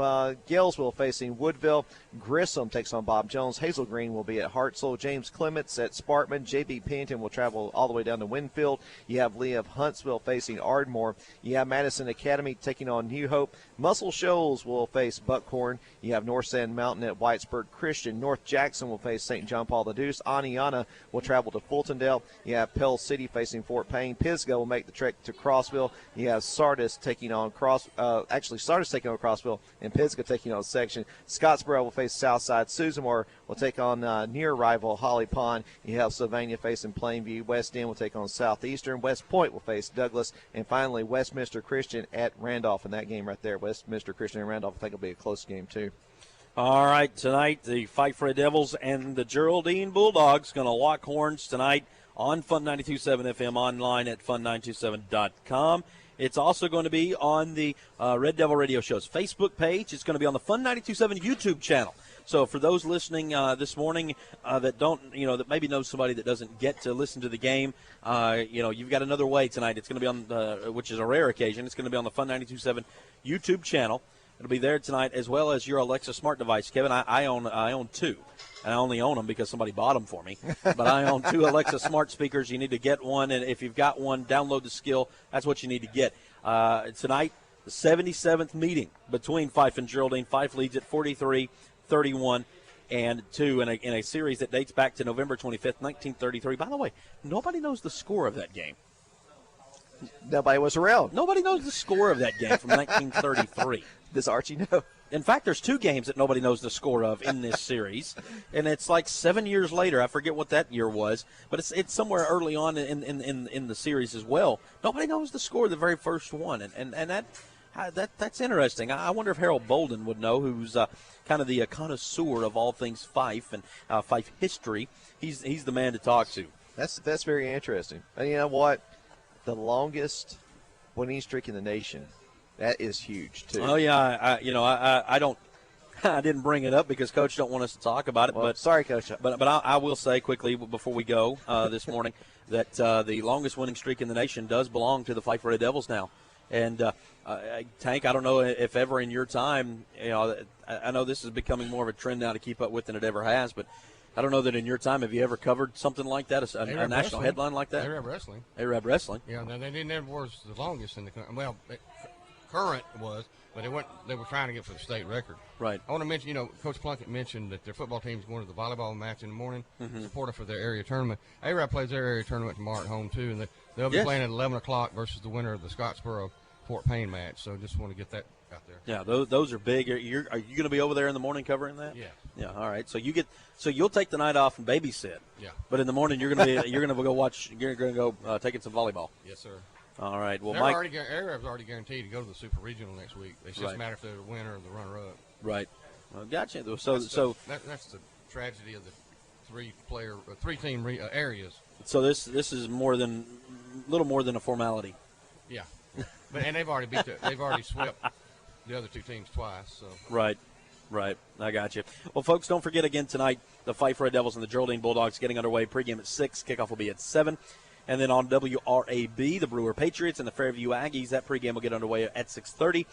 Galesville facing Woodville. Grissom takes on Bob Jones. Hazel Green will be at Hartselle. James Clements at Sparkman. J.B. Pennington will travel all the way down to Winfield. You have Lee of Huntsville facing Ardmore. You have Madison Academy taking on New Hope. Muscle Shoals will face Buckhorn. You have North Sand Mountain at Whitesburg Christian. North Jackson will face St. John Paul the Deuce. Aniana will travel to Fultondale. You have Pell City facing Fort Payne. Pisgah will make the trek to Crossville. You have Sardis taking on Sardis taking on Crossville, and Pisgah taking on Section. Scottsboro will face Southside. Susanmore will take on near rival Holly Pond. You have Sylvania facing Plainview. West End will take on Southeastern. West Point will face Douglas. And finally, Westminster Christian at Randolph in that game right there. Westminster Christian and Randolph, I think, will be a close game too. All right, tonight the Fight for Red Devils and the Geraldine Bulldogs going to lock horns tonight on Fun 92.7 FM, online at fun927.com. It's also going to be on the Red Devil Radio Show's Facebook page. It's going to be on the Fun 92.7 YouTube channel. So for those listening this morning that that maybe know somebody that doesn't get to listen to the game, you've got another way tonight. It's going to be on, which is a rare occasion. It's going to be on the Fun 92.7 YouTube channel. It'll be there tonight, as well as your Alexa smart device. Kevin, I own two. And I only own them because somebody bought them for me. But I own two Alexa smart speakers. You need to get one, and if you've got one, download the skill. That's what you need to get. Tonight, the 77th meeting between Fife and Geraldine. Fife leads at 43-31 and 2 in a series that dates back to November 25th, 1933. By the way, nobody knows the score of that game. Nobody was around. Nobody knows the score of that game from 1933. Does Archie know? In fact, there's two games that nobody knows the score of in this series, and it's like 7 years later. I forget what that year was, but it's somewhere early on in the series as well. Nobody knows the score of the very first one, and that's interesting. I wonder if Harold Bolden would know, who's kind of the connoisseur of all things Fife and Fife history. He's the man to talk to. That's very interesting. And you know what? The longest winning streak in the nation. That is huge too. Oh yeah, I didn't bring it up because Coach don't want us to talk about it. Well, but sorry, Coach. But I will say quickly before we go this morning that the longest winning streak in the nation does belong to the Fife Red Devils now. And Tank, I don't know if ever in your time, I know this is becoming more of a trend now to keep up with than it ever has, but I don't know that in your time, have you ever covered something like that, a national wrestling. headline like that? Arab wrestling. Arab wrestling. Yeah, they never was the longest in the country. Well, current was, but they were trying to get for the state record. Right. I want to mention, Coach Plunkett mentioned that their football team is going to the volleyball match in the morning, supportive for their area tournament. Arab plays their area tournament tomorrow at home too, and they'll be playing at 11 o'clock versus the winner of the Scottsboro Fort Payne match. So just want to get that out there. Yeah, those are big. Are you going to be over there in the morning covering that? Yeah. Yeah. All right. So you'll take the night off and babysit. Yeah. But in the morning you're going to go watch. You're going to go taking some volleyball. Yes, sir. All right. Well, Arab's already guaranteed to go to the Super Regional next week. It's just a matter if they're the winner or the runner-up. Right. Well, gotcha. That's the tragedy of the three-team areas. So this is little more than a formality. Yeah. And they've already swept the other two teams twice. So. Right. I got you. Well, folks, don't forget again tonight, the Fife Red Devils and the Geraldine Bulldogs getting underway. Pregame at 6. Kickoff will be at 7. And then on WRAB, the Brewer Patriots and the Fairview Aggies, that pregame will get underway at 6:30.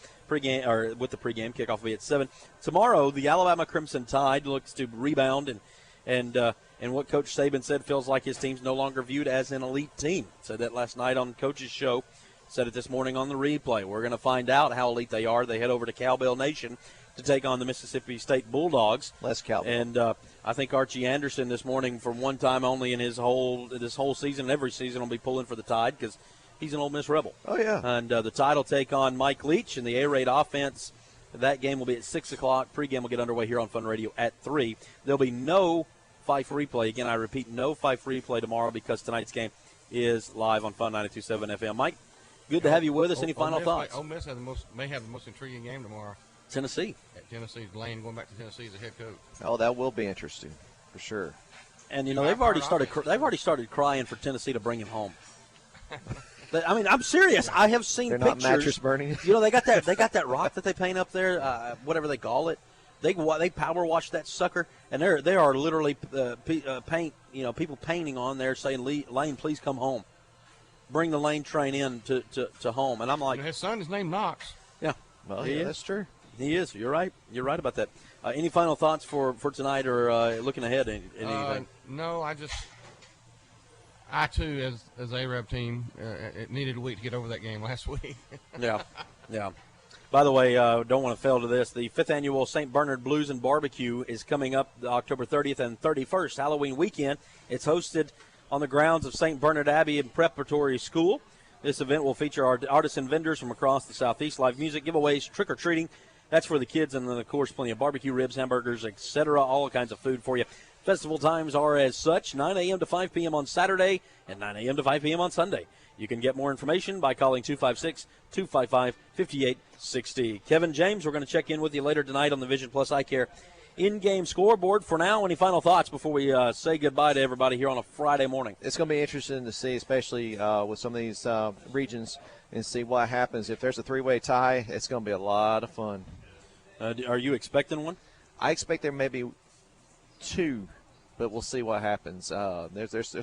With the pregame, kickoff will be at 7. Tomorrow, the Alabama Crimson Tide looks to rebound, and what Coach Saban said, feels like his team's no longer viewed as an elite team. Said that last night on Coach's show. Said it this morning on the replay. We're going to find out how elite they are. They head over to Cowbell Nation to take on the Mississippi State Bulldogs. Less Cowbell. And I think Archie Anderson this morning, for one time only in this whole season, every season, will be pulling for the Tide because he's an Ole Miss Rebel. Oh, yeah. And the Tide will take on Mike Leach and the Air Raid offense. That game will be at 6 o'clock. Pregame will get underway here on Fun Radio at 3. There'll be no Fife replay. Again, I repeat, no Fife replay tomorrow because tonight's game is live on Fun 92.7 FM. Mike, good to have you with us. Any final thoughts? Ole Miss may have the most intriguing game tomorrow. Tennessee. At Tennessee, Lane going back to Tennessee as a head coach. Oh, that will be interesting, for sure. And they've already started crying for Tennessee to bring him home. I mean, I'm serious. I have seen They're pictures. Not mattress burning. They got that rock that they paint up there, whatever they call it. They power wash that sucker, and they are literally paint. People painting on there saying, "Lane, please come home." bring the lane train in to home. And I'm like, his son is named Knox. Yeah, well, he is. That's true. He is. You're right. You're right about that. Any final thoughts for tonight, or looking ahead? Anything? No, I too, as Arab team, it needed a week to get over that game last week. Yeah. By the way, don't want to fail to this. The 5th annual St. Bernard Blues and Barbecue is coming up October 30th and 31st, Halloween weekend. It's hosted on the grounds of St. Bernard Abbey and Preparatory School. This event will feature artisan vendors from across the Southeast, live music, giveaways, trick-or-treating. That's for the kids, and then, of course, plenty of barbecue, ribs, hamburgers, etc., all kinds of food for you. Festival times are as such, 9 a.m. to 5 p.m. on Saturday and 9 a.m. to 5 p.m. on Sunday. You can get more information by calling 256-255-5860. Kevin James, we're going to check in with you later tonight on the Vision Plus Eye Care in-game scoreboard. For now, any final thoughts before we say goodbye to everybody here on a Friday morning? It's going to be interesting to see, especially with some of these regions, and see what happens. If there's a three-way tie, it's going to be a lot of fun. Are you expecting one? I expect there may be two, but we'll see what happens. There's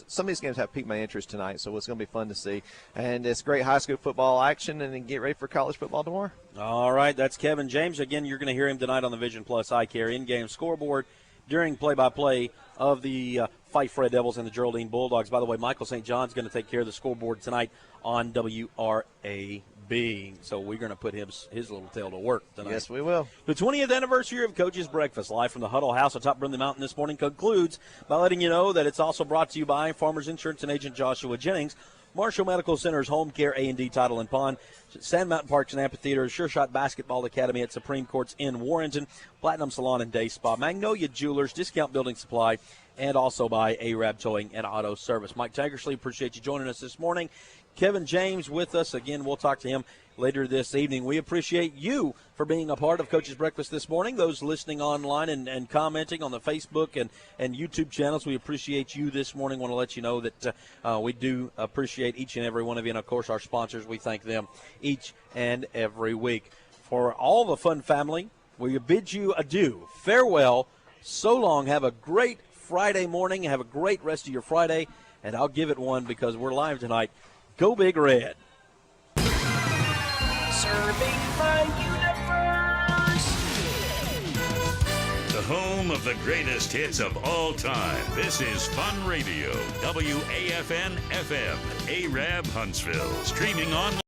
some of these games have piqued my interest tonight, so it's going to be fun to see. And it's great high school football action, and then get ready for college football tomorrow. All right, that's Kevin James. Again, you're going to hear him tonight on the Vision Plus Eye Care in-game scoreboard during play-by-play of the Fife Red Devils and the Geraldine Bulldogs. By the way, Michael St. John's going to take care of the scoreboard tonight on WRAB. So we're going to put his little tail to work tonight. Yes, we will. The 20th anniversary of Coach's Breakfast, live from the Huddle House atop Brindley Mountain this morning, concludes by letting you know that it's also brought to you by Farmers Insurance and Agent Joshua Jennings, Marshall Medical Center's Home Care A&D Title and Pond, Sand Mountain Parks and Amphitheater, Sure Shot Basketball Academy at Supreme Courts in Warrenton, Platinum Salon and Day Spa, Magnolia Jewelers, Discount Building Supply, and also by Arab Towing and Auto Service. Mike Tankersley, appreciate you joining us this morning. Kevin James with us. Again, we'll talk to him later this evening. We appreciate you for being a part of Coach's Breakfast this morning. Those listening online and commenting on the Facebook and YouTube channels, we appreciate you this morning. Want to let you know that we do appreciate each and every one of you. And, of course, our sponsors, we thank them each and every week. For all the Fun family, we bid you adieu. Farewell. So long. Have a great Friday morning. Have a great rest of your Friday. And I'll give it one because we're live tonight. Go Big Red. Serving the universe. The home of the greatest hits of all time. This is Fun Radio, WAFN FM, Arab Huntsville. Streaming online